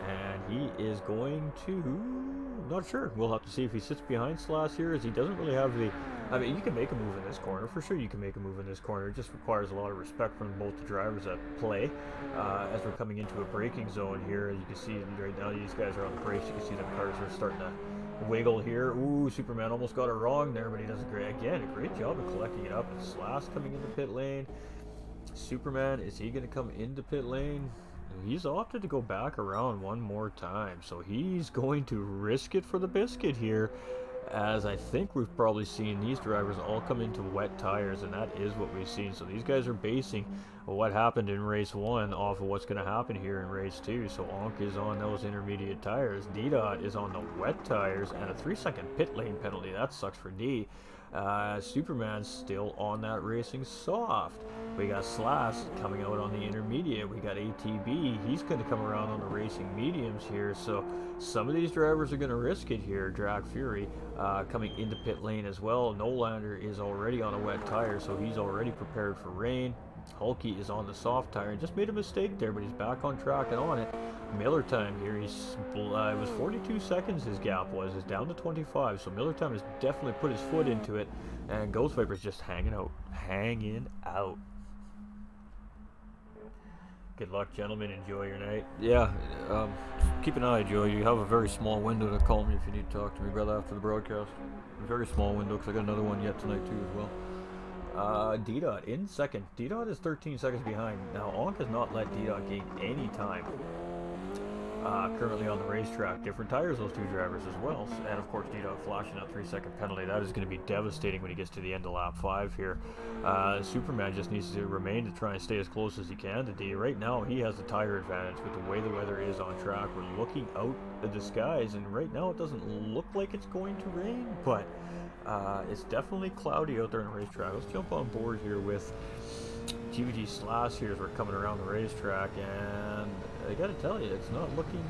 And he is going to... not sure. We'll have to see if he sits behind Slash here, as he doesn't really have the... I mean, you can make a move in this corner. For sure you can make a move in this corner. It just requires a lot of respect from both the drivers at play. As we're coming into a braking zone here, as you can see right now, these guys are on the brakes. You can see the cars are starting to wiggle here. Ooh, Superman almost got it wrong there, but he does a great job of collecting it up. And Slash coming into pit lane. Superman, is he going to come into pit lane? He's opted to go back around one more time, so he's going to risk it for the biscuit here, as I think we've probably seen these drivers all come into wet tires, and that is what we've seen. So these guys are basing what happened in race 1 off of what's going to happen here in race 2. So Onk is on those intermediate tires, D-Dot is on the wet tires, and a 3-second pit lane penalty. That sucks for D. Superman's still on that racing soft. We got Slash coming out on the intermediate. We got ATB. He's going to come around on the racing mediums here. So some of these drivers are going to risk it here. Drag Fury coming into pit lane as well. Nolander is already on a wet tire, so he's already prepared for rain. Hulky is on the soft tire and just made a mistake there, but he's back on track and on it. Miller time here, it was 42 seconds his gap was, is down to 25, so Miller time has definitely put his foot into it, and Ghostviper's just hanging out. Good luck, gentlemen. Enjoy your night. Yeah, keep an eye, Joe. You have a very small window to call me if you need to talk to me, brother, after the broadcast. A very small window, because I got another one yet tonight, too, as well. D-Dot in second. D-Dot is 13 seconds behind. Now, Onk has not let D-Dot gain any time. Currently on the racetrack. Different tires, those two drivers as well. And of course, D-Dot flashing that 3-second penalty. That is going to be devastating when he gets to the end of lap 5 here. Superman just needs to remain to try and stay as close as he can to D. Right now, he has the tire advantage with the way the weather is on track. We're looking out at the skies, and right now it doesn't look like it's going to rain, but it's definitely cloudy out there on the racetrack. Let's jump on board here with GVG Slash here as we're coming around the racetrack, and I gotta tell you, it's not looking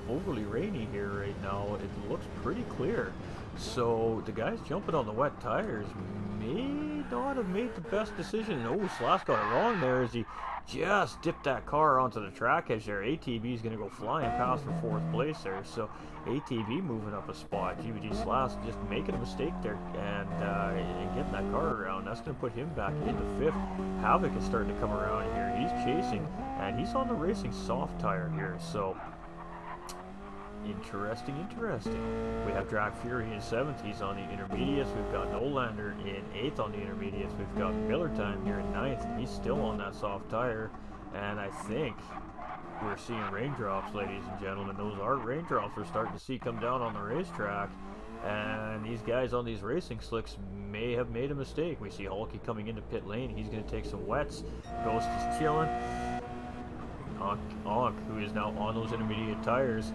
overly rainy here right now. It looks pretty clear. So the guys jumping on the wet tires may not have made the best decision. Oh, Slash got it wrong there as he just dipped that car onto the track edge there. ATB is going to go flying past for 4th place there. So ATB moving up a spot. GVG Slash just making a mistake there and getting that car around. That's going to put him back into 5th. Havoc is starting to come around here. He's chasing, and he's on the racing soft tire here. So interesting. We have Drag Fury in 7th. He's on the intermediates. We've got Nolander in 8th on the intermediates. We've got Miller time here in 9th, and he's still on that soft tire. And I think we're seeing raindrops, ladies and gentlemen. Those are raindrops we're starting to see come down on the racetrack. And these guys on these racing slicks may have made a mistake. We see Hulky coming into pit lane. He's going to take some wets. Ghost is chilling. Onk, who is now on those intermediate tires,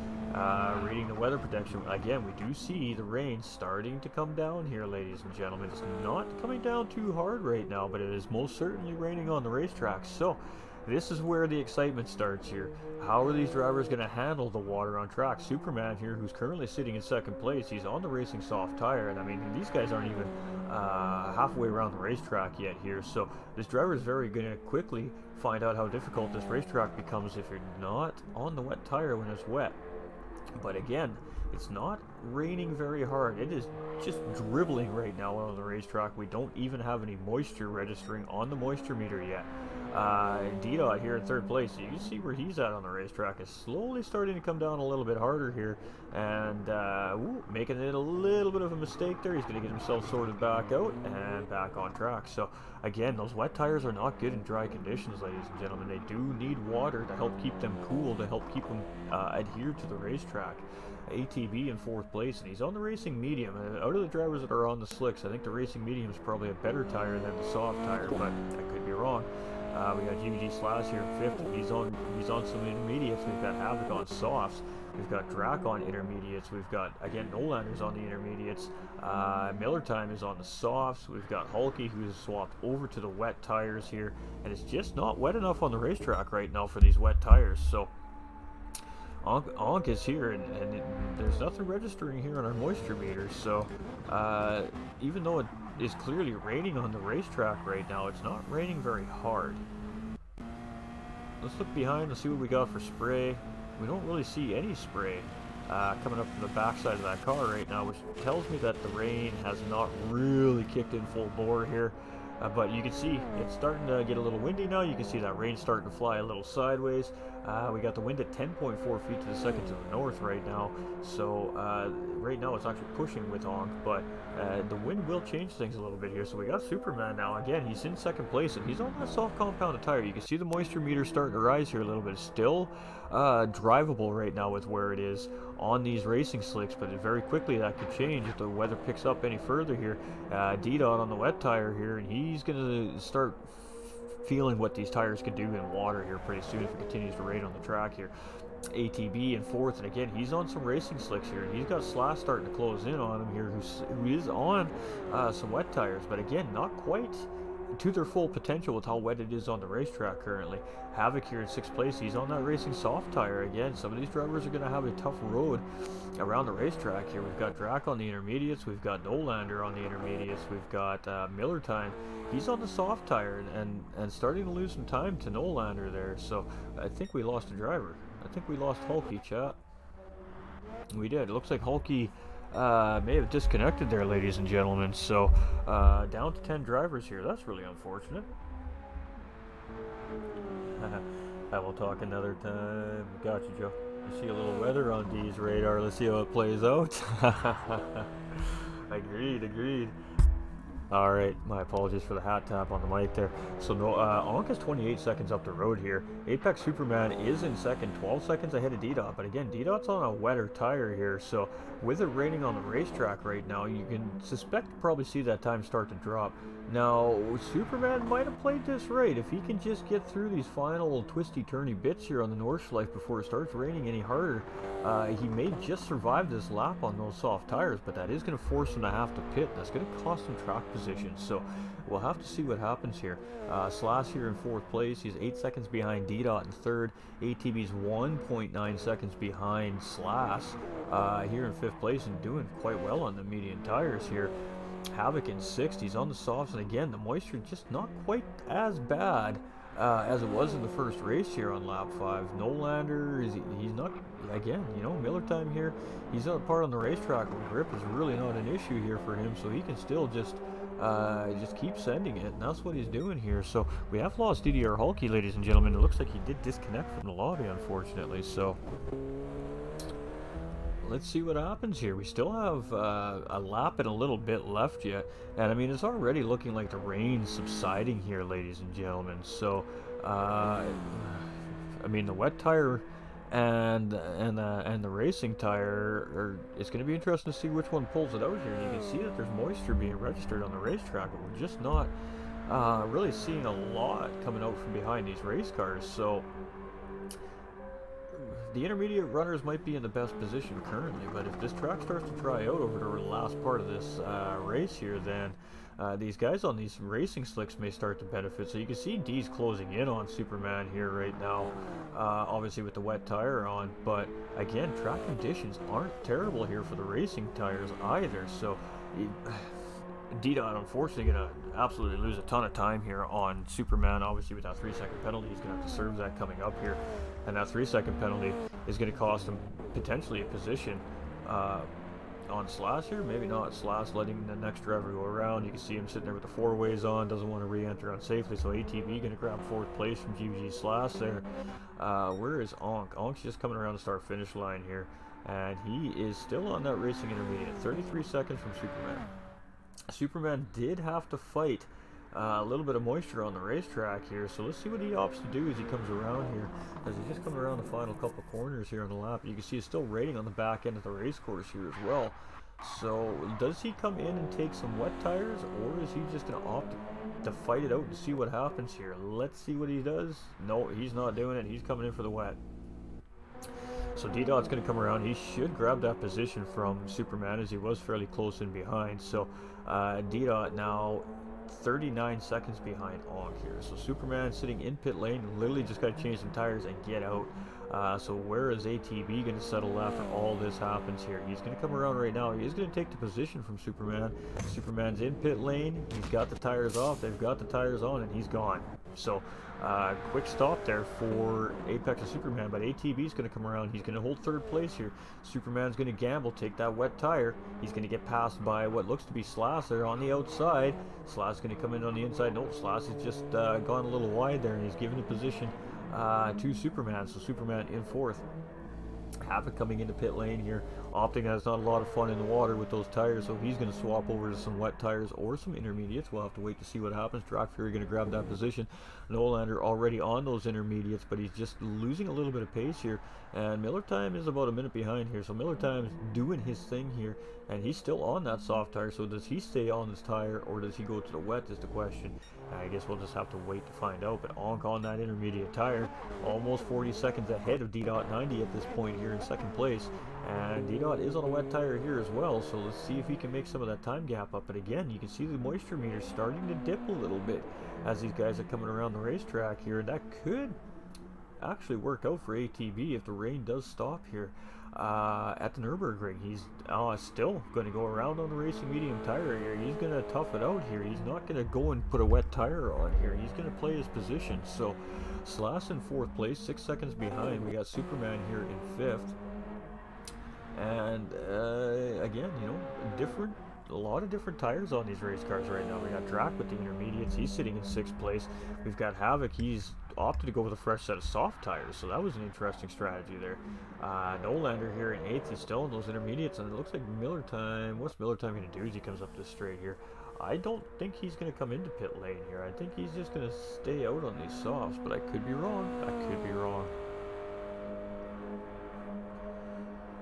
reading the weather protection. Again, we do see the rain starting to come down here, ladies and gentlemen. It's not coming down too hard right now, but it is most certainly raining on the racetrack. So this is where the excitement starts here. How are these drivers going to handle the water on track? Superman here, who's currently sitting in 2nd place, he's on the racing soft tire, and I mean, these guys aren't even halfway around the racetrack yet here. So this driver is very going to quickly find out how difficult this racetrack becomes if you're not on the wet tire when it's wet. But again, it's not raining very hard. It is just dribbling right now on the racetrack. We don't even have any moisture registering on the moisture meter yet. D-Dot here in 3rd place. You can see where he's at on the racetrack. Is slowly starting to come down a little bit harder here, and making it a little bit of a mistake there. He's going to get himself sorted back out and back on track. So again, those wet tires are not good in dry conditions, ladies and gentlemen. They do need water to help keep them cool, to help keep them adhered to the racetrack. ATB in 4th place, and he's on the racing medium. Out of the drivers that are on the slicks, I think the racing medium is probably a better tire than the soft tire, but I could be wrong. We got GVG Slash here in 5th. He's on some intermediates. We've got Havoc on softs. We've got Drac on intermediates. We've got, again, Nolander's on the intermediates. Miller time is on the softs. We've got Hulky, who's swapped over to the wet tires here, and it's just not wet enough on the racetrack right now for these wet tires. So Onk is here, and there's nothing registering here on our moisture meters. So even though it is clearly raining on the racetrack right now, it's not raining very hard. Let's look behind and see what we got for spray. We don't really see any spray coming up from the backside of that car right now, which tells me that the rain has not really kicked in full bore here. But you can see it's starting to get a little windy now. You can see that rain starting to fly a little sideways. We got the wind at 10.4 feet to the second to the north right now. So right now it's actually pushing with Onk, but the wind will change things a little bit here. So we got Superman now. Again, he's in second place, and he's on that soft compounded tire. You can see the moisture meter starting to rise here a little bit. It's still drivable right now with where it is on these racing slicks, but very quickly that could change if the weather picks up any further here. D-Dot on the wet tire here, and he's going to start feeling what these tires could do in water here pretty soon if it continues to rain on the track here. ATB in fourth, and again he's on some racing slicks here, and he's got Slash starting to close in on him here, who is on some wet tires, but again not quite to their full potential with how wet it is on the racetrack currently. Havoc here in sixth place, he's on that racing soft tire again. Some of these drivers are going to have a tough road around the racetrack here. We've got Drac on the intermediates, we've got Nolander on the intermediates, we've got Miller Time. He's on the soft tire and starting to lose some time to Nolander there. So I think we lost a driver. I think we lost Hulky, chat. We did. It looks like Hulky may have disconnected there, ladies and gentlemen. So down to 10 drivers here. That's really unfortunate. I will talk another time. Got you, Joe. You see a little weather on D's radar. Let's see how it plays out. Agreed. Alright, my apologies for the hat tap on the mic there. So Onk is 28 seconds up the road here. Apex Superman is in second, 12 seconds ahead of D-Dot. But again, D-Dot's on a wetter tire here. So with it raining on the racetrack right now, you can suspect to probably see that time start to drop. Now, Superman might have played this right. If he can just get through these final twisty-turny bits here on the Nordschleife before it starts raining any harder, he may just survive this lap on those soft tires, but that is going to force him to have to pit. That's going to cost him track position, so we'll have to see what happens here. Slash here in fourth place. He's 8 seconds behind D-Dot in third. ATB's 1.9 seconds behind Slash here in fifth place and doing quite well on the medium tires here. Havoc in sixth. He's on the softs, and again the moisture just not quite as bad as it was in the first race here on lap 5. Nolander, he's not, again, you know, Miller Time here, he's on a part on the racetrack where grip is really not an issue here for him, so he can still just keep sending it, and that's what he's doing here. So we have lost DDR Hulky, ladies and gentlemen. It looks like he did disconnect from the lobby, unfortunately, so let's see what happens here. We still have a lap and a little bit left yet, and I mean it's already looking like the rain's subsiding here, ladies and gentlemen. So I mean the wet tire and the racing tire it's going to be interesting to see which one pulls it out here. And you can see that there's moisture being registered on the racetrack, but we're just not really seeing a lot coming out from behind these race cars. So the intermediate runners might be in the best position currently, but if this track starts to dry out over the last part of this race here, then these guys on these racing slicks may start to benefit. So you can see D's closing in on Superman here right now, obviously with the wet tire on, but again, track conditions aren't terrible here for the racing tires either. So D-Dot unfortunately going to absolutely lose a ton of time here on Superman. Obviously with that 3-second penalty, he's going to have to serve that coming up here, and that 3-second penalty is going to cost him potentially a position on Slash here. Maybe not. Slash letting the next driver go around. You can see him sitting there with the four-ways on, doesn't want to re-enter unsafely, so ATB going to grab fourth place from GVG Slash there. Where is Onk? Onk's just coming around the start finish line here, and he is still on that racing intermediate, 33 seconds from Superman. Superman did have to fight a little bit of moisture on the racetrack here, so let's see what he opts to do as he comes around here, as he's just coming around the final couple corners here on the lap. You can see it's still raining on the back end of the race course here as well. So does he come in and take some wet tires, or is he just going to opt to fight it out and see what happens here? Let's see what he does. No, he's not doing it. He's coming in for the wet. So D-Dot's going to come around. He should grab that position from Superman, as he was fairly close in behind. So D-Dot now 39 seconds behind Onk here. So Superman sitting in pit lane, literally just got to change some tires and get out. So where is ATB going to settle after all this happens here? He's going to come around right now. He's going to take the position from Superman. Superman's in pit lane. He's got the tires off. They've got the tires on, and he's gone. So quick stop there for Apex and Superman, but ATB's going to come around. He's going to hold third place here. Superman's going to gamble, take that wet tire. He's going to get passed by what looks to be Slash there on the outside. Slash is going to come in on the inside. No, Slash has just gone a little wide there, and he's given the position to Superman. So Superman in fourth. Havoc coming into pit lane here, opting has not a lot of fun in the water with those tires, so he's going to swap over to some wet tires or some intermediates. We'll have to wait to see what happens. Drag Fury going to grab that position. Nolander already on those intermediates, but he's just losing a little bit of pace here, and Miller Time is about a minute behind here, so Miller Time is doing his thing here, and he's still on that soft tire. So does he stay on this tire, or does he go to the wet is the question. I guess we'll just have to wait to find out. But Onk on that intermediate tire, almost 40 seconds ahead of D.90 at this point here in second place. And D-Dot is on a wet tire here as well, so let's see if he can make some of that time gap up. But again, you can see the moisture meter starting to dip a little bit as these guys are coming around the racetrack here, and that could actually work out for ATB if the rain does stop here at the Nürburgring. He's still going to go around on the racing medium tire here. He's going to tough it out here. He's not going to go and put a wet tire on here. He's going to play his position. So Slash in fourth place, 6 seconds behind. We got Superman here in fifth. And again, you know, a lot of different tires on these race cars right now. We got Drac with the intermediates. He's sitting in sixth place. We've got Havoc. He's opted to go with a fresh set of soft tires, so that was an interesting strategy there. Nolander here in eighth. He's still in those intermediates, and it looks like Miller Time. What's Miller Time going to do as he comes up this straight here? I don't think he's going to come into pit lane here. I think he's just going to stay out on these softs, but I could be wrong. I could be wrong.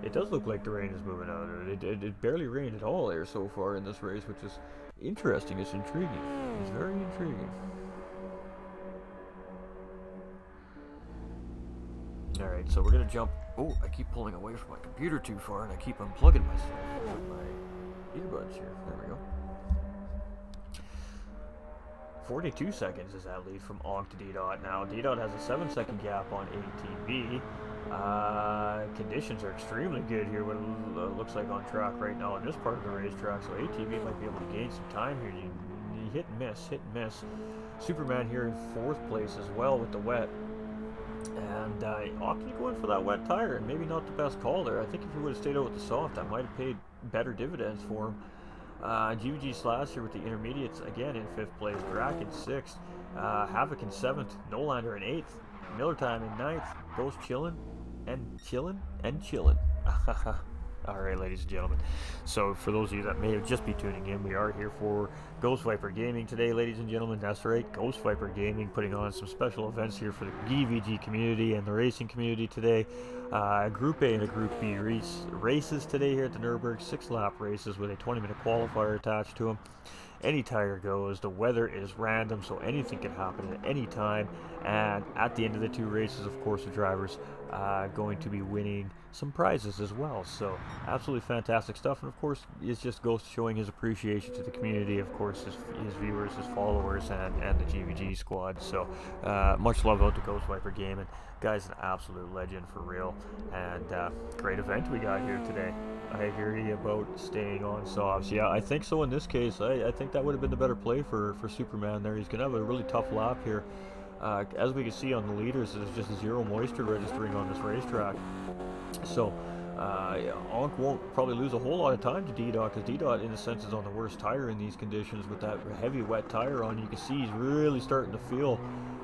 It does look like the rain is moving out. It barely rained at all there so far in this race, which is interesting. It's intriguing. It's very intriguing. Alright, so we're going to jump. Oh, I keep pulling away from my computer too far, and I keep unplugging myself with my earbuds here. There we go. 42 seconds is that lead from Onk to D-Dot. Now, D-Dot has a 7-second gap on ATB. Conditions are extremely good here, what it looks like on track right now in this part of the racetrack, so ATB might be able to gain some time here. You hit and miss. Superman here in fourth place as well with the wet, and opting to go in for that wet tire, and maybe not the best call there. I think if he would have stayed out with the soft, that might have paid better dividends for him. GVG Slash here with the intermediates again in fifth place, Drac in sixth, Havoc in seventh, Nolander in eighth, Miller Time in ninth, Ghost chillin'. Alright, ladies and gentlemen, so for those of you that may have just be tuning in, we are here for Ghostviper Gaming today, ladies and gentlemen. That's right, Ghostviper Gaming putting on some special events here for the GVG community and the racing community today. Group A and a Group B races today here at the Nürburgring, 6-lap races with a 20-minute qualifier attached to them. Any tire goes. The weather is random, so anything can happen at any time. And at the end of the two races, of course, the drivers going to be winning some prizes as well. So absolutely fantastic stuff. And of course, it's just Ghost showing his appreciation to the community, of course, his viewers, his followers, and the GVG squad. So much love out to Ghostviper Gaming. Guy's an absolute legend for real. And great event we got here today. I hear you about staying on softs. Yeah, I think so in this case. I think that would have been the better play for Superman there. He's going to have a really tough lap here. As we can see on the leaders, there's just zero moisture registering on this racetrack. So Onk won't probably lose a whole lot of time to D-Dot, because D-Dot in a sense is on the worst tire in these conditions with that heavy wet tire on. You can see he's really starting to feel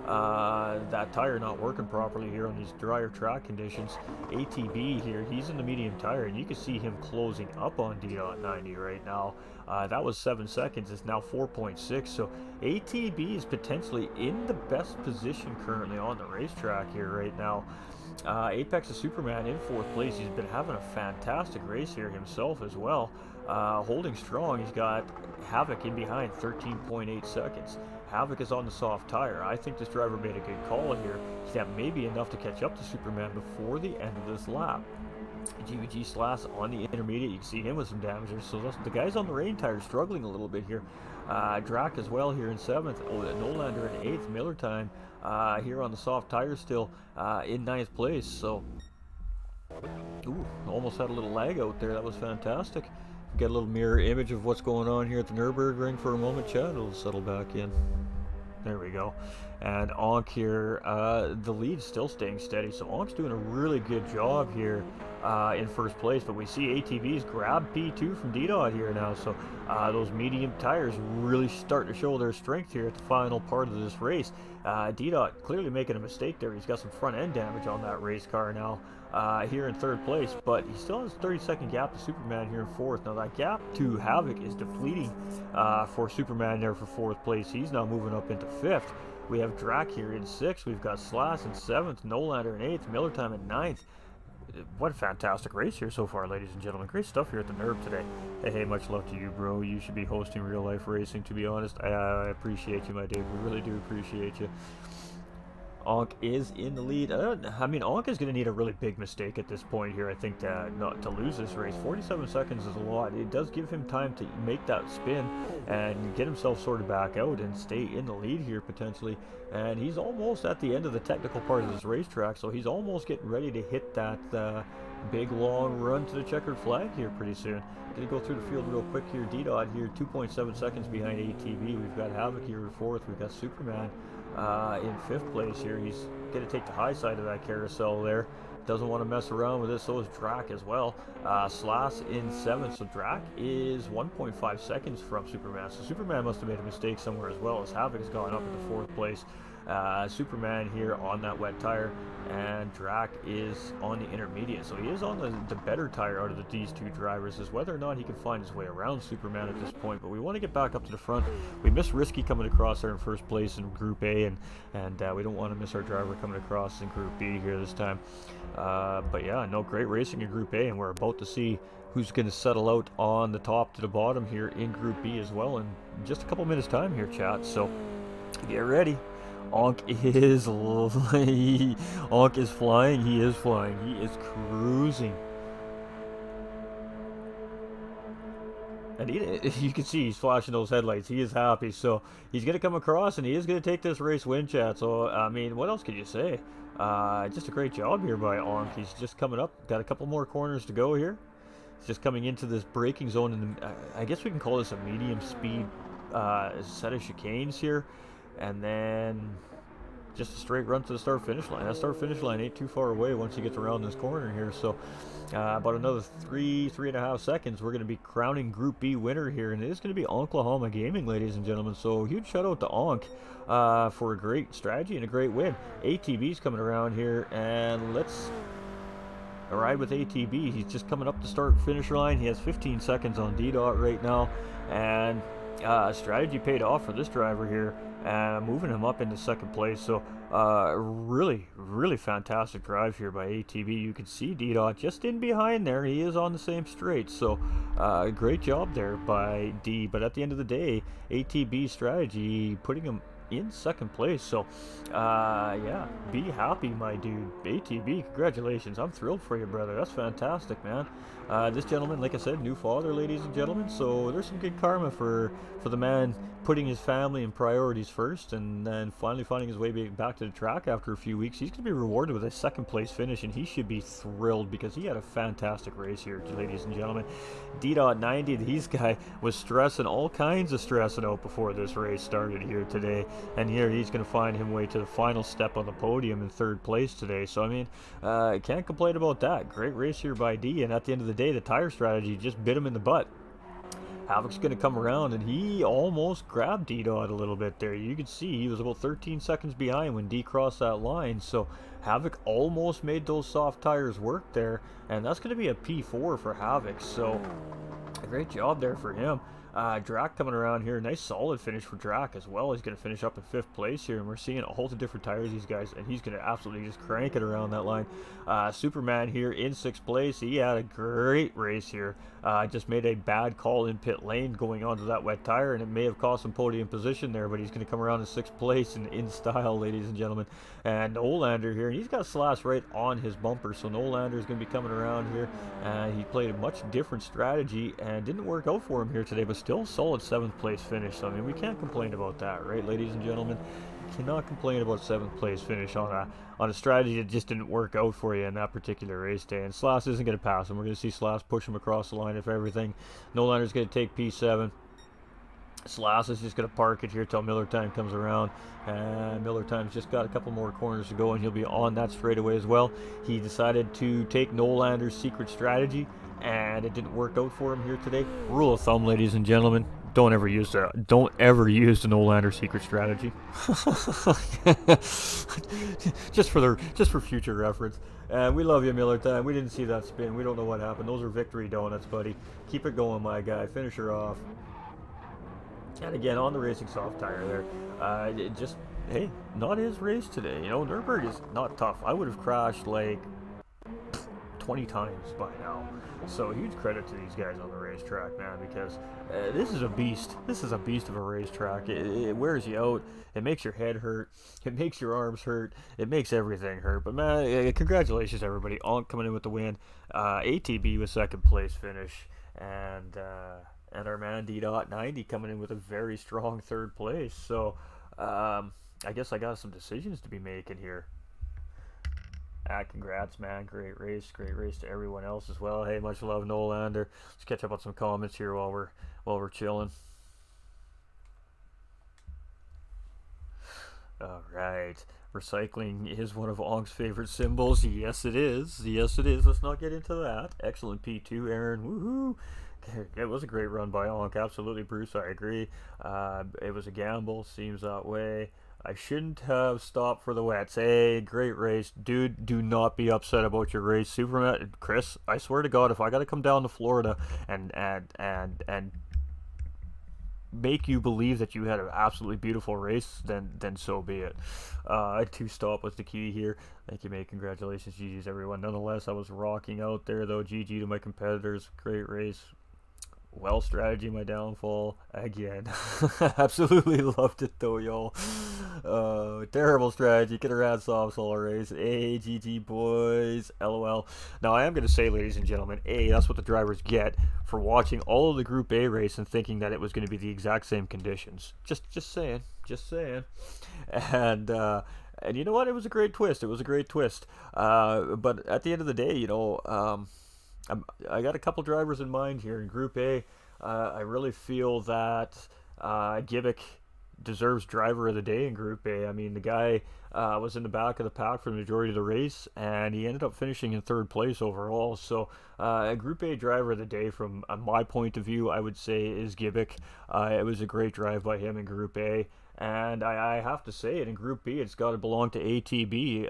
that tire not working properly here on these drier track conditions. ATB here, he's in the medium tire, and you can see him closing up on D.90 right now. That was 7 seconds, it's now 4.6, so ATB is potentially in the best position currently on the racetrack here right now. Apex of Superman in fourth place. He's been having a fantastic race here himself as well, holding strong. He's got Havoc in behind, 13.8 seconds. Havoc is on the soft tire. I think this driver made a good call here. That may be enough to catch up to Superman before the end of this lap. GVG Slash on the intermediate. You can see him with some damage there. So the guys on the rain tires struggling a little bit here. Drac as well here in 7th. Oh, Nolander in 8th. Miller time here on the soft tires still in 9th place. So, ooh, almost had a little lag out there. That was fantastic. Get a little mirror image of what's going on here at the Nürburgring for a moment, Chad. It'll settle back in. There we go. And Onk here, the lead's still staying steady. So Onk's doing a really good job here in first place. But we see ATVs grab P2 from D-Dot here now. So those medium tires really start to show their strength here at the final part of this race. D-Dot clearly making a mistake there. He's got some front end damage on that race car now here in 3rd place. But he still has a 30-second gap to Superman here in 4th. Now that gap to Havoc is depleting for Superman there for 4th place. He's now moving up into 5th. We have Drac here in 6th. We've got Slash in 7th. Nolander in 8th. Miller time in 9th. What a fantastic race here so far, ladies and gentlemen. Great stuff here at the NURB today. Hey, much love to you, bro. You should be hosting real life racing, to be honest. I appreciate you, my dude. We really do appreciate you. Onk is in the lead. I mean, Onk is going to need a really big mistake at this point here, I think, not to lose this race. 47 seconds is a lot. It does give him time to make that spin and get himself sorted back out and stay in the lead here potentially. And he's almost at the end of the technical part of this racetrack, so he's almost getting ready to hit that big long run to the checkered flag here pretty soon. Gonna go through the field real quick here. D-Dot here, 2.7 seconds behind ATV. We've got Havoc here in 4th. We've got Superman in 5th place here. He's going to take the high side of that carousel there. Doesn't want to mess around with this. So is Drac as well. Slash in 7th. So Drac is 1.5 seconds from Superman. So Superman must have made a mistake somewhere as well, as Havoc has gone up into 4th place. Superman here on that wet tire, and Drac is on the intermediate. So he is on the better tire out of these two drivers. Is whether or not he can find his way around Superman at this point. But we want to get back up to the front. We missed Risky coming across there in 1st place in Group A, and we don't want to miss our driver coming across in Group B here this time. But yeah, no, great racing in Group A, and we're about to see who's going to settle out on the top to the bottom here in Group B as well in just a couple minutes time here, chat. So get ready. Onk is Onk is flying. He is flying. He is cruising. And you can see he's flashing those headlights. He is happy. So he's going to come across, and he is going to take this race win, chat. So, I mean, what else can you say? Just a great job here by Onk. He's just coming up. Got a couple more corners to go here. He's just coming into this braking zone. And I guess we can call this a medium speed set of chicanes here. And then just a straight run to the start-finish line. That start-finish line ain't too far away once you get around this corner here. So about another 3.5 seconds, we're going to be crowning Group B winner here. And it is going to be Oklahoma Gaming, ladies and gentlemen. So huge shout-out to Onk for a great strategy and a great win. ATV's coming around here, and let's ride with ATV. He's just coming up the start-finish line. He has 15 seconds on D-Dot right now. And strategy paid off for this driver here, moving him up into 2nd place. So really fantastic drive here by ATV. You can see D-Dot just in behind there. He is on the same straight. So great job there by D. But at the end of the day, ATB strategy putting him in 2nd place. So yeah, be happy, my dude. ATB, congratulations. I'm thrilled for you, brother. That's fantastic, man. This gentleman, like I said, new father, ladies and gentlemen. So there's some good karma for the man putting his family and priorities first, and then finally finding his way back to the track after a few weeks. He's going to be rewarded with a 2nd place finish, and he should be thrilled because he had a fantastic race here, ladies and gentlemen. D.90, this guy was stressing, all kinds of stressing out before this race started here today, and here he's going to find his way to the final step on the podium in 3rd place today. So I mean, can't complain about that. Great race here by D, and at the end of the day, the tire strategy just bit him in the butt. Havoc's going to come around, and he almost grabbed D-Dot a little bit there. You can see he was about 13 seconds behind when D crossed that line. So Havoc almost made those soft tires work there, and that's going to be a P4 for Havoc. So a great job there for him. Drac coming around here, nice solid finish for Drac as well. He's going to finish up in 5th place here, and we're seeing a whole bunch of different tires, these guys, and he's going to absolutely just crank it around that line. Superman here in 6th place. He had a great race here. Just made a bad call in pit lane going onto that wet tire, and it may have cost him podium position there, but he's going to come around in 6th place and in style, ladies and gentlemen. And Nolander here, and he's got Slash right on his bumper, so Nolander is going to be coming around here. He played a much different strategy and didn't work out for him here today, but still solid 7th place finish. So I mean, we can't complain about that, right, ladies and gentlemen? Cannot complain about 7th place finish on a strategy that just didn't work out for you in that particular race day. And Slash isn't going to pass him. We're going to see Slash push him across the line if everything. Nolander's going to take P7. Slash is just going to park it here till Miller Time comes around, and Miller Time's just got a couple more corners to go, and he'll be on that straightaway as well. He decided to take Nolander's secret strategy, and it didn't work out for him here today. Rule of thumb, ladies and gentlemen: don't ever use the Nolander secret strategy. just for future reference. And we love you, Miller Time. We didn't see that spin. We don't know what happened. Those are victory donuts, buddy. Keep it going, my guy. Finish her off. And again, on the racing soft tire there, hey, not his race today. You know, Nürburgring is not tough. I would have crashed like 20 times by now. So huge credit to these guys on the racetrack, man, because this is a beast. This is a beast of a racetrack. It wears you out. It makes your head hurt. It makes your arms hurt. It makes everything hurt. But man, congratulations everybody on coming in with the win. ATB with 2nd place finish, and our man D.90 coming in with a very strong 3rd place. So I guess I got some decisions to be making here. Congrats, man. Great race to everyone else as well. Hey, much love, Nolander. Let's catch up on some comments here while we're chilling. All right, recycling is one of Ong's favorite symbols. Yes, it is. Yes, it is. Let's not get into that. Excellent P2, Aaron. Woohoo! It was a great run by Onk. Absolutely, Bruce. I agree. It was a gamble. Seems that way. I shouldn't have stopped for the wets. Hey, great race. Dude, do not be upset about your race. Superman, Chris, I swear to God, if I got to come down to Florida and make you believe that you had an absolutely beautiful race, then so be it. 2-stop was the key here. Thank you, mate. Congratulations, GG's everyone. Nonetheless, I was rocking out there, though. GG to my competitors. Great race. Well, strategy, my downfall again. Absolutely loved it though, y'all. Terrible strategy. Could have had soft all race. GG boys. LOL. Now I am gonna say, ladies and gentlemen, that's what the drivers get for watching all of the Group A race and thinking that it was going to be the exact same conditions. Just saying. And you know what? It was a great twist. But at the end of the day, you know. I got a couple drivers in mind here in Group A. I really feel that Gibbik deserves driver of the day in Group A. I mean, the guy was in the back of the pack for the majority of the race, and he ended up finishing in 3rd place overall. So Group A driver of the day from my point of view, I would say, is Gibbik. It was a great drive by him in Group A. And I have to say it, in Group B, it's got to belong to ATB.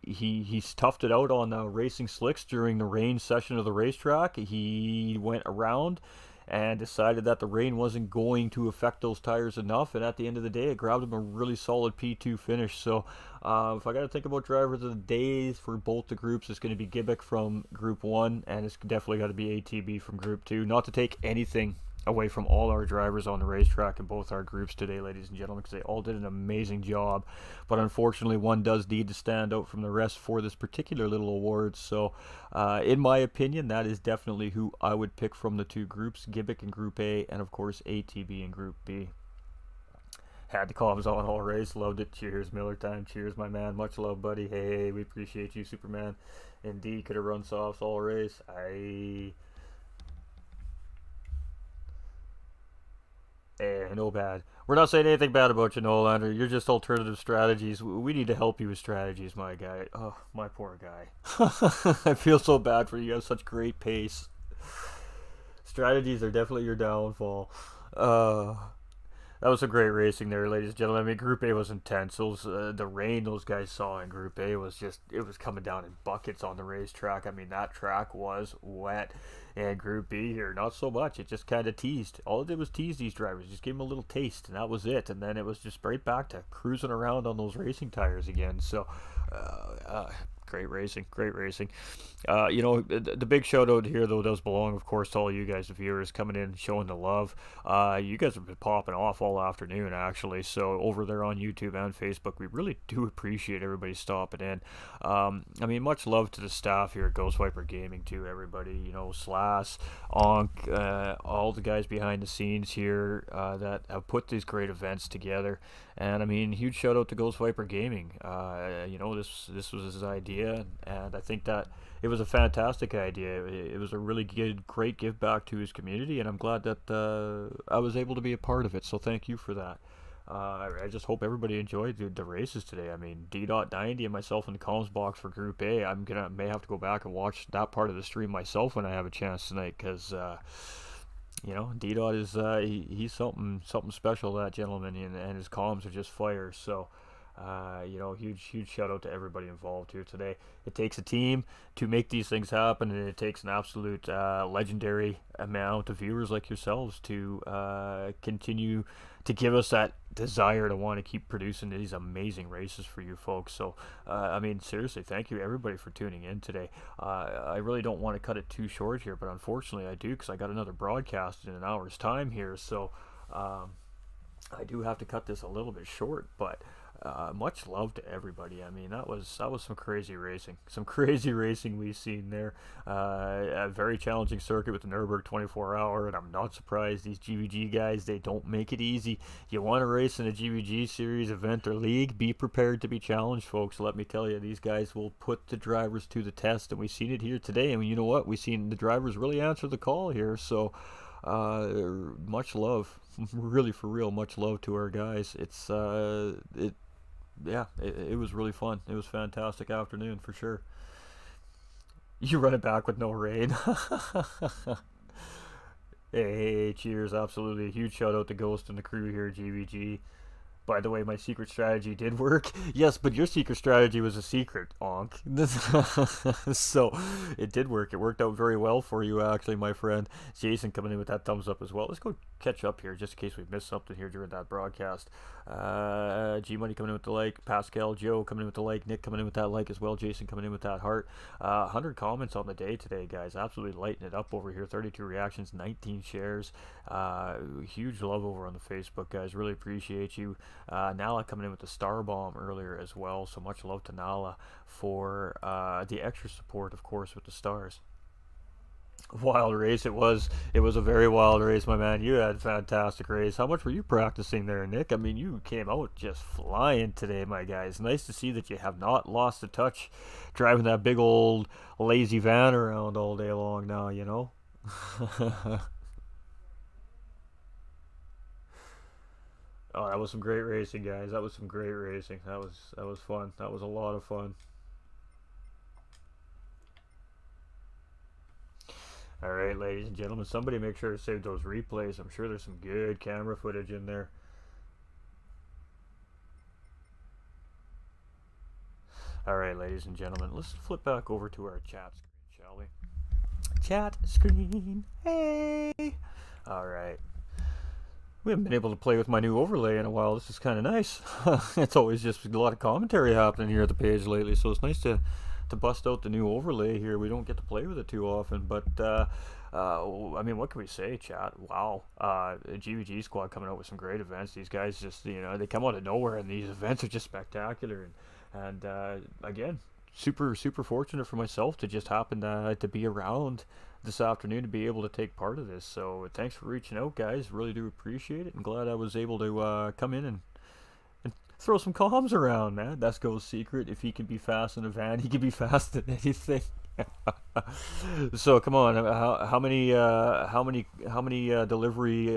He's toughed it out on racing slicks during the rain session of the racetrack. He went around and decided that the rain wasn't going to affect those tires enough, and at the end of the day, it grabbed him a really solid P2 finish. So if I got to think about drivers of the days for both the groups, it's going to be Gibbik from Group 1, and it's definitely got to be ATB from Group 2. Not to take anything away from all our drivers on the racetrack in both our groups today, ladies and gentlemen, because they all did an amazing job. But unfortunately, one does need to stand out from the rest for this particular little award. So in my opinion, that is definitely who I would pick from the 2 groups, Gibbik in Group A and of course ATB in Group B. Had the comms on all race, loved it. Cheers, Miller Time. Cheers, my man. Much love, buddy. Hey, we appreciate you, Superman. Indeed, could have run softs all race. No bad. We're not saying anything bad about you, Nolander. You're just alternative strategies. We need to help you with strategies, my guy. Oh, my poor guy. I feel so bad for you. You have such great pace. Strategies are definitely your downfall. That was some great racing there, ladies and gentlemen. I mean, Group A was intense. The rain those guys saw in Group A was just, it was coming down in buckets on the racetrack. I mean, that track was wet. And Group B here, not so much. It just kind of teased. All it did was tease these drivers, just give them a little taste, and that was it. And then it was just right back to cruising around on those racing tires again. So, great racing, great racing. The big shout out here though does belong, of course, to all you guys, the viewers coming in, showing the love. You guys have been popping off all afternoon, actually. So over there on YouTube and Facebook, we really do appreciate everybody stopping in. I mean, much love to the staff here at Ghostviper Gaming too. Everybody, Slash, Onk, all the guys behind the scenes here that have put these great events together. And I mean, huge shout out to Ghostviper Gaming. This was his idea, and I think that it was a fantastic idea. It was a really great give back to his community, and I'm glad that I was able to be a part of it. So thank you for that. I just hope everybody enjoyed the races today. I mean, D.90 and myself in the comms box for Group A. May have to go back and watch that part of the stream myself when I have a chance tonight, because D-Dot is he's something special, that gentleman, and his comms are just fire. So huge shout out to everybody involved here today. It takes a team to make these things happen, and it takes an absolute legendary amount of viewers like yourselves to continue to give us that desire to want to keep producing these amazing races for you folks. So I mean, seriously, thank you everybody for tuning in today. I really don't want to cut it too short here, but unfortunately I do, because I got another broadcast in an hour's time here. So I do have to cut this a little bit short, but much love to everybody. I mean, that was some crazy racing. Some crazy racing we've seen there. A very challenging circuit with the NURB 24-hour, and I'm not surprised. These GVG guys, they don't make it easy. You want to race in a GVG series event or league, be prepared to be challenged, folks. Let me tell you, these guys will put the drivers to the test, and we've seen it here today. And you know what? We've seen the drivers really answer the call here. So much love, really, for real, much love to our guys. It was really fun. It was a fantastic afternoon for sure. You run it back with no rain. Hey, cheers, absolutely. A huge shout out to Ghost and the crew here at GVG. By the way, my secret strategy did work. Yes, but your secret strategy was a secret, Onk. So, it did work. It worked out very well for you, actually, my friend. Jason coming in with that thumbs up as well. Let's go catch up here, just in case we missed something here during that broadcast. G-Money coming in with the like. Pascal, Joe coming in with the like. Nick coming in with that like as well. Jason coming in with that heart. 100 comments on the day today, guys. Absolutely lighting it up over here. 32 reactions, 19 shares. Huge love over on the Facebook, guys. Really appreciate you. Nala coming in with the star bomb earlier as well, so much love to Nala for the extra support, of course, with the stars. Wild race it was. It was a very wild race, my man. You had a fantastic race. How much were you practicing there, Nick? I mean, you came out just flying today, my guys. Nice to see that you have not lost the touch driving that big old lazy van around all day long now, Oh, that was some great racing, guys. That was some great racing. That was fun. That was a lot of fun. All right, ladies and gentlemen, somebody make sure to save those replays. I'm sure there's some good camera footage in there. All right, ladies and gentlemen, let's flip back over to our chat screen, shall we? Chat screen. Hey. All right. We haven't been able to play with my new overlay in a while. This is kind of nice. It's always just a lot of commentary happening here at the page lately, so it's nice to bust out the new overlay here. We don't get to play with it too often, but I mean, what can we say, chat? Wow. GVG squad coming out with some great events. These guys just, they come out of nowhere, and these events are just spectacular. And again, super fortunate for myself to just happen to be around this afternoon to be able to take part of this. So thanks for reaching out, guys. Really do appreciate it, and glad I was able to come in and throw some comms around, man. That's Go's secret. If he can be fast in a van, he can be fast in anything. So come on, how many delivery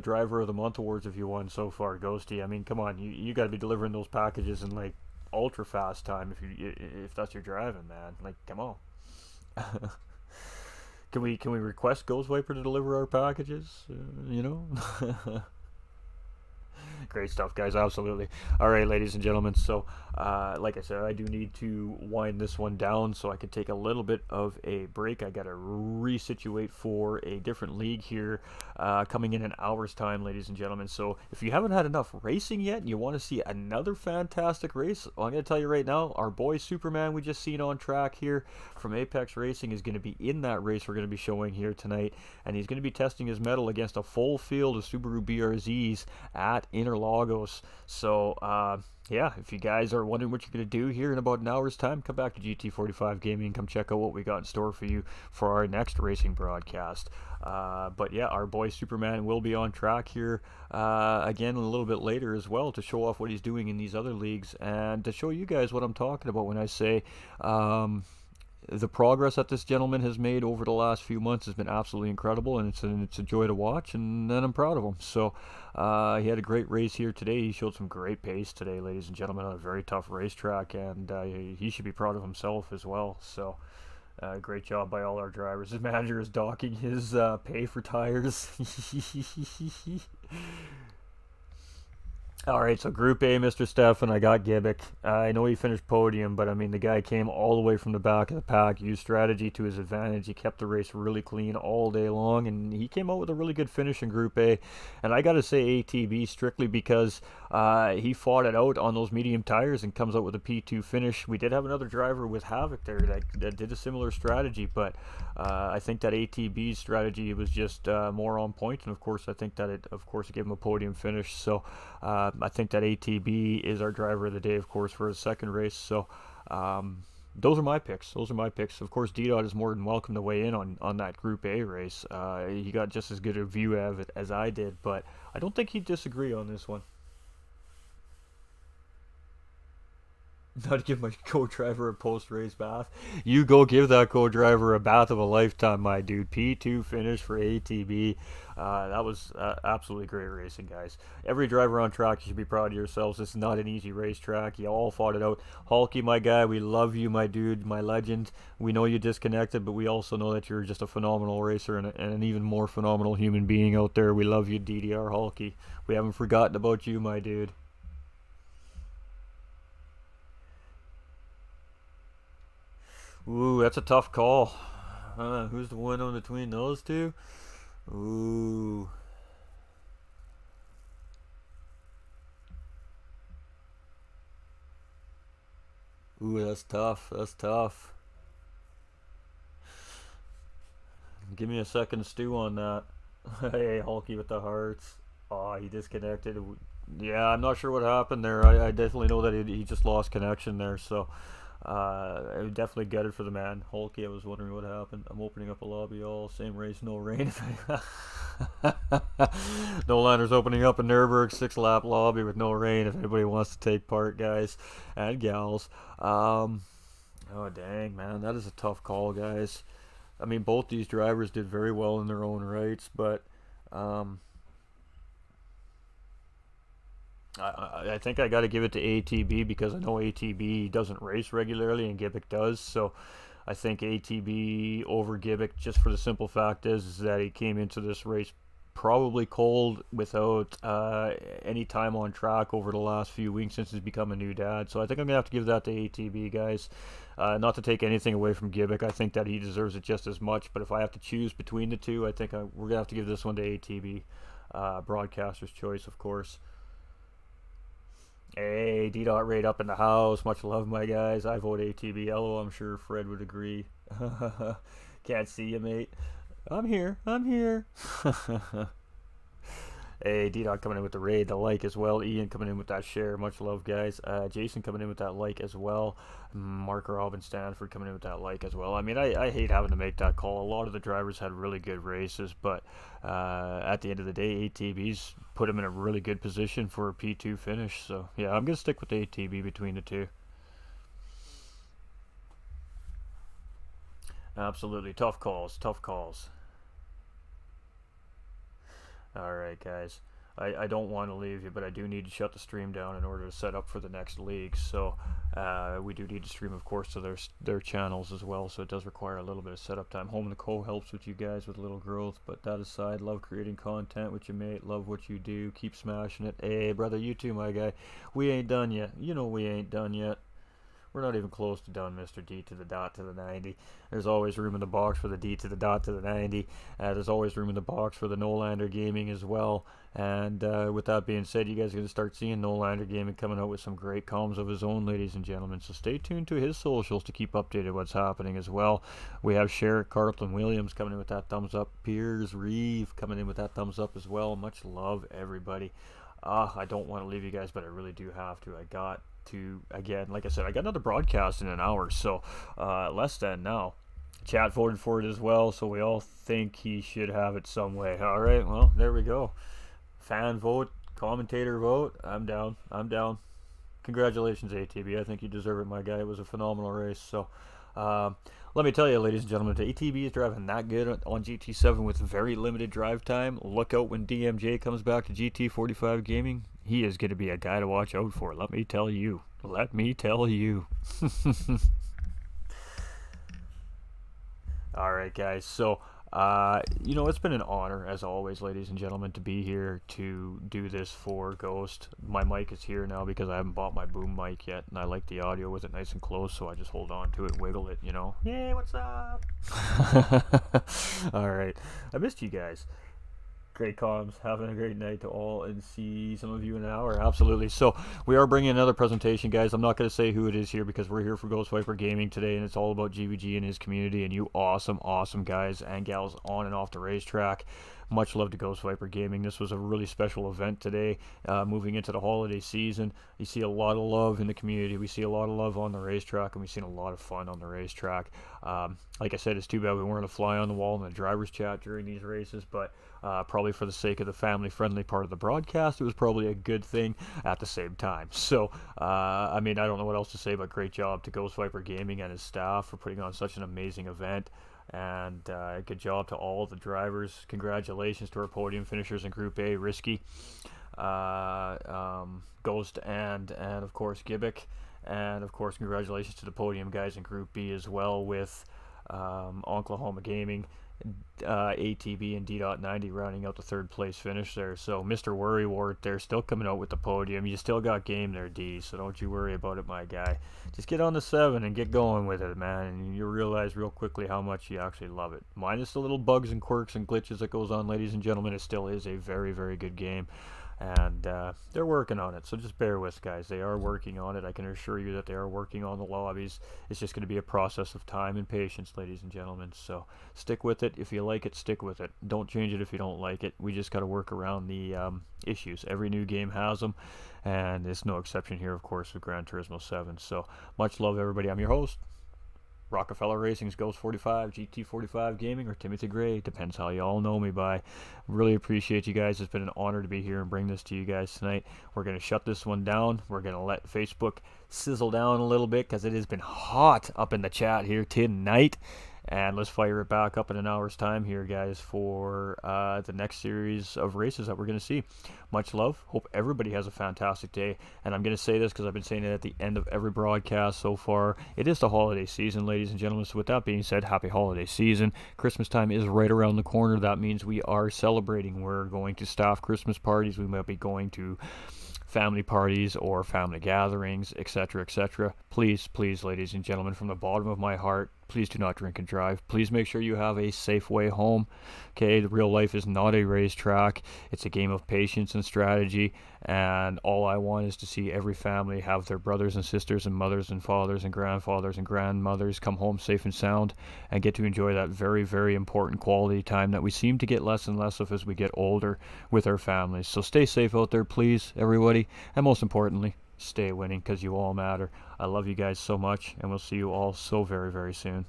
driver of the month awards have you won so far, Ghosty? I mean, come on, you got to be delivering those packages in like ultra fast time if that's your driving, man. Like, come on. Can we request Ghostviper to deliver our packages? Great stuff, guys. Absolutely. All right, ladies and gentlemen. So, like I said, I do need to wind this one down so I can take a little bit of a break. I got to resituate for a different league here coming in an hour's time, ladies and gentlemen. So, if you haven't had enough racing yet and you want to see another fantastic race, well, I'm going to tell you right now, our boy Superman we just seen on track here from Apex Racing is going to be in that race we're going to be showing here tonight, and he's going to be testing his mettle against a full field of Subaru BRZs at Interlagos. So, yeah, if you guys are wondering what you're going to do here in about an hour's time, come back to GT45 Gaming, come check out what we got in store for you for our next racing broadcast. But yeah, our boy Superman will be on track here again a little bit later as well to show off what he's doing in these other leagues and to show you guys what I'm talking about when I say the progress that this gentleman has made over the last few months has been absolutely incredible, and it's a joy to watch, and I'm proud of him. So he had a great race here today. He showed some great pace today, ladies and gentlemen, on a very tough racetrack, and he should be proud of himself as well. So great job by all our drivers. His manager is docking his pay for tires. Alright, so Group A, Mr. Stefan, I got Gibbik. I know he finished podium, but I mean, the guy came all the way from the back of the pack, used strategy to his advantage. He kept the race really clean all day long, and he came out with a really good finish in Group A. And I got to say ATB strictly because he fought it out on those medium tires and comes out with a P2 finish. We did have another driver with Havoc there that did a similar strategy, but I think that ATB's strategy was just more on point, and of course, I think that it gave him a podium finish. So, I think that ATB is our driver of the day, of course, for his second race. So those are my picks. Of course, D-Dot is more than welcome to weigh in on that Group A race. He got just as good a view of it as I did, but I don't think he'd disagree on this one. Not to give my co-driver a post-race bath. You go give that co-driver a bath of a lifetime, my dude. P2 finish for ATB. That was absolutely great racing, guys. Every driver on track, you should be proud of yourselves. This is not an easy racetrack. You all fought it out. Hulky, my guy, we love you, my dude, my legend. We know you disconnected, but we also know that you're just a phenomenal racer and an even more phenomenal human being out there. We love you, DDR Hulky. We haven't forgotten about you, my dude. Ooh, that's a tough call. Who's the one in between those two? Ooh. Ooh, that's tough. Give me a second to stew on that. Hey, Hulky with the hearts. Oh, he disconnected. Yeah, I'm not sure what happened there. I definitely know that he just lost connection there, so... I definitely gutted for the man. Hulky, I was wondering what happened. I'm opening up a lobby all. Same race, no rain. No Landers opening up a Nürburgring 6-lap lobby with no rain if anybody wants to take part, guys and gals. Oh, dang, man. That is a tough call, guys. I mean, both these drivers did very well in their own rights, but... I think I got to give it to ATB because I know ATB doesn't race regularly and Gibbik does, so I think ATB over Gibbik, just for the simple fact is that he came into this race probably cold without any time on track over the last few weeks since he's become a new dad. So I think I'm going to have to give that to ATB, guys. Not to take anything away from Gibbik. I think that he deserves it just as much, but if I have to choose between the two, I think we're going to have to give this one to ATB. Broadcaster's choice, of course. Hey, D-Dot Raid up in the house. Much love, my guys. I vote ATB. Hello, I'm sure Fred would agree. Can't see you, mate. I'm here. Hey, D-Dot coming in with the raid, the like as well. Ian coming in with that share. Much love, guys. Jason coming in with that like as well. Mark Robin Stanford coming in with that like as well. I mean, I hate having to make that call. A lot of the drivers had really good races, but at the end of the day, ATB's put him in a really good position for a P2 finish. So, yeah, I'm going to stick with ATB between the two. Absolutely. Tough calls. Alright, guys. I don't want to leave you, but I do need to shut the stream down in order to set up for the next league. So we do need to stream, of course, to their channels as well. So it does require a little bit of setup time. Home and the Co helps with you guys with little growth. But that aside, love creating content with you, mate. Love what you do. Keep smashing it. Hey, brother, you too, my guy. We ain't done yet. You know we ain't done yet. We're not even close to done, Mr. D to the dot to the 90. There's always room in the box for the D to the dot to the 90. There's always room in the box for the Nolander Gaming as well. And with that being said, you guys are going to start seeing Nolander Gaming coming out with some great comms of his own, ladies and gentlemen. So stay tuned to his socials to keep updated what's happening as well. We have Sherrick Carlton Williams coming in with that thumbs up. Piers Reeve coming in with that thumbs up as well. Much love, everybody. I don't want to leave you guys, but I really do have to. I got to, again, like I said, I got another broadcast in an hour, so less than now. Chat voted for it as well, so we all think he should have it some way. All right, well, there we go. Fan vote, commentator vote. I'm down. I'm down. Congratulations, ATB. I think you deserve it, my guy. It was a phenomenal race. So let me tell you, ladies and gentlemen, if ATB is driving that good on GT7 with very limited drive time, look out when DMJ comes back to GT45 Gaming. He is going to be a guy to watch out for. Let me tell you. Let me tell you. All right, guys. So, you know, it's been an honor, as always, ladies and gentlemen, to be here to do this for Ghost. My mic is here now because I haven't bought my boom mic yet, and I like the audio with it nice and close, so I just hold on to it, wiggle it, you know. Yeah, what's up? All right. I missed you guys. Great comms. Having a great night to all, and see some of you in an hour. Absolutely. So we are bringing another presentation, guys. I'm not going to say who it is here because we're here for Ghostviper Gaming today, and it's all about GVG and his community and you awesome guys and gals on and off the racetrack. Much love to Ghostviper Gaming. This was a really special event today, moving into the holiday season. You see a lot of love in the community. We see a lot of love on the racetrack, and we've seen a lot of fun on the racetrack. Like I said, it's too bad we weren't a fly on the wall in the driver's chat during these races, but probably for the sake of the family-friendly part of the broadcast, it was probably a good thing at the same time. So, I mean, I don't know what else to say, but great job to Ghostviper Gaming and his staff for putting on such an amazing event. And good job to all the drivers. Congratulations to our podium finishers in Group A, Risky, Ghost, and of course Gibbik. And of course congratulations to the podium guys in Group B as well, with Oklahoma Gaming, ATB, and D.90 rounding out the third place finish there. So Mr. Worrywart there still coming out with the podium. You still got game there, D, so don't you worry about it, my guy. Just get on the 7 and get going with it, man, and you'll realize real quickly how much you actually love it. Minus the little bugs and quirks and glitches that goes on, ladies and gentlemen, it still is a very, very good game. And they're working on it, so just bear with, guys. They are working on it. I can assure you that they are working on the lobbies. It's just going to be a process of time and patience, ladies and gentlemen. So stick with it. If you like it, stick with it. Don't change it if you don't like it. We just got to work around the issues. Every new game has them, and it's no exception here, of course, with Gran Turismo 7. So much love, everybody. I'm your host, Rockefeller Racing's Ghost45, GT45 Gaming, or Timothy Gray. Depends how you all know me by. Really appreciate you guys. It's been an honor to be here and bring this to you guys tonight. We're going to shut this one down. We're going to let Facebook sizzle down a little bit because it has been hot up in the chat here tonight. And let's fire it back up in an hour's time here, guys, for the next series of races that we're going to see. Much love. Hope everybody has a fantastic day. And I'm going to say this because I've been saying it at the end of every broadcast so far. It is the holiday season, ladies and gentlemen. So with that being said, happy holiday season. Christmas time is right around the corner. That means we are celebrating. We're going to staff Christmas parties. We might be going to family parties or family gatherings, etc., etc. Please, please, ladies and gentlemen, from the bottom of my heart, please do not drink and drive. Please make sure you have a safe way home. Okay, the real life is not a racetrack. It's a game of patience and strategy, and all I want is to see every family have their brothers and sisters and mothers and fathers and grandfathers and grandmothers come home safe and sound and get to enjoy that very, very important quality time that we seem to get less and less of as we get older with our families. So stay safe out there, please, everybody, and most importantly, stay winning, because you all matter. I love you guys so much, and we'll see you all so very, very soon.